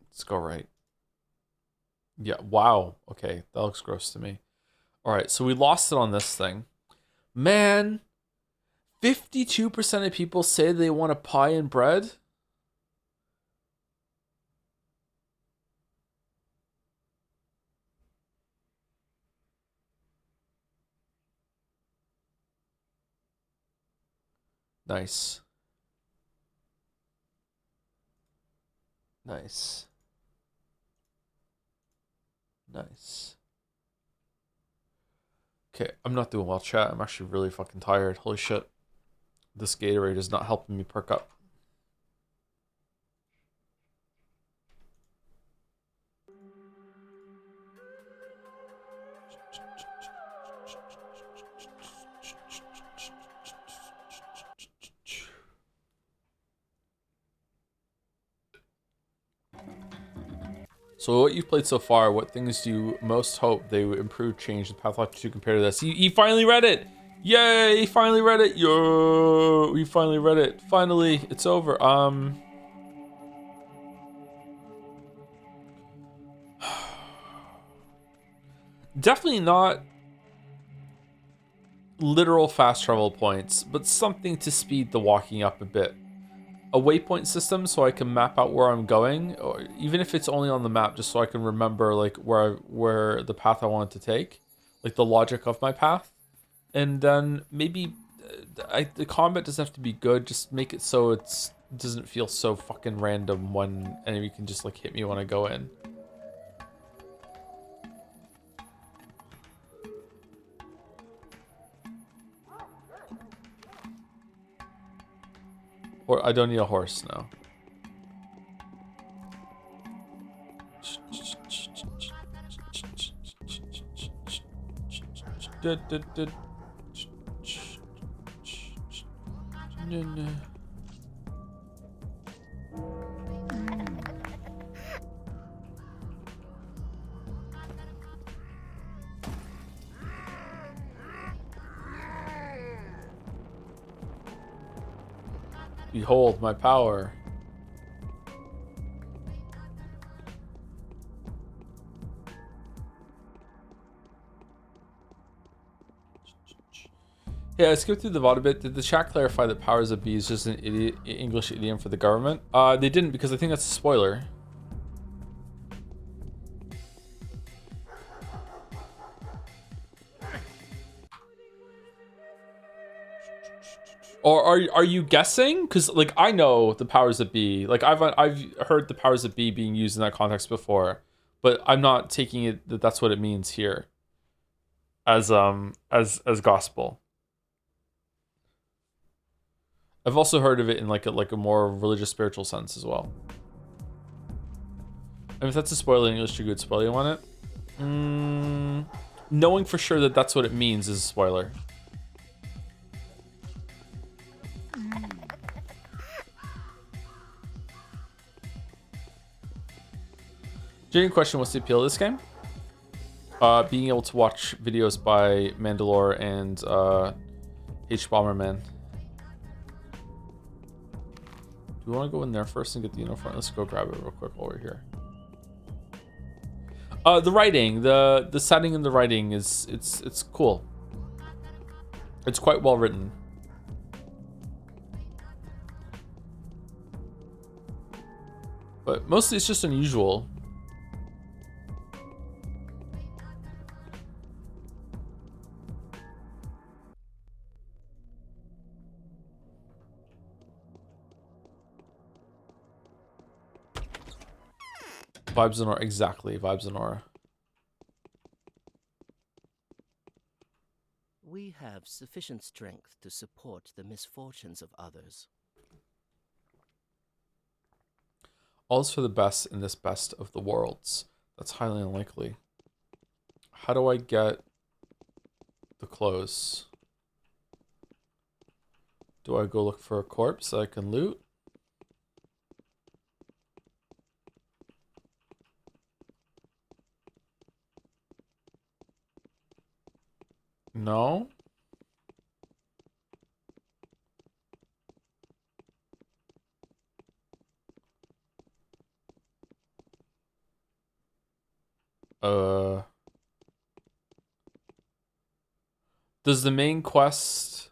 Let's go right. Yeah, wow. Okay, that looks gross to me. All right, so we lost it on this thing. Man, 52% of people say they want a pie and bread. Nice. Nice. Nice. Okay, I'm not doing well, chat. I'm actually really fucking tired. Holy shit. This Gatorade is not helping me perk up. So what you've played so far, what things do you most hope they would improve, change the Pathologic 2 compared to this? You finally read it! Yay! You finally read it! Yo! We finally read it. Finally, it's over. Definitely not literal fast travel points, but something to speed the walking up a bit. A waypoint system so I can map out where I'm going, or even if it's only on the map, just so I can remember like where the path I want to take, like the logic of my path, and then maybe the combat doesn't have to be good. Just make it so it doesn't feel so fucking random when enemy can just like hit me when I go in. Or I don't need a horse now. Behold my power. Yeah, I skipped through the VOD a bit. Did the chat clarify that powers of B is just an English idiom for the government? They didn't, because I think that's a spoiler. Or are you guessing? Because like I know the powers that be. Like I've heard the powers that be being used in that context before, but I'm not taking it that that's what it means here. As gospel. I've also heard of it in like a more religious spiritual sense as well. And if that's a spoiler in English, you could spoil you on it. Knowing for sure that that's what it means is a spoiler. Genuine question: what's the appeal of this game? Being able to watch videos by Mandalore and H Bomberman. Do we want to go in there first and get the uniform? Let's go grab it real quick while we're here. The writing, the setting and the writing is it's cool. It's quite well written. But mostly it's just unusual. Vibes and aura, exactly. Vibes and aura. We have sufficient strength to support the misfortunes of others. All's for the best in this best of the worlds. That's highly unlikely. How do I get the clothes? Do I go look for a corpse that I can loot? No. Does the main quest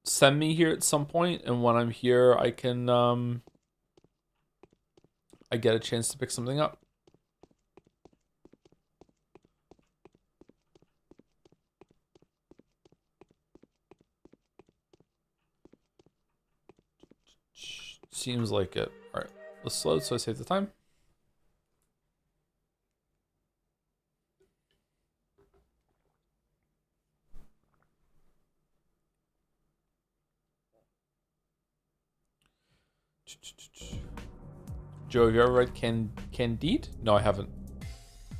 send me here at some point, and when I'm here I can I get a chance to pick something up? Seems like it. Alright, let's load so I save the time. Joe, have you ever read Candide? No, I haven't.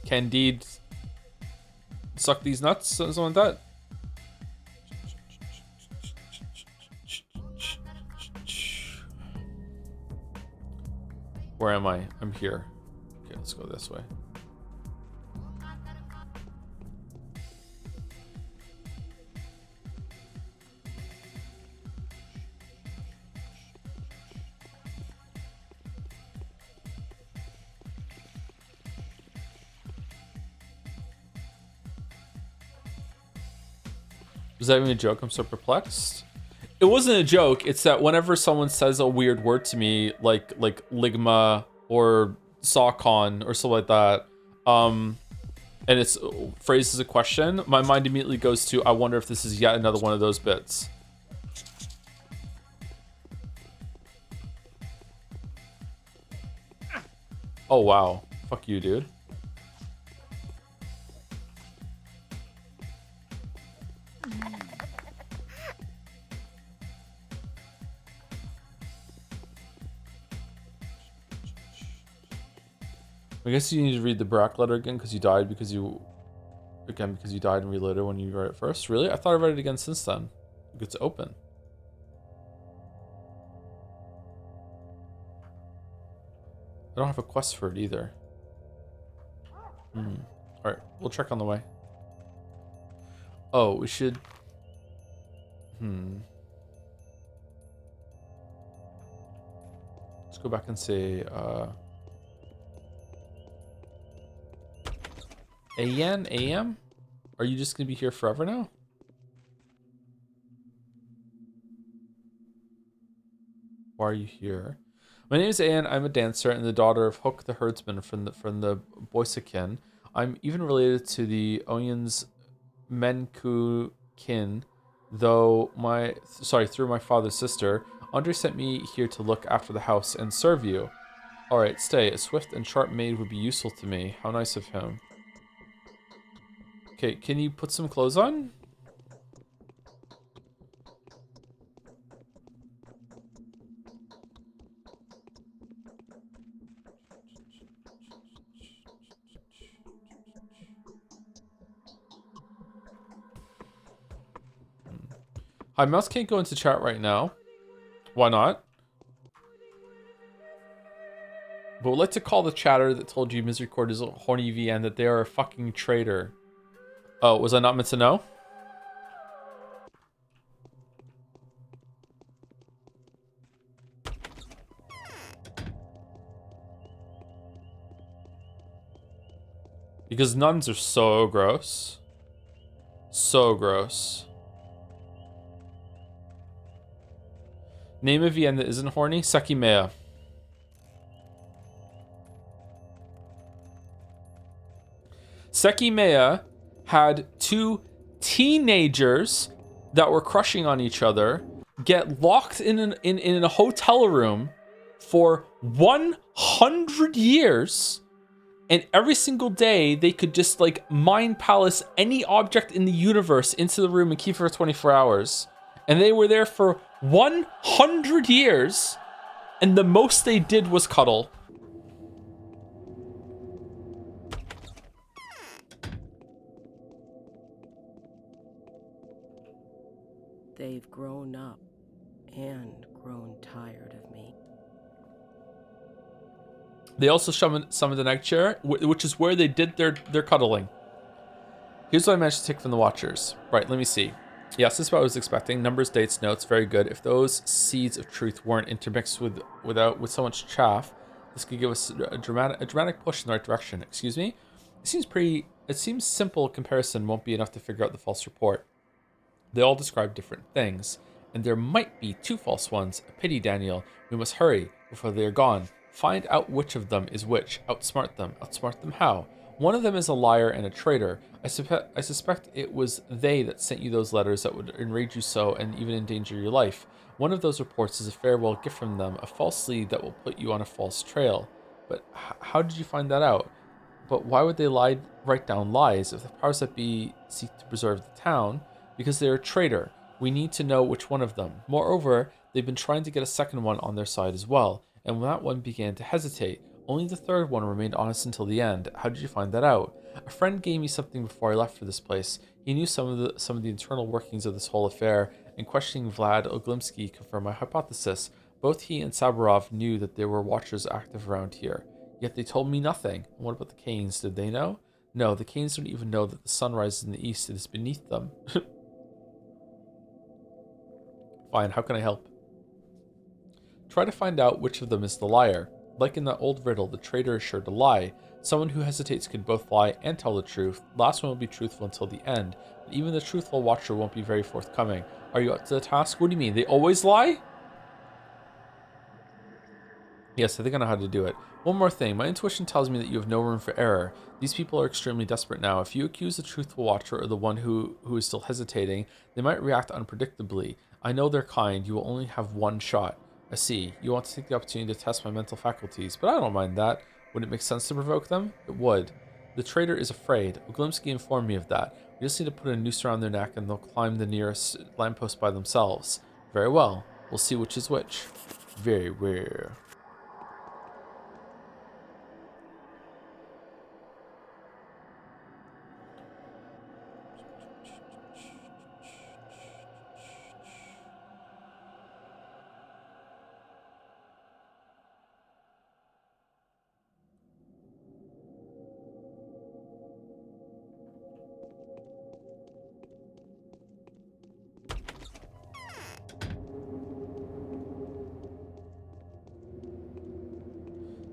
Candide suck these nuts? Something like that? Where am I? I'm here. Okay, let's go this way. Was that even a joke? I'm so perplexed. It wasn't a joke. It's that whenever someone says a weird word to me, like ligma or sawcon or something like that, and it's phrased as a question, my mind immediately goes to, I wonder if this is yet another one of those bits. Oh wow. Fuck you, dude. I guess you need to read the Brack letter again because you died because you died and reloaded when you read it first. Really? I thought I read it again since then. It's open. I don't have a quest for it either. Alright, we'll check on the way. Oh, we should... Let's go back and say, AM? Are you just gonna be here forever now? Why are you here? My name is Ayan. I'm a dancer and the daughter of Hook the herdsman from the Boysakin. I'm even related to the Oyens Menku kin, through my father's sister. Andre sent me here to look after the house and serve you. Alright, stay. A swift and sharp maid would be useful to me. How nice of him. Okay, can you put some clothes on? Hi, Mouse can't go into chat right now. Why not? But would like to call the chatter that told you Misericord is a horny VN that they are a fucking traitor. Oh, was I not meant to know? Because nuns are so gross. So gross. Name of VN that isn't horny? Sakimea. Sekimea had two teenagers that were crushing on each other get locked in a hotel room for 100 years, and every single day they could just like mind palace any object in the universe into the room and keep it for 24 hours. And they were there for 100 years, and the most they did was cuddle. They've grown up and grown tired of me. They also summoned an egg chair, which is where they did their cuddling. Here's what I managed to take from the Watchers. Right, let me see. Yes, this is what I was expecting. Numbers, dates, notes, very good. If those seeds of truth weren't intermixed with so much chaff, this could give us a dramatic push in the right direction. Excuse me? It seems simple comparison won't be enough to figure out the false report. They all describe different things, and there might be two false ones. A pity, Daniel. We must hurry before they are gone. Find out which of them is which. Outsmart them. Outsmart them how? One of them is a liar and a traitor. I suspect it was they that sent you those letters that would enrage you so and even endanger your life. One of those reports is a farewell gift from them, a false lead that will put you on a false trail. But how did you find that out? But why would they write down lies if the powers that be seek to preserve the town? Because they're a traitor. We need to know which one of them. Moreover, They've been trying to get a second one on their side as well, and when that one began to hesitate, only the third one remained honest until the end. How did you find that out? A friend gave me something before I left for this place. He knew some of the internal workings of this whole affair, and questioning Vlad Oglimsky confirmed my hypothesis. Both he and Saburov knew that there were watchers active around here, yet they told me nothing. And what about the Kains? Did they know? No, the Kains don't even know that the sun rises in the east. It is beneath them. Fine, how can I help? Try to find out which of them is the liar. Like in that old riddle, the traitor is sure to lie. Someone who hesitates can both lie and tell the truth. Last one will be truthful until the end, but even the truthful watcher won't be very forthcoming. Are you up to the task? What do you mean? They always lie? Yes, I think I know how to do it. One more thing. My intuition tells me that you have no room for error. These people are extremely desperate now. If you accuse the truthful watcher or the one who is still hesitating, they might react unpredictably. I know they're kind. You will only have one shot. I see. You want to take the opportunity to test my mental faculties, but I don't mind that. Would it make sense to provoke them? It would. The traitor is afraid. Oglimsky informed me of that. We just need to put a noose around their neck and they'll climb the nearest lamppost by themselves. Very well. We'll see which is which. Very well.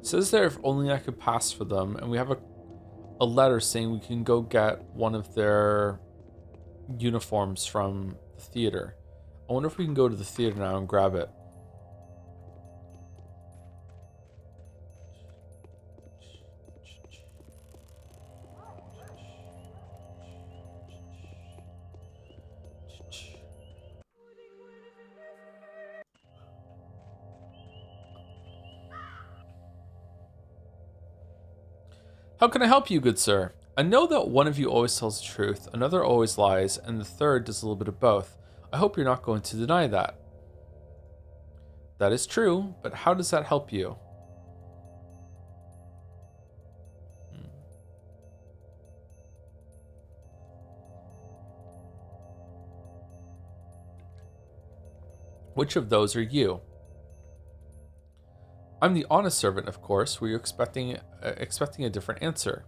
Says there if only I could pass for them, and we have a letter saying we can go get one of their uniforms from the theater. I wonder if we can go to the theater now and grab it. How can I help you, good sir? I know that one of you always tells the truth, another always lies, and the third does a little bit of both. I hope you're not going to deny that. That is true, but how does that help you? Which of those are you? I'm the honest servant, of course. Were you expecting a different answer?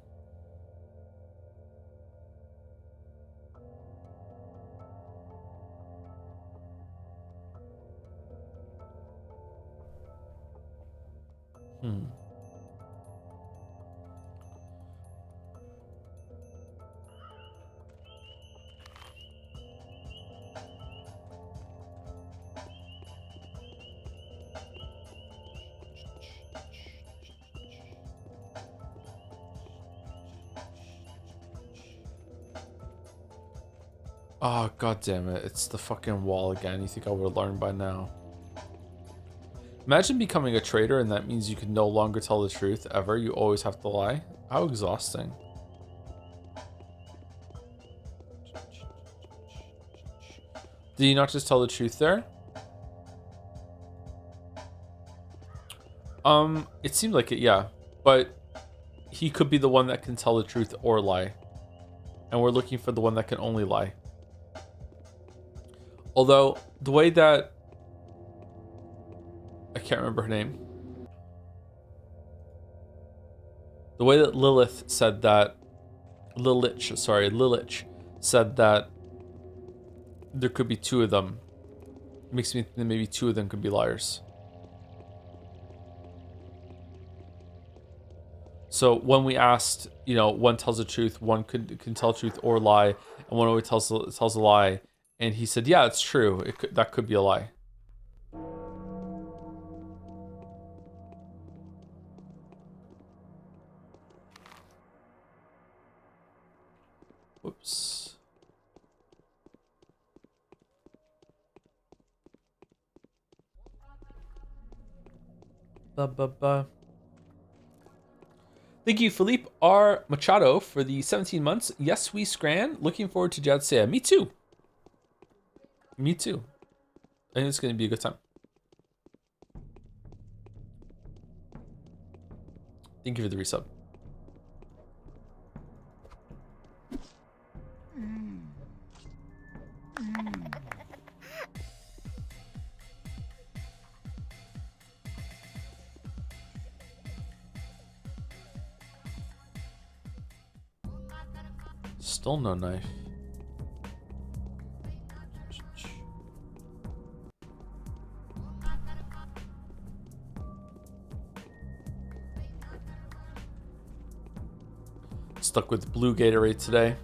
Oh, god damn it. It's the fucking wall again. You think I would have learned by now. Imagine becoming a traitor and that means you can no longer tell the truth ever. You always have to lie. How exhausting. Did you not just tell the truth there? It seemed like it, yeah. But he could be the one that can tell the truth or lie. And we're looking for the one that can only lie. Although, the way that... I can't remember her name. The way that Lilith said that... Lilich said that there could be two of them. Makes me think that maybe two of them could be liars. So when we asked, you know, one tells the truth, one can tell the truth or lie, and one always tells a lie. And he said, yeah, it's true. That could be a lie. Whoops. Thank you, Philippe R. Machado, for the 17 months. Yes, we Scran. Looking forward to Jadsea. Me too. Me too. I think it's going to be a good time. Thank you for the resub. Still no knife. Stuck with blue Gatorade today.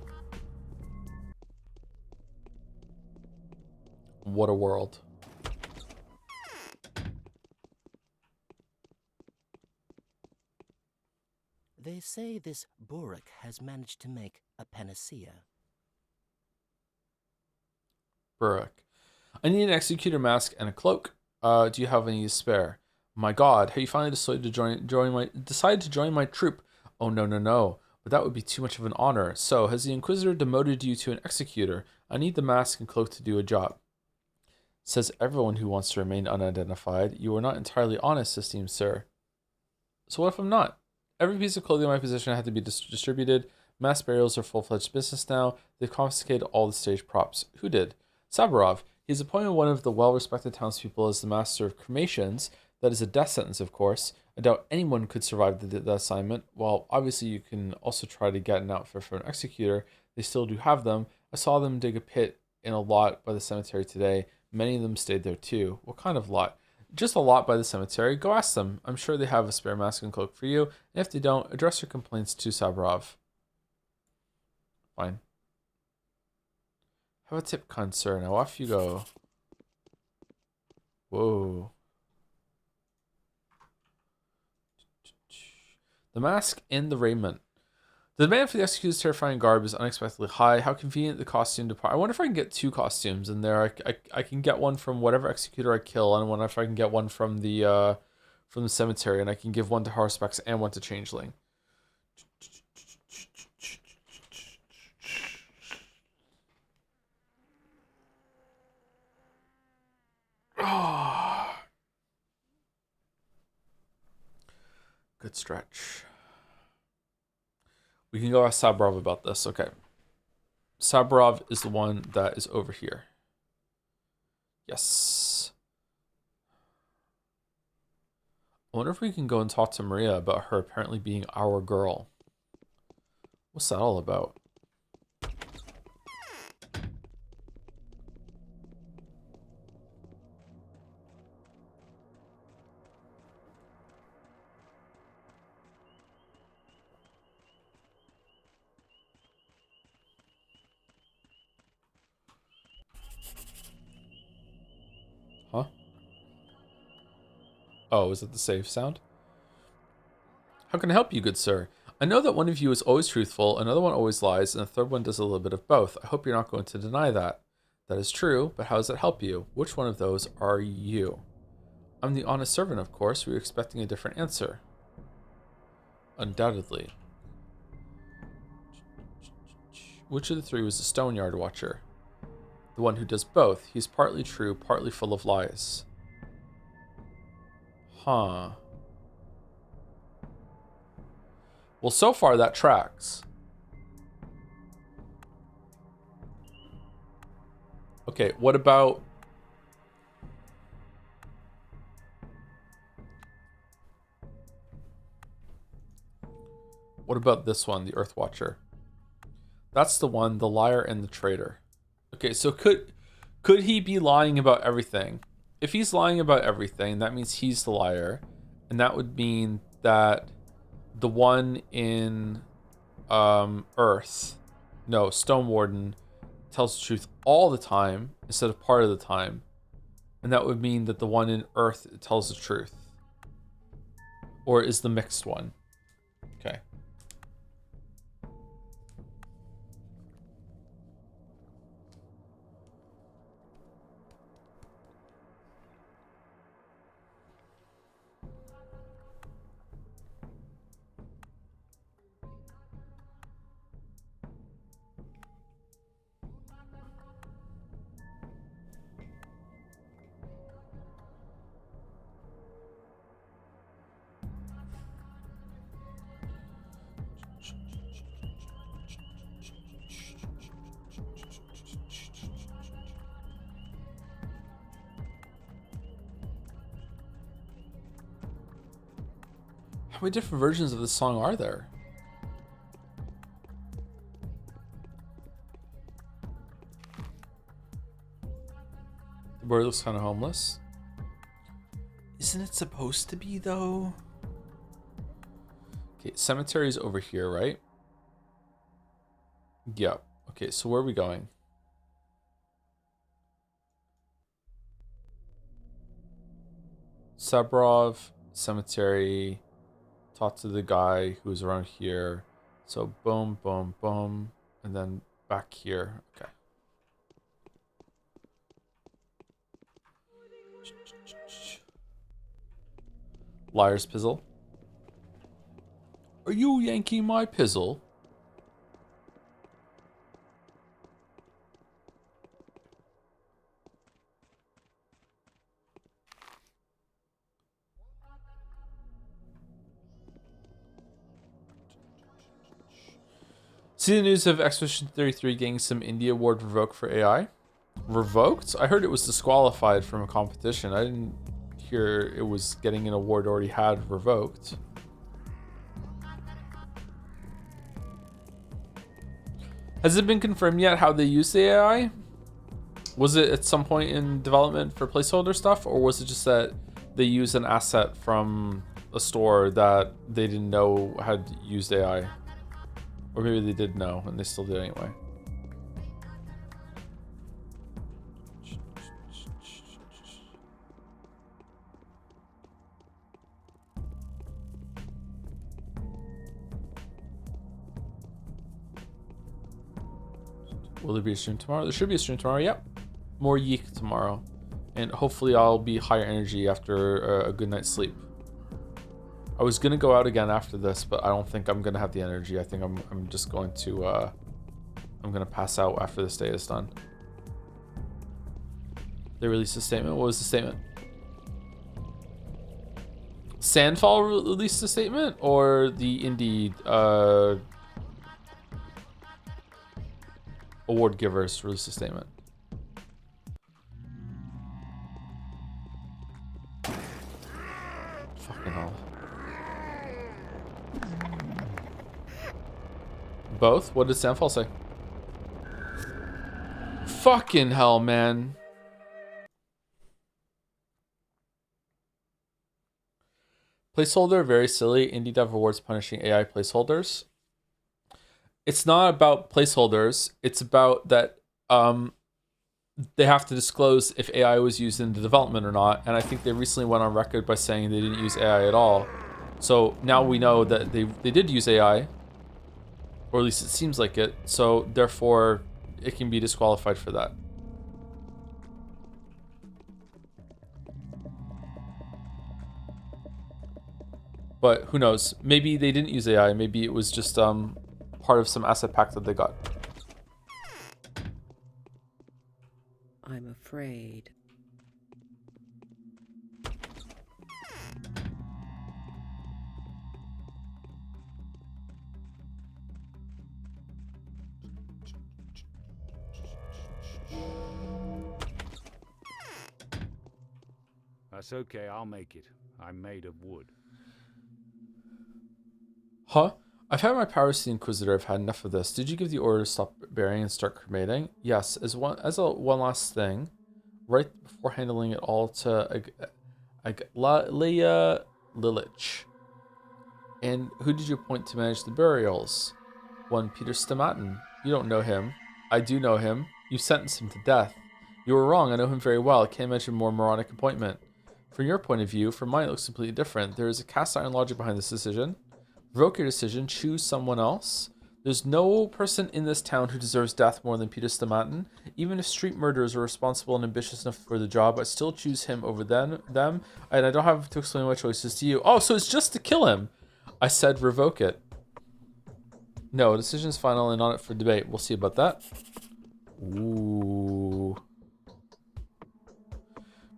What a world. They say this Borak has managed to make a panacea. Burek. I need an executor mask and a cloak. Do you have any to spare? My god, have you finally decided to join my troop? Oh no. But that would be too much of an honor. So, has the Inquisitor demoted you to an executor? I need the mask and cloak to do a job. Says everyone who wants to remain unidentified. You are not entirely honest, esteemed sir. So what if I'm not? Every piece of clothing in my possession had to be distributed. Mass burials are full-fledged business now. They've confiscated all the stage props. Who did? Saburov. He's appointed one of the well-respected townspeople as the master of cremations. That is a death sentence, of course. I doubt anyone could survive the assignment. While obviously you can also try to get an outfit for an executor, they still do have them. I saw them dig a pit in a lot by the cemetery today. Many of them stayed there too. What kind of lot? Just a lot by the cemetery. Go ask them. I'm sure they have a spare mask and cloak for you. And if they don't, address your complaints to Saburov. Fine. Have a tip, kind sir. Now off you go. Whoa. The mask and the raiment. The demand for the executor's terrifying garb is unexpectedly high. How convenient the costume department. I wonder if I can get 2 costumes in there. I can get one from whatever executor I kill, and I wonder if I can get one from the cemetery, and I can give one to Harspecs and one to Changeling. Good stretch. We can go ask Saburov about this. Okay. Saburov is the one that is over here. Yes. I wonder if we can go and talk to Maria about her apparently being our girl. What's that all about? Huh? Oh, is it the save sound? How can I help you, good sir? I know that one of you is always truthful, another one always lies, and the third one does a little bit of both. I hope you're not going to deny that. That is true, but how does that help you? Which one of those are you? I'm the honest servant, of course. Were you expecting a different answer? Undoubtedly. Which of the 3 was the Stoneyard Watcher? The one who does both. He's partly true, partly full of lies. Huh. Well, so far that tracks. Okay, what about... What about this one, the Earth Watcher? That's the one, the liar and the traitor. Okay, so could he be lying about everything? If he's lying about everything, that means he's the liar. And that would mean that the one in Stone Warden tells the truth all the time instead of part of the time. And that would mean that the one in Earth tells the truth. Or is the mixed one. Okay. How many different versions of this song are there? The boy looks kind of homeless. Isn't it supposed to be, though? Okay, cemetery is over here, right? Yep. Okay, so where are we going? Sabrov, cemetery. Talk to the guy who's around here. So boom, boom, boom. And then back here. Okay. Liar's pizzle. Are you yanking my pizzle? See the news of Expedition 33 getting some Indie Award revoked for AI? Revoked? I heard it was disqualified from a competition. I didn't hear it was getting an award already had revoked. Has it been confirmed yet how they use the AI? Was it at some point in development for placeholder stuff, or was it just that they used an asset from a store that they didn't know had used AI? Or maybe they did know and they still did anyway. Will there be a stream tomorrow? There should be a stream tomorrow, yep. More yeek tomorrow. And hopefully I'll be higher energy after a good night's sleep. I was gonna go out again after this, but I don't think I'm gonna have the energy. I think I'm just going to I'm gonna pass out after this day is done. They released a statement. What was the statement? Sandfall released a statement, or the indie award givers released a statement? Fucking hell. Both? What did Sandfall say? Fucking hell, man. Placeholder, very silly. Indie Dev Awards punishing AI placeholders. It's not about placeholders. It's about that they have to disclose if AI was used in the development or not. And I think they recently went on record by saying they didn't use AI at all. So now we know that they did use AI. Or at least it seems like it. So therefore, it can be disqualified for that. But who knows? Maybe they didn't use AI. Maybe it was just part of some asset pack that they got. I'm afraid. That's okay, I'll make it. I'm made of wood. Huh? I've had my powers to the Inquisitor. I've had enough of this. Did you give the order to stop burying and start cremating? Yes. As one last thing, right before handling it all to Leia Lilich. And who did you appoint to manage the burials? One Peter Stamatin. You don't know him. I do know him. You sentenced him to death. You were wrong. I know him very well. I can't imagine a more moronic appointment. From your point of view, from mine it looks completely different. There is a cast iron logic behind this decision. Revoke your decision. Choose someone else. There's no person in this town who deserves death more than Peter Stamatin. Even if street murderers are responsible and ambitious enough for the job, I still choose him over them. And I don't have to explain my choices to you. Oh, so it's just to kill him. I said revoke it. No, decision's final and not up for debate. We'll see about that. Ooh.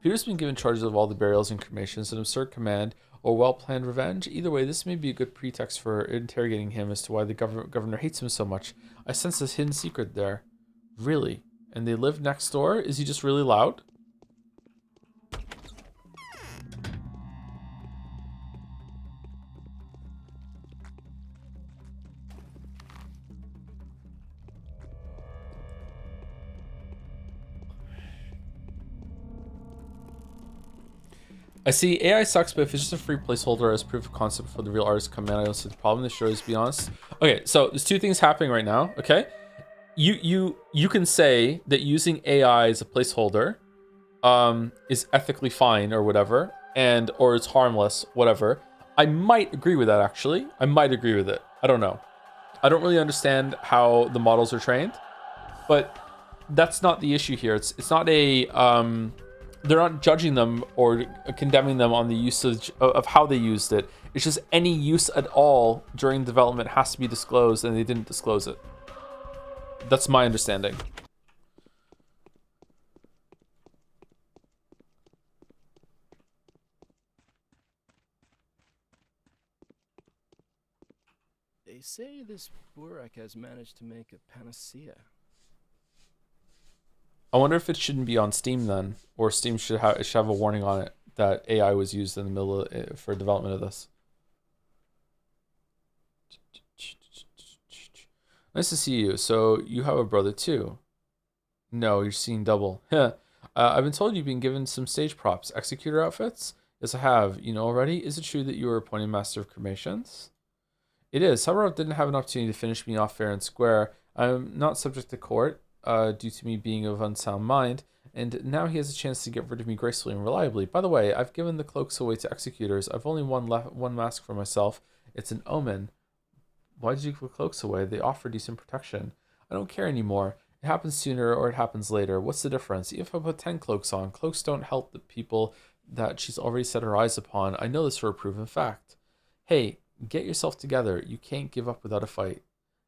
Peter's been given charge of all the burials and cremations, an absurd command, or well-planned revenge. Either way, this may be a good pretext for interrogating him as to why the governor hates him so much. I sense this hidden secret there. Really? And they live next door? Is he just really loud? I see AI sucks, but if it's just a free placeholder as proof of concept for the real artists come in, I don't see the problem. This show is, to be honest. Okay, so there's two things happening right now. Okay, you can say that using AI as a placeholder is ethically fine or whatever, and or it's harmless, whatever. I might agree with that, actually. I might agree with it. I don't know. I don't really understand how the models are trained, but that's not the issue here. It's not a they're not judging them or condemning them on the usage of how they used it. It's just any use at all during development has to be disclosed, and they didn't disclose it. That's my understanding. They say this Burak has managed to make a panacea. I wonder if it shouldn't be on Steam then, or Steam should have a warning on it that AI was used in the middle of, for development of this. Nice to see you. So you have a brother too? No, you're seeing double. I've been told you've been given some stage props, executor outfits. Yes, I have. You know already. Is it true that you were appointed master of cremations? It is. However, I didn't have an opportunity to finish me off fair and square. I'm not subject to court, due to me being of unsound mind, and now he has a chance to get rid of me gracefully and reliably. By the way, I've given the cloaks away to executors. I've only one mask for myself. It's an omen. Why did you give the cloaks away? They offer decent protection. I don't care anymore. It happens sooner or it happens later. What's the difference? If I put 10 cloaks on, cloaks don't help the people that she's already set her eyes upon. I know this for a proven fact. Hey, get yourself together. You can't give up without a fight.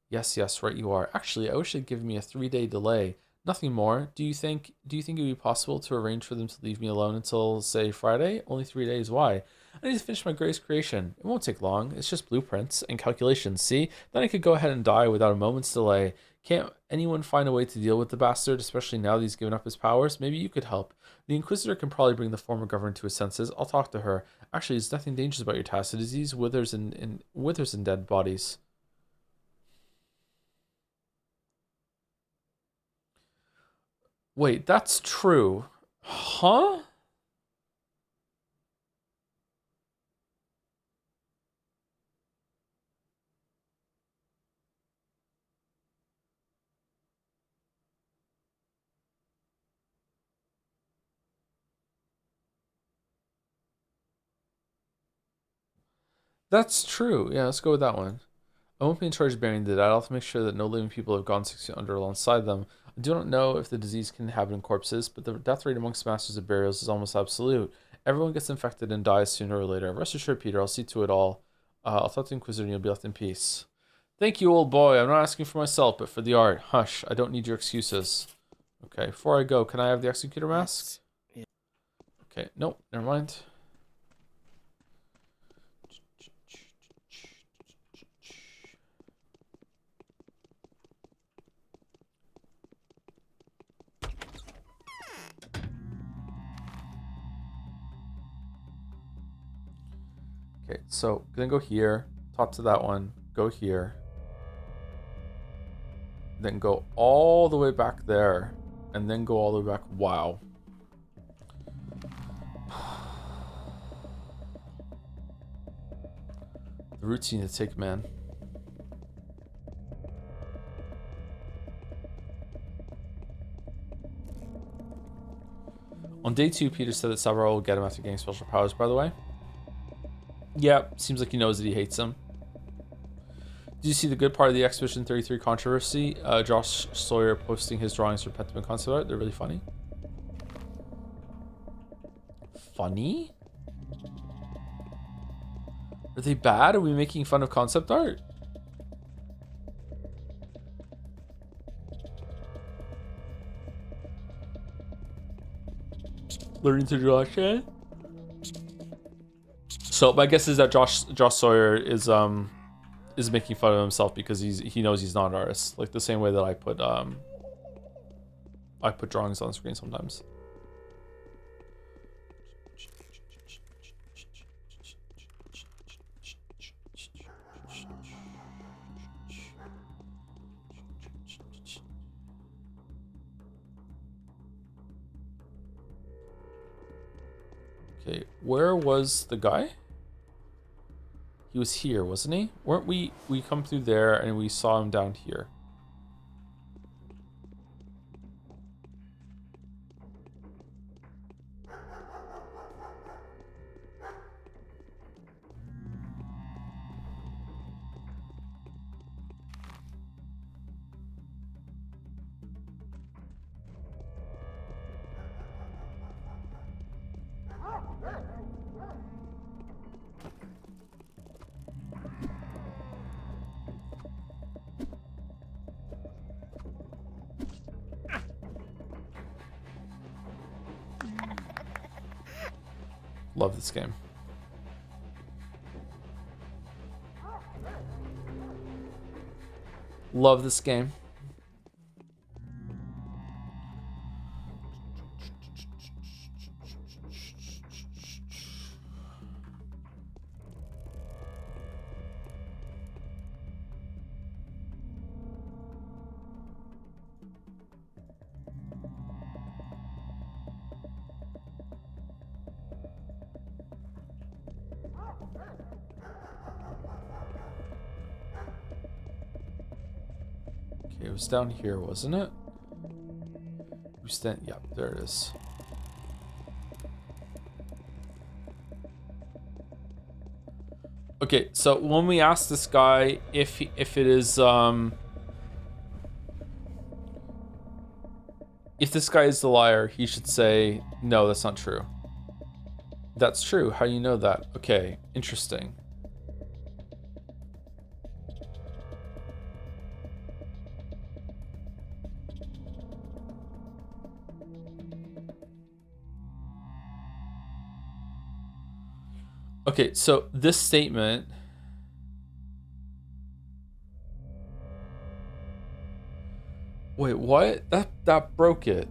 Yes, right you are. Actually, I wish they'd give me a 3-day delay. Nothing more. Do you think it would be possible to arrange for them to leave me alone until, say, Friday? Only 3 days. Why? I need to finish my greatest creation. It won't take long. It's just blueprints and calculations, see? Then I could go ahead and die without a moment's delay. Can't anyone find a way to deal with the bastard, especially now that he's given up his powers? Maybe you could help. The Inquisitor can probably bring the former governor to his senses. I'll talk to her. Actually, there's nothing dangerous about your task. The disease withers in dead bodies. Wait, that's true. Huh? That's true. Yeah, let's go with that one. I won't be in charge of burying the dead. I'll have to make sure that no living people have gone 6 feet under alongside them. I do not know if the disease can inhabit in corpses, but the death rate amongst masters of burials is almost absolute. Everyone gets infected and dies sooner or later. Rest assured, Peter, I'll see to it all. I'll talk to the Inquisitor and you'll be left in peace. Thank you, old boy. I'm not asking for myself, but for the art. Hush, I don't need your excuses. Okay, before I go, can I have the Executor mask? Yeah. Okay, nope, never mind. Okay, so gonna go here, talk to that one, go here, then go all the way back there, and then go all the way back. Wow. The routine to take, man. On day 2, Peter said that Sabra will get him after getting special powers, by the way. Yeah, seems like he knows that he hates him. Did you see the good part of the Expedition 33 controversy? Josh Sawyer posting his drawings for Pentiment concept art. They're really funny. Funny? Are they bad? Are we making fun of concept art? Learning to draw shit? So my guess is that Josh Sawyer is making fun of himself because he knows he's not an artist. Like the same way that I put drawings on screen sometimes. Okay, where was the guy? He was here, wasn't he? Weren't we come through there and we saw him down here? Love this game. Love this game. Okay, it was down here, wasn't it? We stand. Yep, there it is. Okay, so when we ask this guy if it is if this guy is the liar, he should say no, that's not true. That's true. How do you know that? Okay, interesting. Okay, so this statement. Wait, what? That broke it.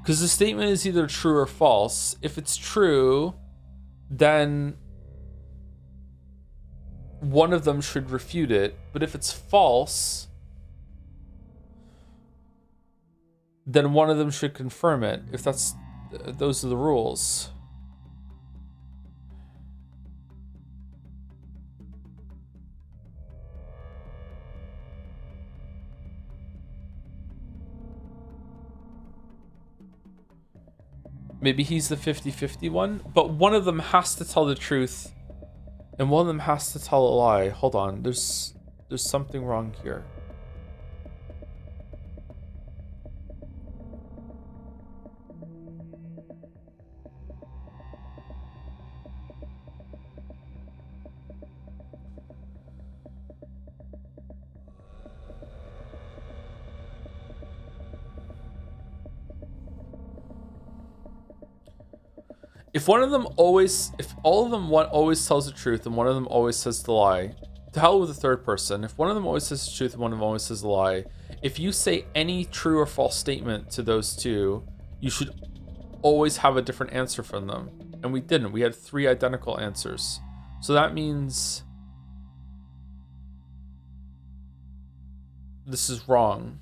Because the statement is either true or false. If it's true, then one of them should refute it. But if it's false, then one of them should confirm it. If that's those are the rules. Maybe he's the 50-50 one, but one of them has to tell the truth and one of them has to tell a lie. Hold on, there's something wrong here. If one of them always, if all of them one always tells the truth and one of them always says the lie, to hell with the third person. If one of them always says the truth and one of them always says the lie, if you say any true or false statement to those two, you should always have a different answer from them. And we didn't. We had 3 identical answers. So that means this is wrong.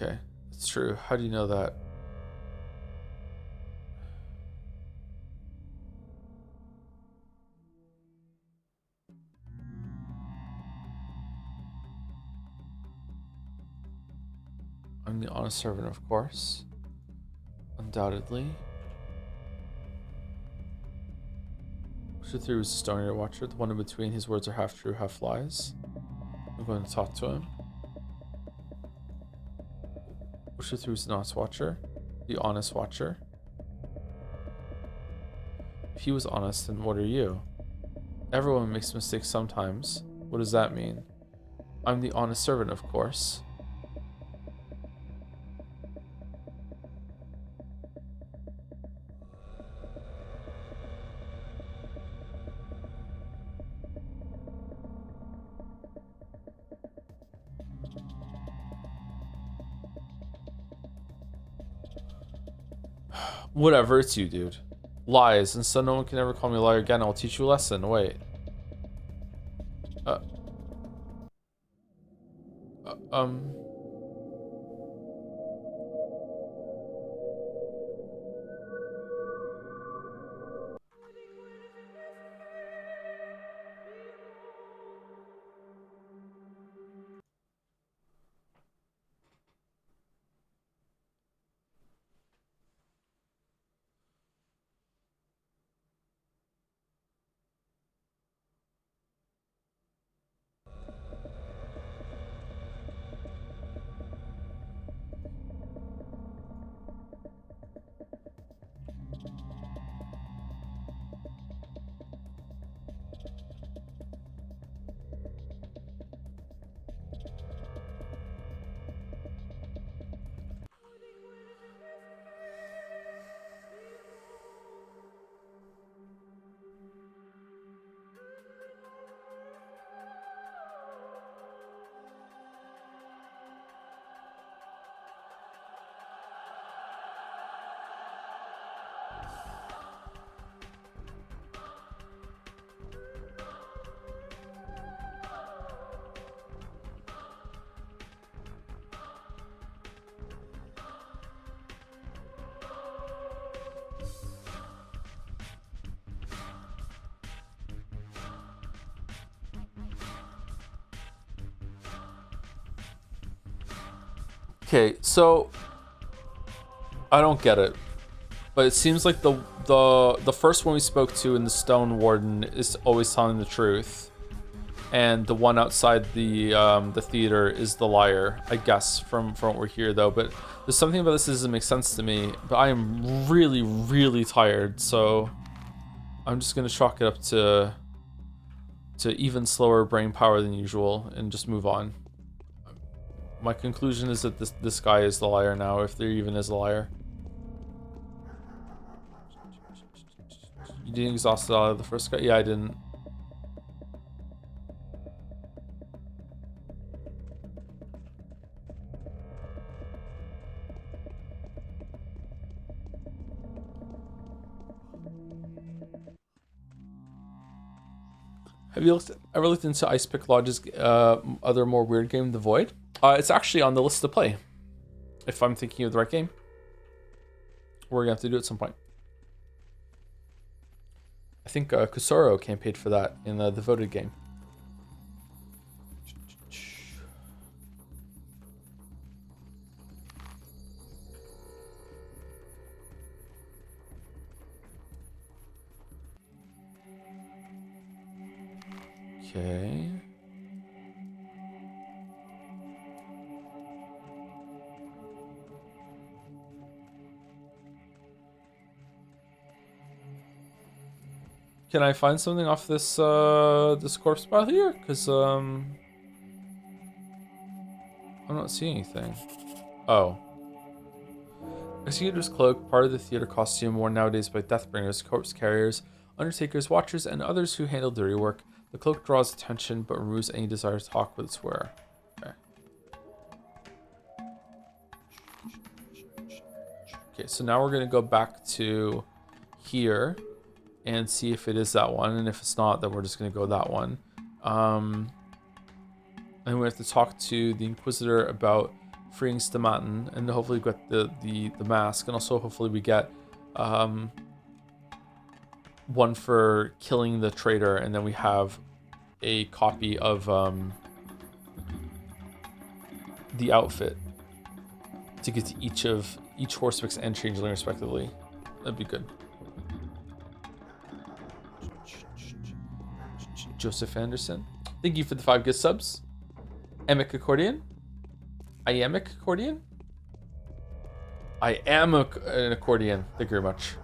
Okay, it's true. How do you know that? I'm the honest servant, of course. Undoubtedly. Which through was the Stoner Watcher, the one in between. His words are half true, half lies. I'm going to talk to him. Which through was the Honest Watcher, the Honest Watcher. If he was honest, then what are you? Everyone makes mistakes sometimes. What does that mean? I'm the honest servant, of course. Whatever, it's you, dude. Lies, and so no one can ever call me a liar again. I'll teach you a lesson. Wait. Uh, um... Okay, so I don't get it, but it seems like the first one we spoke to in the Stone Warden is always telling the truth, and the one outside the theater is the liar, I guess, from what we're here though. But there's something about this that doesn't make sense to me. But I am really, really tired, so I'm just gonna chalk it up to even slower brain power than usual and just move on. My conclusion is that this guy is the liar now, if there even is a liar. You didn't exhaust the first guy? Yeah, I didn't. Have you ever looked into Ice Pick Lodge's other more weird game, The Void? It's actually on the list to play. If I'm thinking of the right game. We're gonna have to do it at some point. I think Kusoro campaigned for that in the voted game. Okay. Can I find something off this this corpse pile here? Cause I'm not seeing anything. Oh. Executor's cloak, part of the theater costume worn nowadays by deathbringers, corpse carriers, undertakers, watchers, and others who handle dirty work. The cloak draws attention but removes any desire to talk with its wearer. Okay. Okay, so now we're gonna go back to here and see if it is that one, and if it's not, then we're just gonna go that one. And we have to talk to the Inquisitor about freeing Stamatin, and hopefully get the mask, and also hopefully we get one for killing the traitor, and then we have a copy of the outfit to get to each Horsefix and Changeling respectively. That'd be good. Joseph Anderson, thank you for the 5 gift subs. Emic Accordion. Iamic Accordion? I am an accordion. Thank you very much.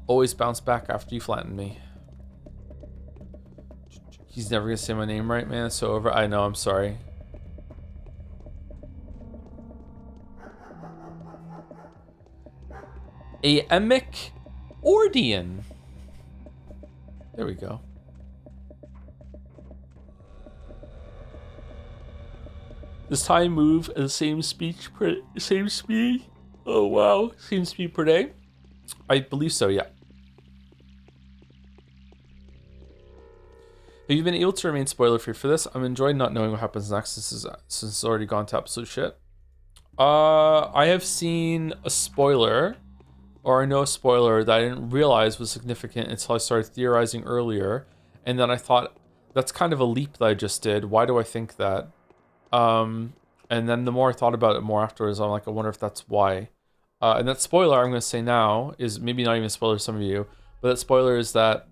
Always bounce back after you flatten me. He's never gonna say my name right, man. It's so over. I know, I'm sorry. Iamic Ordian. There we go. Does time move at the same speed? Oh wow, same speed per day? I believe so, yeah. Have you been able to remain spoiler free for this? I'm enjoying not knowing what happens next since it's already gone to absolute shit. I have seen a spoiler, or I know a spoiler that I didn't realize was significant until I started theorizing earlier, and then I thought, that's kind of a leap that I just did. Why do I think that? And then the more I thought about it more afterwards, I'm like, I wonder if that's why. And that spoiler I'm going to say now is maybe not even a spoiler to some of you, but that spoiler is that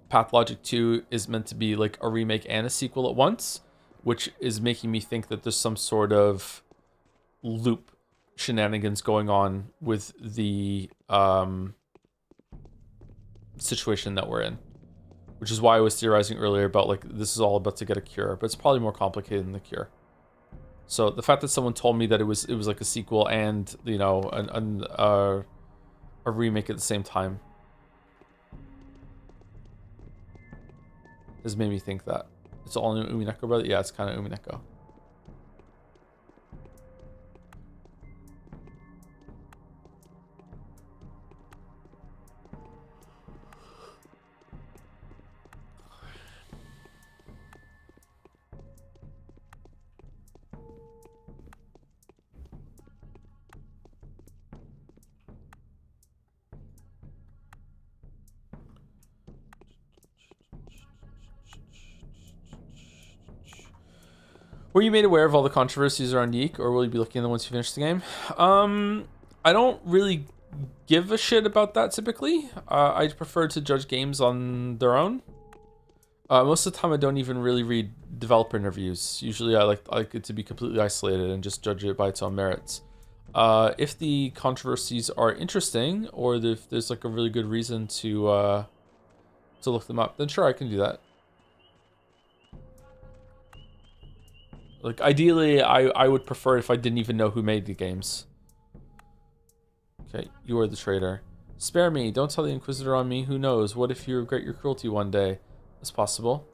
Pathologic 2 is meant to be like a remake and a sequel at once, which is making me think that there's some sort of loop shenanigans going on with the situation that we're in. Which is why I was theorizing earlier about like this is all about to get a cure, but it's probably more complicated than the cure. So the fact that someone told me that it was like a sequel and, you know, a remake at the same time has made me think that it's all in Umineko, brother. Yeah, it's kind of Umineko. Were you made aware of all the controversies around Yeek, or will you be looking at them once you finish the game? I don't really give a shit about that typically. I prefer to judge games on their own. Most of the time, I don't even really read developer interviews. Usually, I like it to be completely isolated and just judge it by its own merits. If the controversies are interesting, or if there's like a really good reason to look them up, then sure, I can do that. Like, ideally, I would prefer if I didn't even know who made the games. Okay, you are the traitor. Spare me, don't tell the Inquisitor on me. Who knows? What if you regret your cruelty one day? It's possible.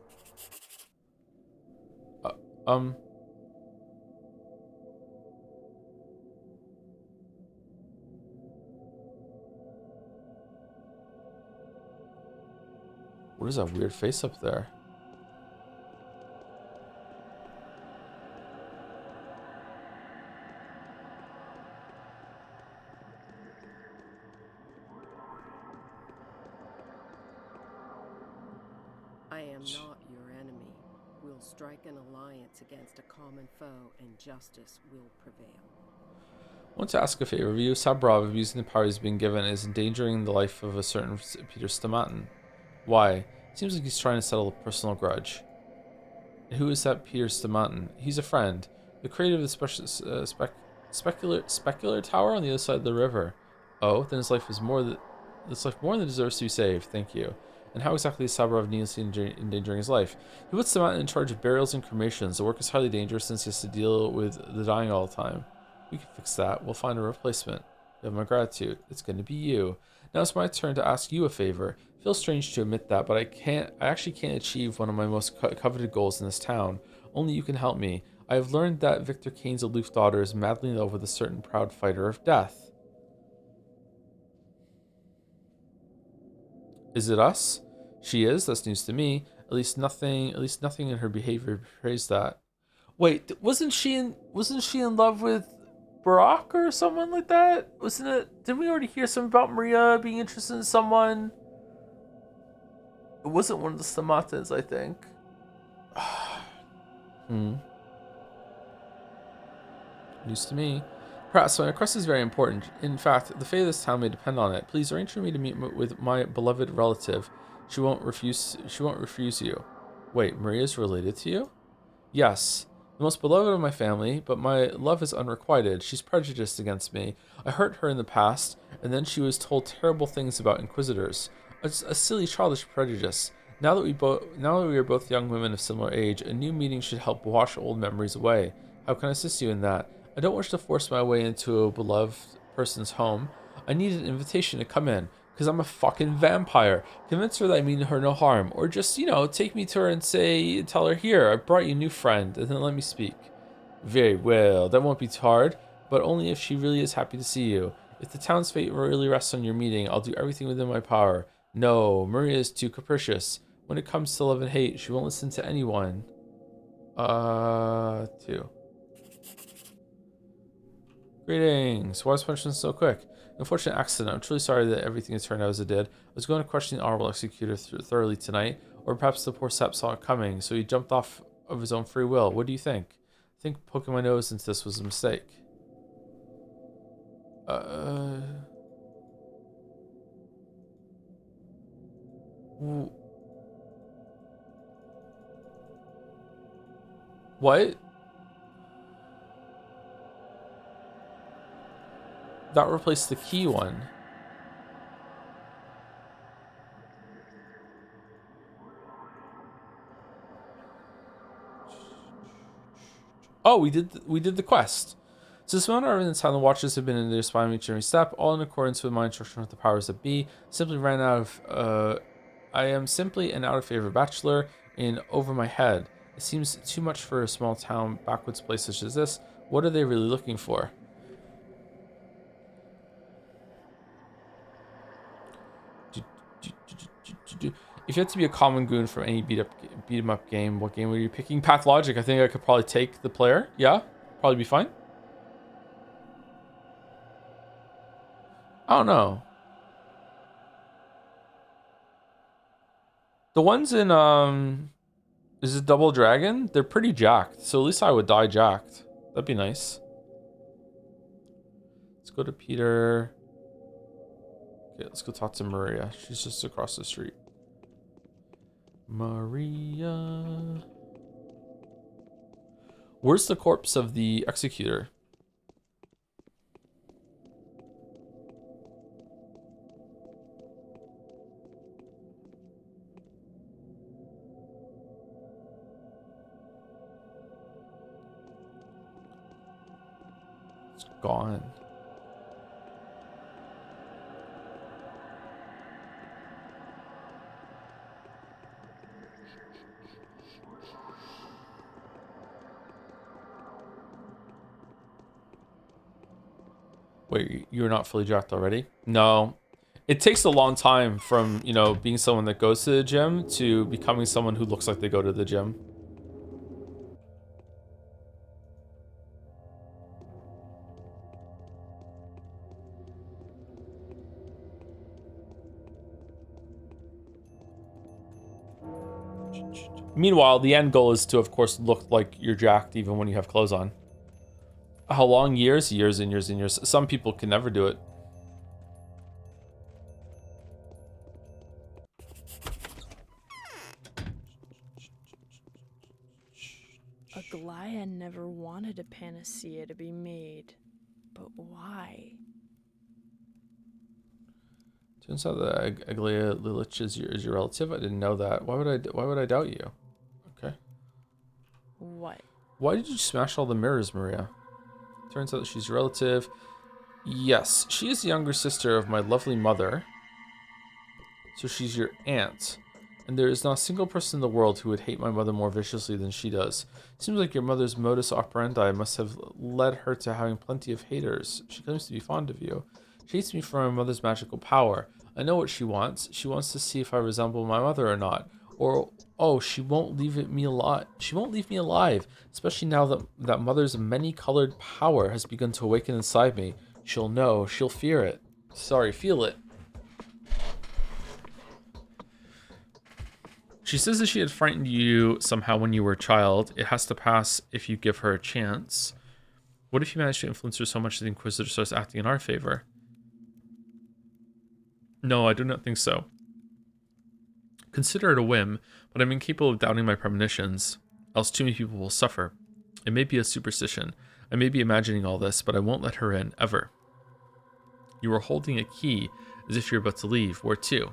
What is that weird face up there? I am not your enemy. We'll strike an alliance against a common foe, and justice will prevail. I want to ask a favor of you. Sabrov, abusing the power he's been given, is endangering the life of a certain Peter Stamatin. Why? Seems like he's trying to settle a personal grudge. And who is that Peter Stamatin? He's a friend. The creator of the specular tower on the other side of the river. Oh, then his life is more than deserves to be saved. Thank you. And how exactly is Sabrov needlessly endangering his life? He puts Stamatin in charge of burials and cremations. The work is highly dangerous since he has to deal with the dying all the time. We can fix that. We'll find a replacement. You have my gratitude. It's going to be you. Now it's my turn to ask you a favor. It feels strange to admit that, but I actually can't achieve one of my most coveted goals in this town. Only you can help me. I have learned that Victor Kain's aloof daughter is madly in love with a certain proud fighter of death. Is it us? She is. That's news to me. At least nothing in her behavior betrays that. Wait, wasn't she in love with Barack or someone like that? Wasn't it? Didn't we already hear something about Maria being interested in someone? It wasn't one of the Stamatins, I think. News to me. Perhaps my request is very important. In fact, the fate of this town may depend on it. Please arrange for me to meet with my beloved relative. She won't refuse you. Wait, Maria's related to you? Yes. The most beloved of my family, but my love is unrequited. She's prejudiced against me. I hurt her in the past, and then she was told terrible things about Inquisitors. A silly, childish prejudice. Now that we are both young women of similar age, a new meeting should help wash old memories away. How can I assist you in that? I don't wish to force my way into a beloved person's home. I need an invitation to come in. Because I'm a fucking vampire. Convince her that I mean her no harm. Or just, take me to her and tell her, here, I brought you a new friend, and then let me speak. Very well, that won't be too hard, but only if she really is happy to see you. If the town's fate really rests on your meeting, I'll do everything within my power. No, Maria is too capricious. When it comes to love and hate, she won't listen to anyone. 2. Greetings. Why was punishment so quick? Unfortunate accident. I'm truly sorry that everything has turned out as it did. I was going to question the honorable executor thoroughly tonight, or perhaps the poor sap saw it coming, so he jumped off of his own free will. What do you think? I think poking my nose into this was a mistake. What? That replaced the key one. Oh, we did the quest. Since the amount of time the watchers have been in their spine each every step, all in accordance with my instruction with the powers that be, simply ran out of. I am simply an out of favor bachelor and over my head. It seems too much for a small town, backwoods place such as this. What are they really looking for? If you had to be a common goon from any beat 'em up game, what game were you picking? Pathologic. I think I could probably take the player. Yeah, probably be fine. I don't know. The ones in is it Double Dragon? They're pretty jacked, so at least I would die jacked. That'd be nice. Let's go to Peter. Okay, let's go talk to Maria. She's just across the street. Maria. Where's the corpse of the executor? It's gone. Wait, you're not fully jacked already? No. It takes a long time from, being someone that goes to the gym to becoming someone who looks like they go to the gym. Meanwhile, the end goal is to, of course, look like you're jacked even when you have clothes on. How long? Years? Years and years and years. Some people can never do it. Aglaia never wanted a panacea to be made. But why? Turns out that Aglaia Lilich is your relative. I didn't know that. Why would I doubt you? Okay. What? Why did you smash all the mirrors, Maria? Turns out that she's your relative. Yes, she is the younger sister of my lovely mother. So she's your aunt. And there is not a single person in the world who would hate my mother more viciously than she does. Seems like your mother's modus operandi must have led her to having plenty of haters. She claims to be fond of you. She hates me for my mother's magical power. I know what she wants. She wants to see if I resemble my mother or not. Or, oh, she won't leave me alive. She won't leave me alive, especially now that mother's many-colored power has begun to awaken inside me. She'll know. She'll fear it. Sorry, feel it. She says that she had frightened you somehow when you were a child. It has to pass if you give her a chance. What if you manage to influence her so much that the Inquisitor starts acting in our favor? No, I do not think so. Consider it a whim, but I'm incapable of doubting my premonitions, else too many people will suffer. It may be a superstition. I may be imagining all this, but I won't let her in, ever. You are holding a key as if you're about to leave. Where to?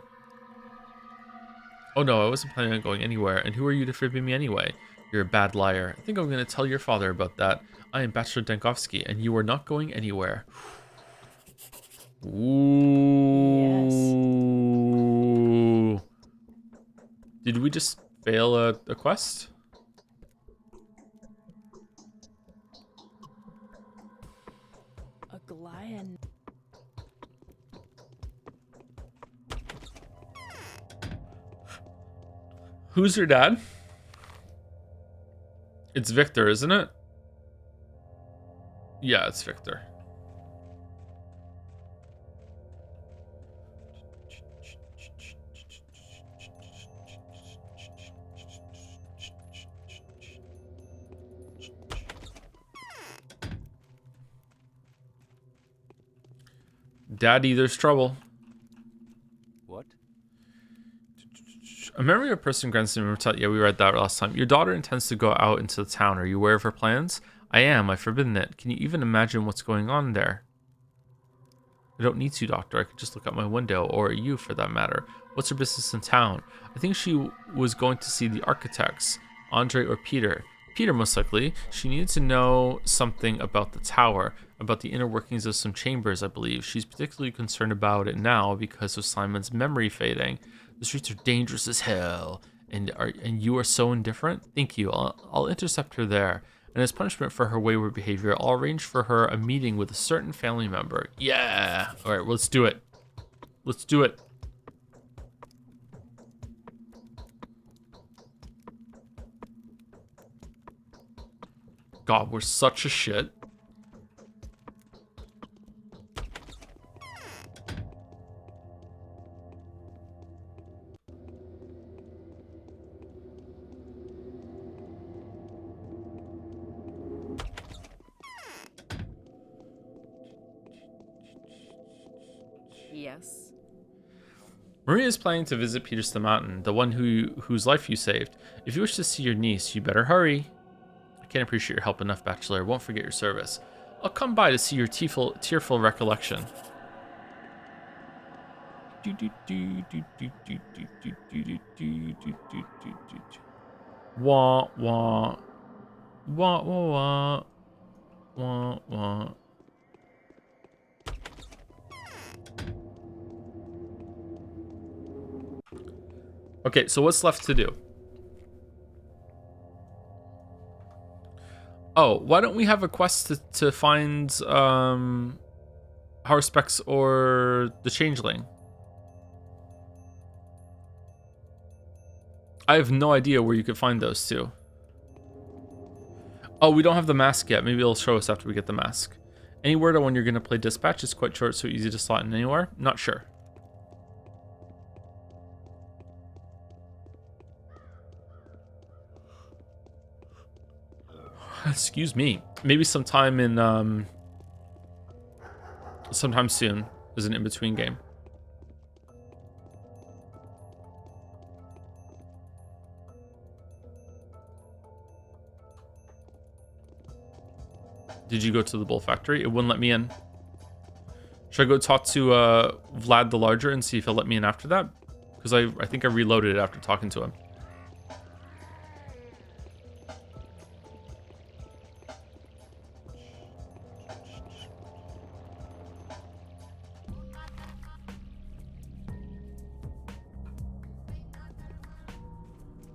Oh no, I wasn't planning on going anywhere, and who are you to forbid me anyway? You're a bad liar. I think I'm going to tell your father about that. I am Bachelor Dankovsky, and you are not going anywhere. Ooh. Yes. Did we just fail a quest? A Goliath. Who's your dad? It's Victor, isn't it? Yeah, it's Victor. Daddy, there's trouble. What? A memory of a person grandson. Yeah, we read that last time. Your daughter intends to go out into the town. Are you aware of her plans? I am. I've forbidden it. Can you even imagine what's going on there? I don't need to, Doctor. I could just look out my window, or you for that matter. What's her business in town? I think she was going to see the architects, Andre or Peter. Peter, most likely. She needed to know something about the tower, about the inner workings of some chambers, I believe. She's particularly concerned about it now because of Simon's memory fading. The streets are dangerous as hell, and you are so indifferent? Thank you. I'll intercept her there. And as punishment for her wayward behavior, I'll arrange for her a meeting with a certain family member. Yeah! Alright, well, let's do it. Let's do it. God, we're such a shit. Yes. Maria is planning to visit Peter's the Mountain, the one whose life you saved. If you wish to see your niece, you better hurry. I can't appreciate your help enough, Bachelor. Won't forget your service. I'll come by to see your tearful recollection. Wah wah wah wah wah wah wah. Okay, so what's left to do? Oh, why don't we have a quest to find Haruspex or the Changeling? I have no idea where you could find those two. Oh, we don't have the mask yet. Maybe it'll show us after we get the mask. Any word on when you're going to play Dispatch? It's quite short, so easy to slot in anywhere. Not sure. Excuse me. Maybe sometime in sometime soon is an in-between game. Did you go to the Bull Factory? It wouldn't let me in. Should I go talk to Vlad the Larger and see if he'll let me in after that? Because I think I reloaded it after talking to him.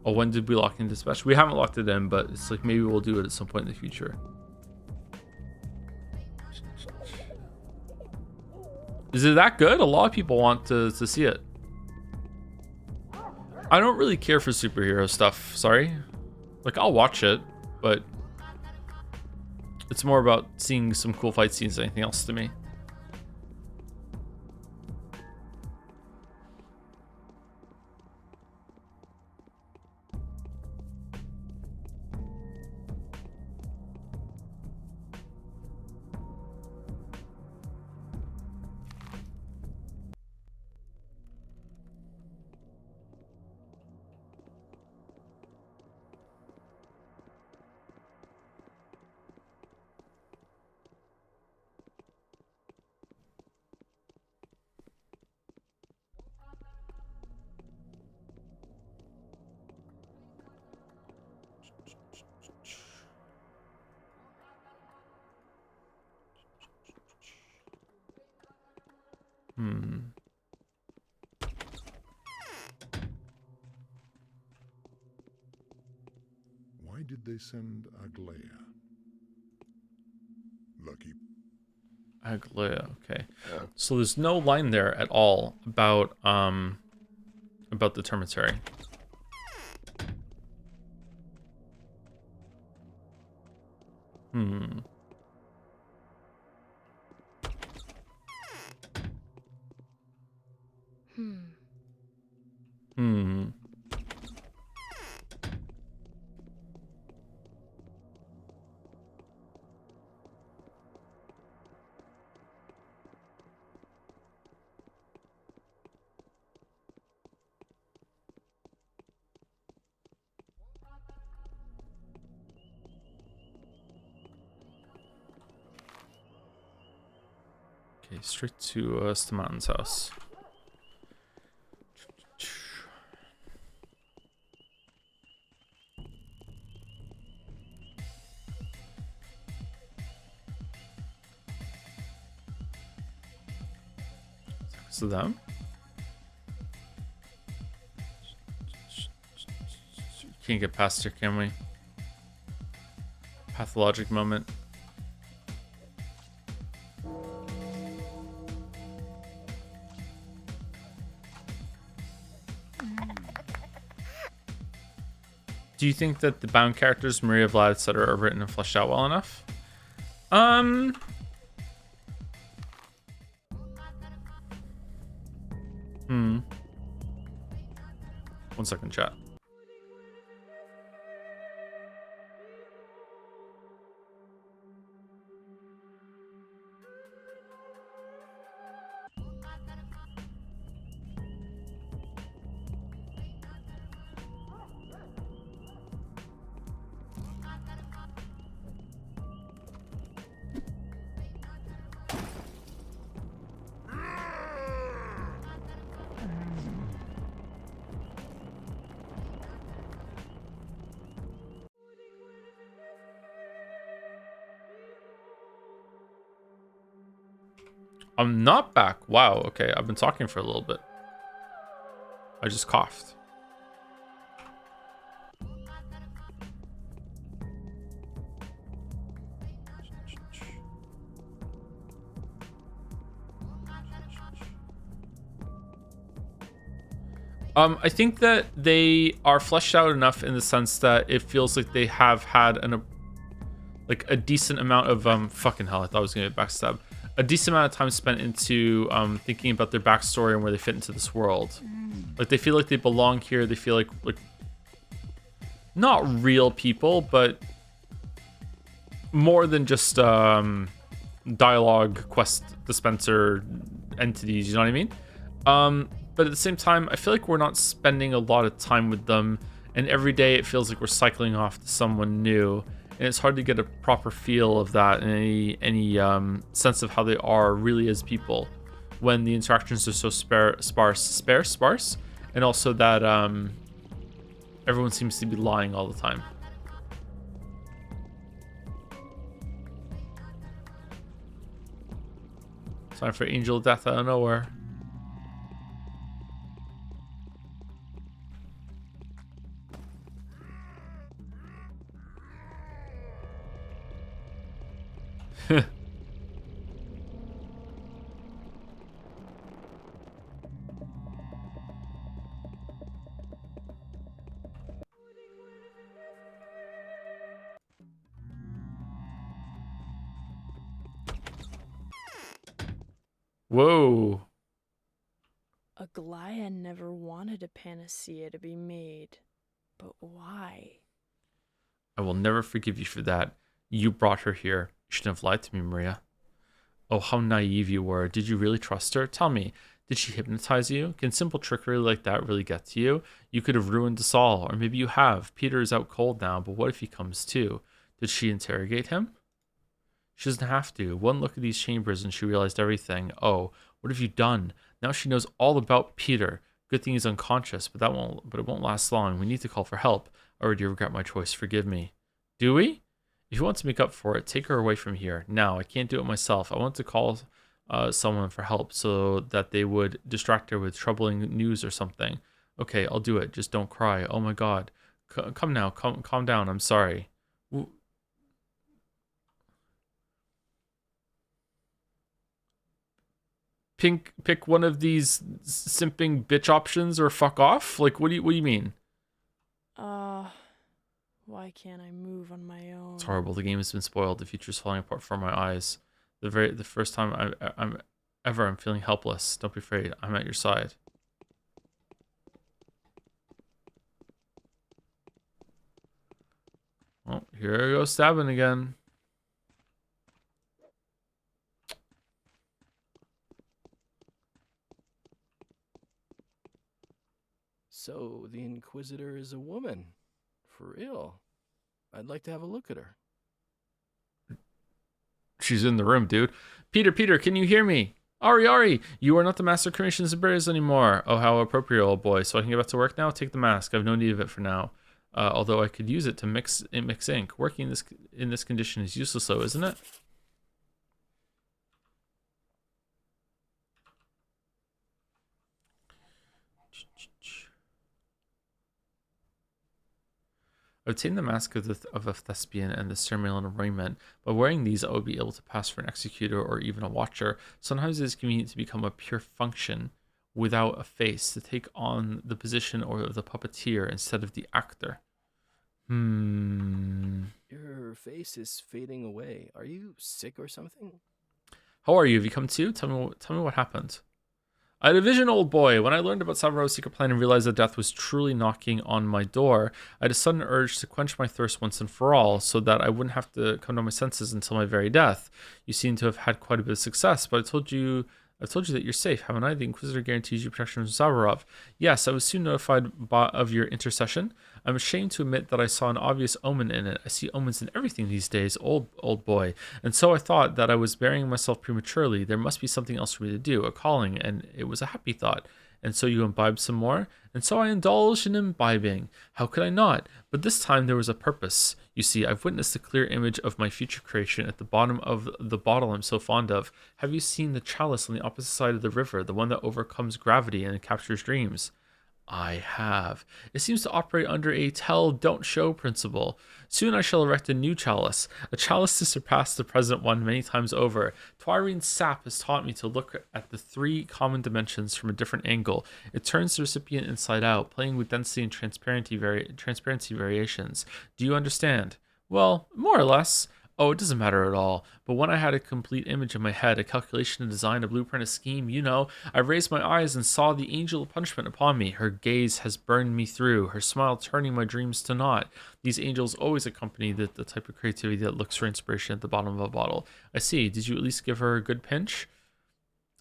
Oh, when did we lock in Dispatch? We haven't locked it in, but it's like maybe we'll do it at some point in the future. Is it that good? A lot of people want to see it. I don't really care for superhero stuff, sorry. Like, I'll watch it, but it's more about seeing some cool fight scenes than anything else to me. did they send Aglaya? Lucky. Aglaya, okay. So there's no line there at all about the termitary. Hmm. Hmm. Okay, straight to Staman's house. So them? Can't get past her, can we? Pathologic moment. Do you think that the bound characters, Maria, Vlad, etc., are written and fleshed out well enough? One second, chat. I'm not back. Wow, okay. I've been talking for a little bit. I just coughed. I think that they are fleshed out enough in the sense that it feels like they have had a decent amount of fucking hell. I thought I was gonna get backstab. A decent amount of time spent into thinking about their backstory and where they fit into this world. Like they feel like they belong here. They feel like not real people, but more than just dialogue quest dispenser entities. You know what I mean? But at the same time, I feel like we're not spending a lot of time with them, and every day it feels like we're cycling off to someone new. And it's hard to get a proper feel of that and any sense of how they are really as people when the interactions are so sparse, and also that everyone seems to be lying all the time. Time for angel death out of nowhere. Whoa. Aglaya never wanted a panacea to be made. But why? I will never forgive you for that. You brought her here. You shouldn't have lied to me, Maria. Oh, how naive you were. Did you really trust her? Tell me, did she hypnotize you? Can simple trickery like that really get to you? You could have ruined us all, or maybe you have. Peter is out cold now, but what if he comes too? Did she interrogate him? She doesn't have to. One look at these chambers and she realized everything. Oh, what have you done? Now she knows all about Peter. Good thing he's unconscious, but it won't last long. We need to call for help. I already regret my choice. Forgive me. Do we? If you want to make up for it, take her away from here. Now, I can't do it myself. I want to call someone for help so that they would distract her with troubling news or something. Okay, I'll do it. Just don't cry. Oh my god. Come now. Calm down. I'm sorry. Pick one of these simping bitch options or fuck off. Like, what do you mean? Why can't I move on my own? It's horrible. The game has been spoiled. The future's falling apart before my eyes. The first time I'm feeling helpless. Don't be afraid. I'm at your side. Oh, here I go stabbing again. So, the Inquisitor is a woman. For real. I'd like to have a look at her. She's in the room, dude. Peter, can you hear me? Ari, you are not the master of cremations and burials anymore. Oh, how appropriate, old boy. So I can get back to work now? Take the mask. I have no need of it for now. Although I could use it to mix ink. Working in this condition is useless, though, isn't it? Obtain the mask of a thespian and the ceremonial raiment. By wearing these, I would be able to pass for an executor or even a watcher. Sometimes it is convenient to become a pure function without a face, to take on the position of the puppeteer instead of the actor. Your face is fading away. Are you sick or something? How are you? Have you come to? Tell me what happened. I had a vision, old boy. When I learned about Savaro's secret plan and realized that death was truly knocking on my door, I had a sudden urge to quench my thirst once and for all, so that I wouldn't have to come to my senses until my very death. You seem to have had quite a bit of success, but I've told you that you're safe, haven't I? The Inquisitor guarantees you protection from Savarov. Yes, I was soon notified of your intercession. I'm ashamed to admit that I saw an obvious omen in it. I see omens in everything these days, old boy. And so I thought that I was burying myself prematurely. There must be something else for me to do, a calling, and it was a happy thought. And so you imbibed some more? And so I indulged in imbibing. How could I not? But this time there was a purpose. You see, I've witnessed a clear image of my future creation at the bottom of the bottle I'm so fond of. Have you seen the chalice on the opposite side of the river, the one that overcomes gravity and captures dreams? I have. It seems to operate under a tell, don't show principle. Soon I shall erect a new chalice, a chalice to surpass the present one many times over. Twyrine's sap has taught me to look at the three common dimensions from a different angle. It turns the recipient inside out, playing with density and transparency variations. Do you understand? Well, more or less. Oh, it doesn't matter at all. But when I had a complete image in my head, a calculation, a design, a blueprint, a scheme, I raised my eyes and saw the angel of punishment upon me. Her gaze has burned me through, her smile turning my dreams to naught. These angels always accompany the type of creativity that looks for inspiration at the bottom of a bottle. I see. Did you at least give her a good pinch?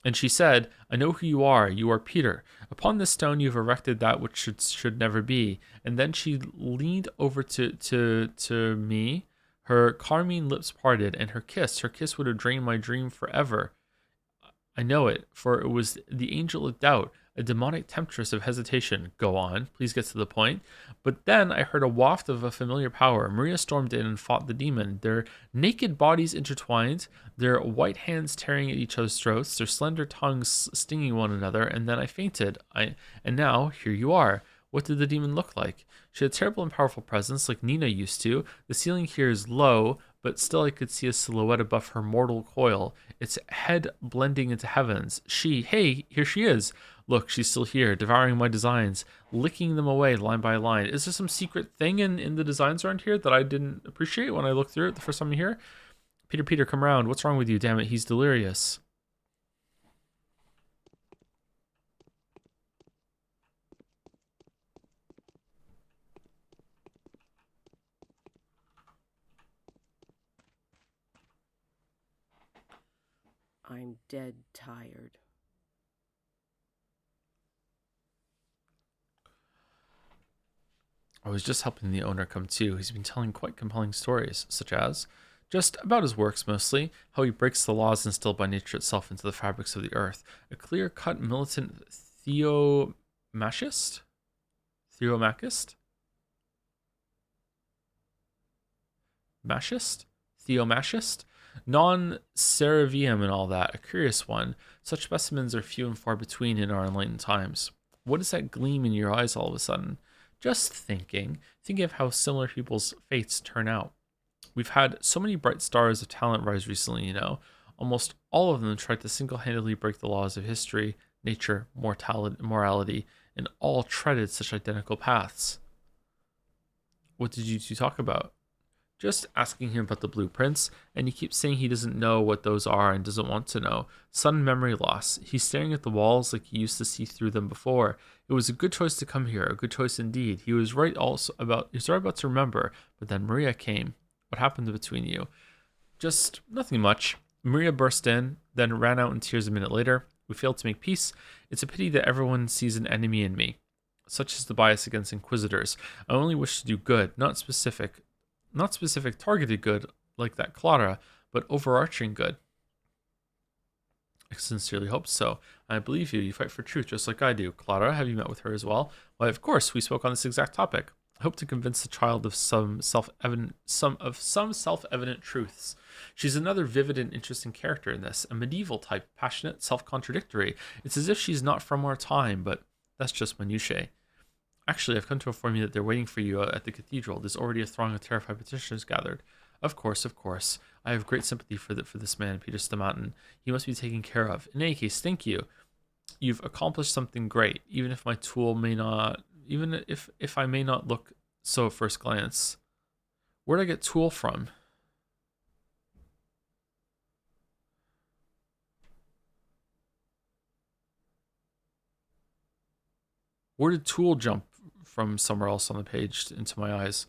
And she said, I know who you are. You are Peter. Upon this stone you have erected that which should never be. And then she leaned over to me. Her carmine lips parted, and her kiss would have drained my dream forever. I know it, for it was the angel of doubt, a demonic temptress of hesitation. Go on, please get to the point. But then I heard a waft of a familiar power. Maria stormed in and fought the demon, their naked bodies intertwined, their white hands tearing at each other's throats, their slender tongues stinging one another, and then I fainted. And now, here you are. What did the demon look like? She had a terrible and powerful presence, like Nina used to. The ceiling here is low, but still I could see a silhouette above her mortal coil, its head blending into heavens. Hey, here she is. Look, she's still here, devouring my designs, licking them away line by line. Is there some secret thing in the designs around here that I didn't appreciate when I looked through it the first time I'm here? Peter, come around. What's wrong with you? Damn it, he's delirious. I'm dead tired. I was just helping the owner come to. He's been telling quite compelling stories, such as just about his works mostly, how he breaks the laws instilled by nature itself into the fabrics of the earth. A clear-cut militant theomachist? Theomachist? Machist? Theomachist? Non-Seravium and all that. A curious one. Such specimens are few and far between in our enlightened times. What is that gleam in your eyes all of a sudden? Just thinking of how similar people's fates turn out. We've had so many bright stars of talent rise recently, you know. Almost all of them tried to single-handedly break the laws of history, nature, morality, and all treaded such identical paths. What did you two talk about? Just asking him about the blueprints, and he keeps saying he doesn't know what those are and doesn't want to know. Sudden memory loss. He's staring at the walls like he used to see through them before. It was a good choice to come here, a good choice indeed. He was right about to remember, but then Maria came. What happened between you? Just nothing much. Maria burst in, then ran out in tears a minute later. We failed to make peace. It's a pity that everyone sees an enemy in me. Such is the bias against Inquisitors. I only wish to do good, not specific targeted good like that Clara, but overarching good. I sincerely hope so. I believe you. You fight for truth just like I do. Clara, have you met with her as well? Why, of course. We spoke on this exact topic. I hope to convince the child of some self-evident truths. She's another vivid and interesting character in this, a medieval type, passionate, self-contradictory. It's as if she's not from our time, but that's just minutiae. Actually, I've come to inform you that they're waiting for you at the cathedral. There's already a throng of terrified petitioners gathered. Of course. I have great sympathy for this man, Peter Stamatin. He must be taken care of. In any case, thank you. You've accomplished something great, even if I may not look so at first glance. Where'd I get tool from? Where did tool jump from somewhere else on the page into my eyes?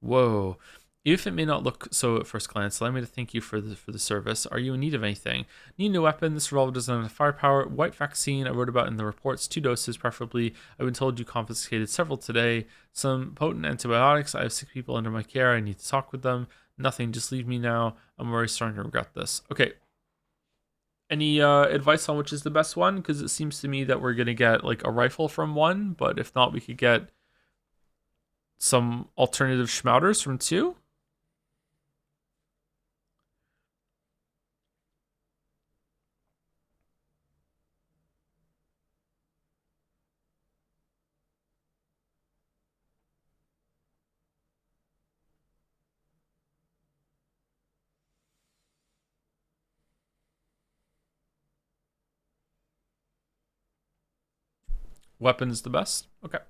Whoa. If it may not look so at first glance, allow me to thank you for the service. Are you in need of anything? Need a new weapon? This revolver doesn't have firepower. White vaccine I wrote about in the reports. 2 doses, preferably. I've been told you confiscated several today. Some potent antibiotics. I have 6 people under my care. I need to talk with them. Nothing. Just leave me now. I'm already starting to regret this. Okay. Any advice on which is the best one? Because it seems to me that we're going to get like a rifle from 1, but if not, we could get some alternative schmouters from 2. Weapon is the best? Okay.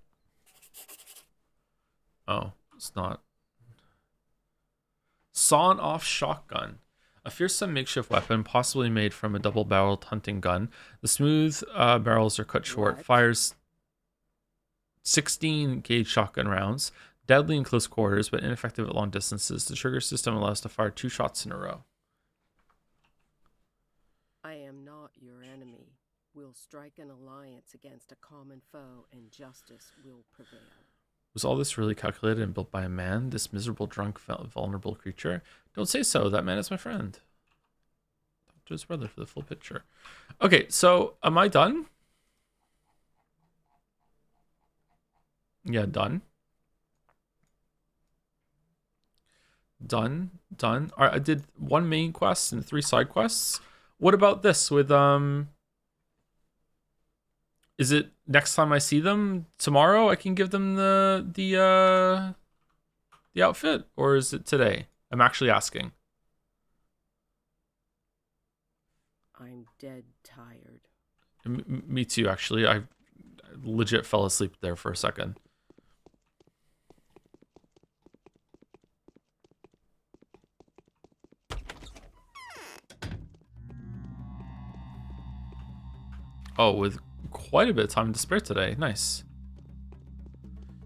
Oh, it's not. Sawn-off shotgun. A fearsome makeshift weapon, possibly made from a double-barreled hunting gun. The smooth barrels are cut short. What? Fires 16-gauge shotgun rounds. Deadly in close quarters, but ineffective at long distances. The trigger system allows to fire 2 shots in a row. I am not your enemy. We'll strike an alliance against a common foe, and justice will prevail. Was all this really calculated and built by a man? This miserable, drunk, vulnerable creature? Don't say so. That man is my friend. Talk to his brother for the full picture. Okay, so am I done? Yeah, done. Done. All right, I did 1 main quest and 3 side quests. What about this with Is it next time I see them tomorrow I can give them the outfit, or is it today? I'm actually asking. I'm dead tired. Me too, actually. I legit fell asleep there for a second. Oh, with quite a bit of time to spare today. Nice.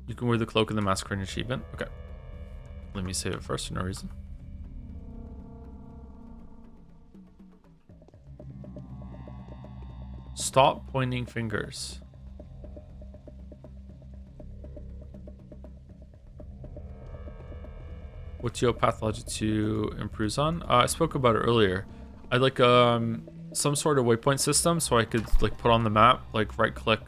You can wear the cloak and the masquerade achievement. Okay. Let me save it first for no reason. Stop pointing fingers. What's your Pathologic 2 improves on? I spoke about it earlier. I'd like some sort of waypoint system so I could like put on the map, like right click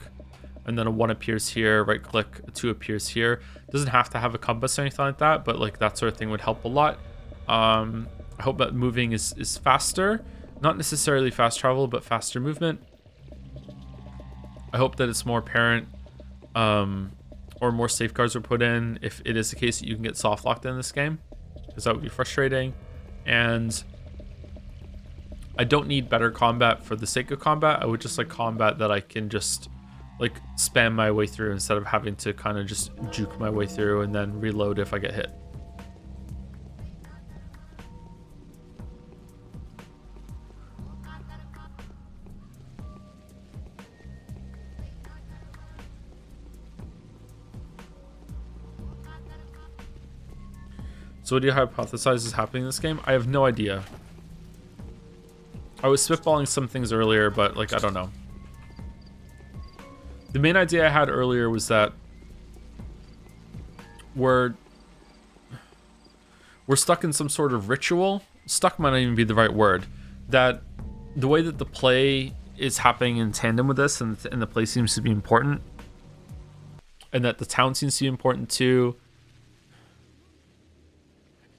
and then a 1 appears here, right click, a 2 appears here. Doesn't have to have a compass or anything like that, but like that sort of thing would help a lot. I hope that moving is faster, not necessarily fast travel, but faster movement. I hope that it's more apparent or more safeguards were put in if it is the case that you can get soft locked in this game, because that would be frustrating. And I don't need better combat for the sake of combat. I would just like combat that I can just like spam my way through instead of having to kind of just juke my way through and then reload if I get hit. So what do you hypothesize is happening in this game? I have no idea. I was spitballing some things earlier, but like, I don't know. The main idea I had earlier was that we're stuck in some sort of ritual. Stuck might not even be the right word. That the way that the play is happening in tandem with this, and the play seems to be important, and that the town seems to be important too.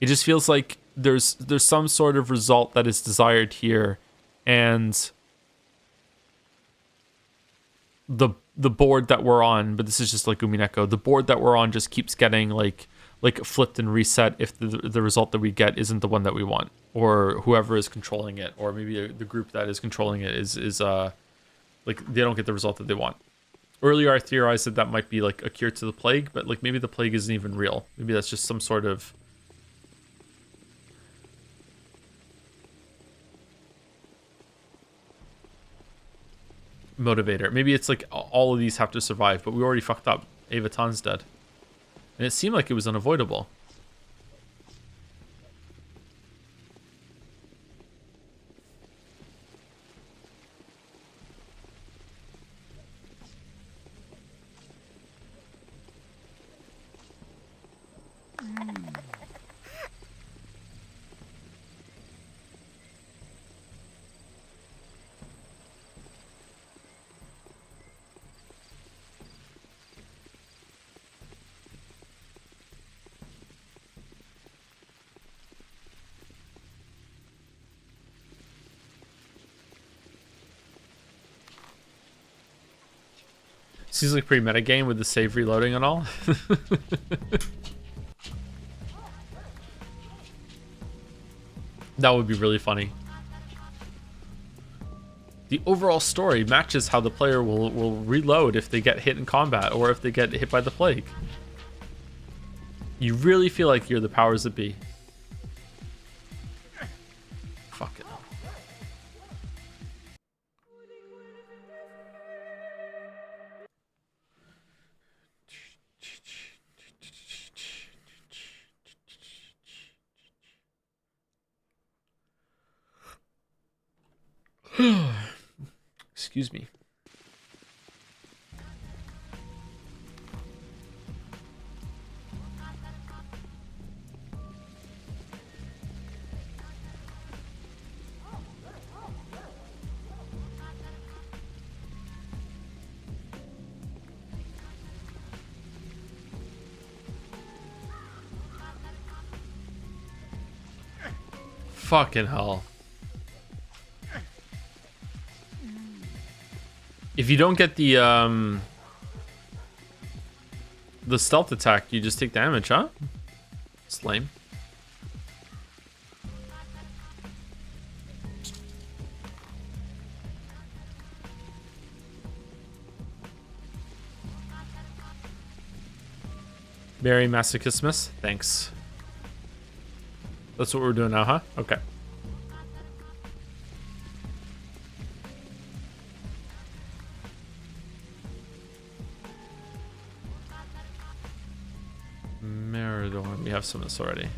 It just feels like there's some sort of result that is desired here, and the board that we're on, but this is just like Umineko, the board that we're on just keeps getting like flipped and reset if the result that we get isn't the one that we want, or whoever is controlling it, or maybe the group that is controlling it is like they don't get the result that they want. Earlier I theorized that might be like a cure to the plague, but like maybe the plague isn't even real. Maybe that's just some sort of motivator. Maybe it's like all of these have to survive, but we already fucked up. Avatan's dead. And it seemed like it was unavoidable. Seems like pretty meta game with the save reloading and all. That would be really funny. The overall story matches how the player will reload if they get hit in combat or if they get hit by the plague. You really feel like you're the powers that be. Fuck it. Excuse me. Fucking hell. If you don't get the stealth attack, you just take damage, huh? It's lame. Merry Masochismus, thanks. That's what we're doing now, huh? Okay. Meridorn, we have some of this already.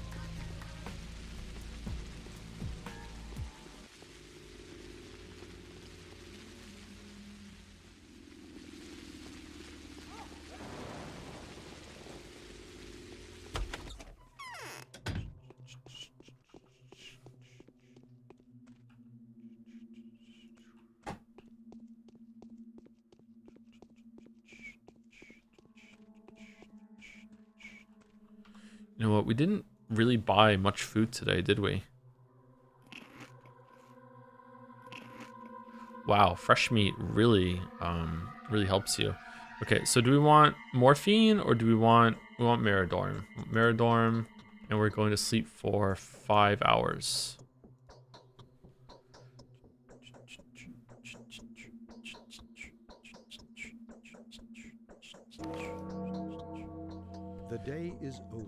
You know what? We didn't really buy much food today, did we? Wow, fresh meat really really helps you. Okay, so do we want morphine or do we want Meridorm? Meridorm, and we're going to sleep for 5 hours. The day is over.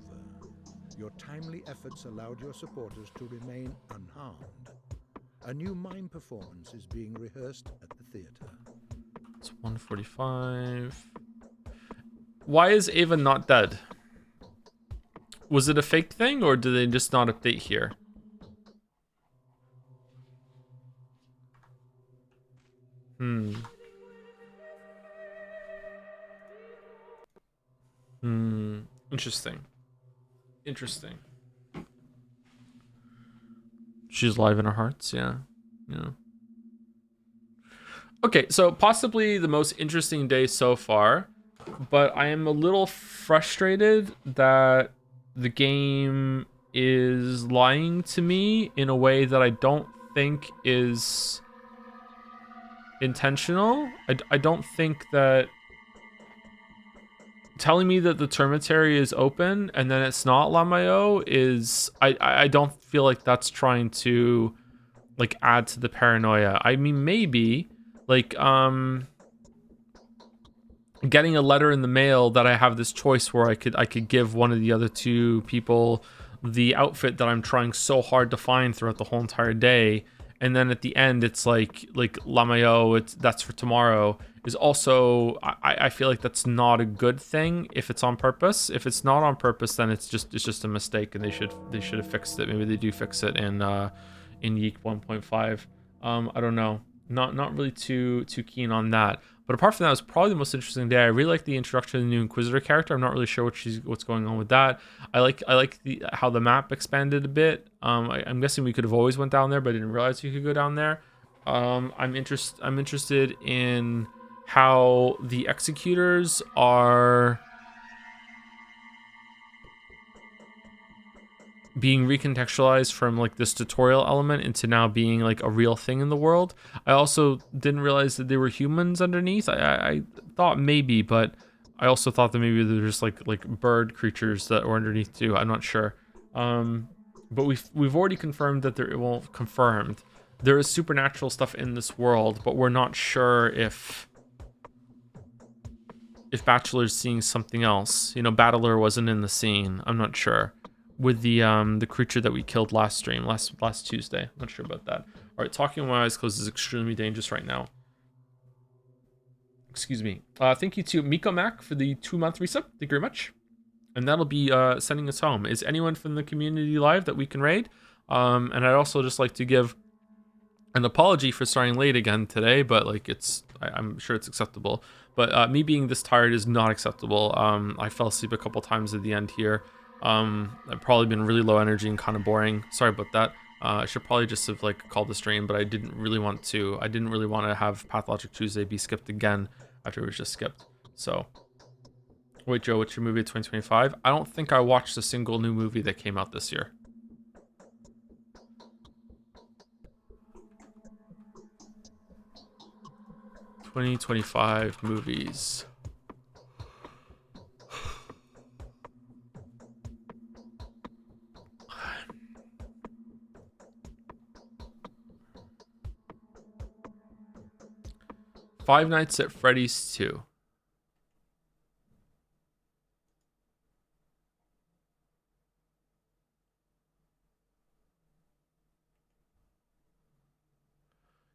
Your timely efforts allowed your supporters to remain unharmed. A new mime performance is being rehearsed at the theater. It's 1:45. Why is Ava not dead? Was it a fake thing or did they just not update here? Interesting. Interesting. She's alive in our hearts, yeah. Yeah. Okay, so possibly the most interesting day so far, but I am a little frustrated that the game is lying to me in a way that I don't think is intentional. I don't think that telling me that the termitary is open and then it's not Lamayo is I don't feel like that's trying to like add to the paranoia. I mean maybe like getting a letter in the mail that I have this choice where I could give one of the other two people the outfit that I'm trying so hard to find throughout the whole entire day, and then at the end it's like Lamayo, that's for tomorrow, is also I feel like that's not a good thing if it's on purpose. If it's not on purpose, then it's just a mistake, and they should have fixed it. Maybe they do fix it in Yeek 1.5. I don't know. Not really too keen on that. But apart from that, it was probably the most interesting day. I really like the introduction of the new Inquisitor character. I'm not really sure what's going on with that. I like how the map expanded a bit. I'm guessing we could have always went down there, but I didn't realize you could go down there. I'm interested in how the executors are being recontextualized from like this tutorial element into now being like a real thing in the world. I also didn't realize that they were humans underneath. I thought maybe, but I also thought that maybe they're just like bird creatures that were underneath too. I'm not sure. But we've already confirmed that there is supernatural stuff in this world, but we're not sure if Bachelor's seeing something else. You know, Battler wasn't in the scene. I'm not sure. With the creature that we killed last Tuesday. I'm not sure about that. All right, talking with my eyes closed is extremely dangerous right now. Excuse me. Thank you to Miko Mac for the 2-month resub. Thank you very much. And that'll be sending us home. Is anyone from the community live that we can raid? And I'd also just like to give an apology for starting late again today, but like I'm sure it's acceptable. But me being this tired is not acceptable. I fell asleep a couple times at the end here. I've probably been really low energy and kind of boring. Sorry about that. I should probably just have like called the stream, but I didn't really want to have Pathologic Tuesday be skipped again after it was just skipped. So wait, Joe, what's your movie of 2025? I don't think I watched a single new movie that came out this year. "2025 movies." Five Nights at Freddy's 2.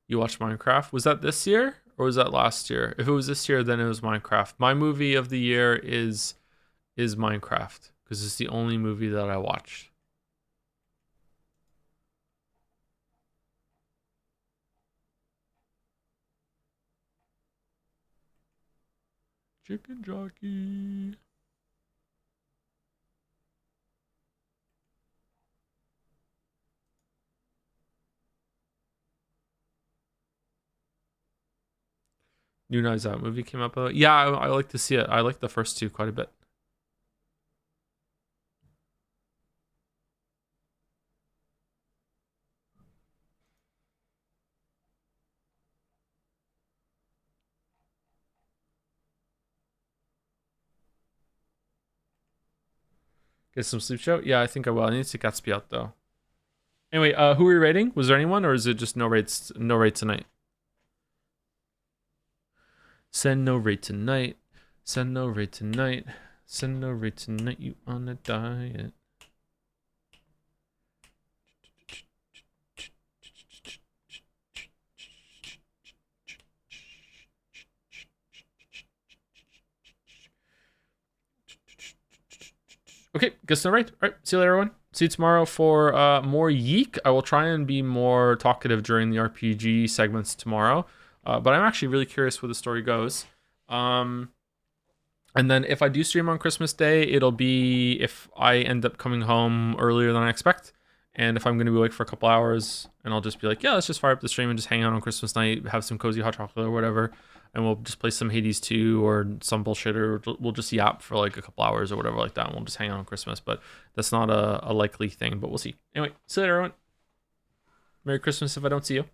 You watched Minecraft? Was that this year or was that last year? If it was this year, then it was Minecraft. My movie of the year is Minecraft because it's the only movie that I watched. Chicken jockey. New Knives Out movie came up. Yeah, I like to see it. I like the first two quite a bit. Get some sleep, Joe? Yeah, I think I will. I need to get Gatsby out, though. Anyway, who are we rating? Was there anyone, or is it just no rates? No rate tonight. Send no rate tonight. Send no rate tonight. Send no rate tonight. You on a diet. Okay, guess no rate. All right, see you later, everyone. See you tomorrow for more Yeek. I will try and be more talkative during the RPG segments tomorrow. But I'm actually really curious where the story goes. And then if I do stream on Christmas Day, it'll be if I end up coming home earlier than I expect. And if I'm going to be awake for a couple hours, and I'll just be like, yeah, let's just fire up the stream and just hang out on Christmas night, have some cozy hot chocolate or whatever. And we'll just play some Hades 2 or some bullshit, or we'll just yap for like a couple hours or whatever like that. And we'll just hang out on Christmas. But that's not a likely thing, but we'll see. Anyway, see you later, everyone. Merry Christmas if I don't see you.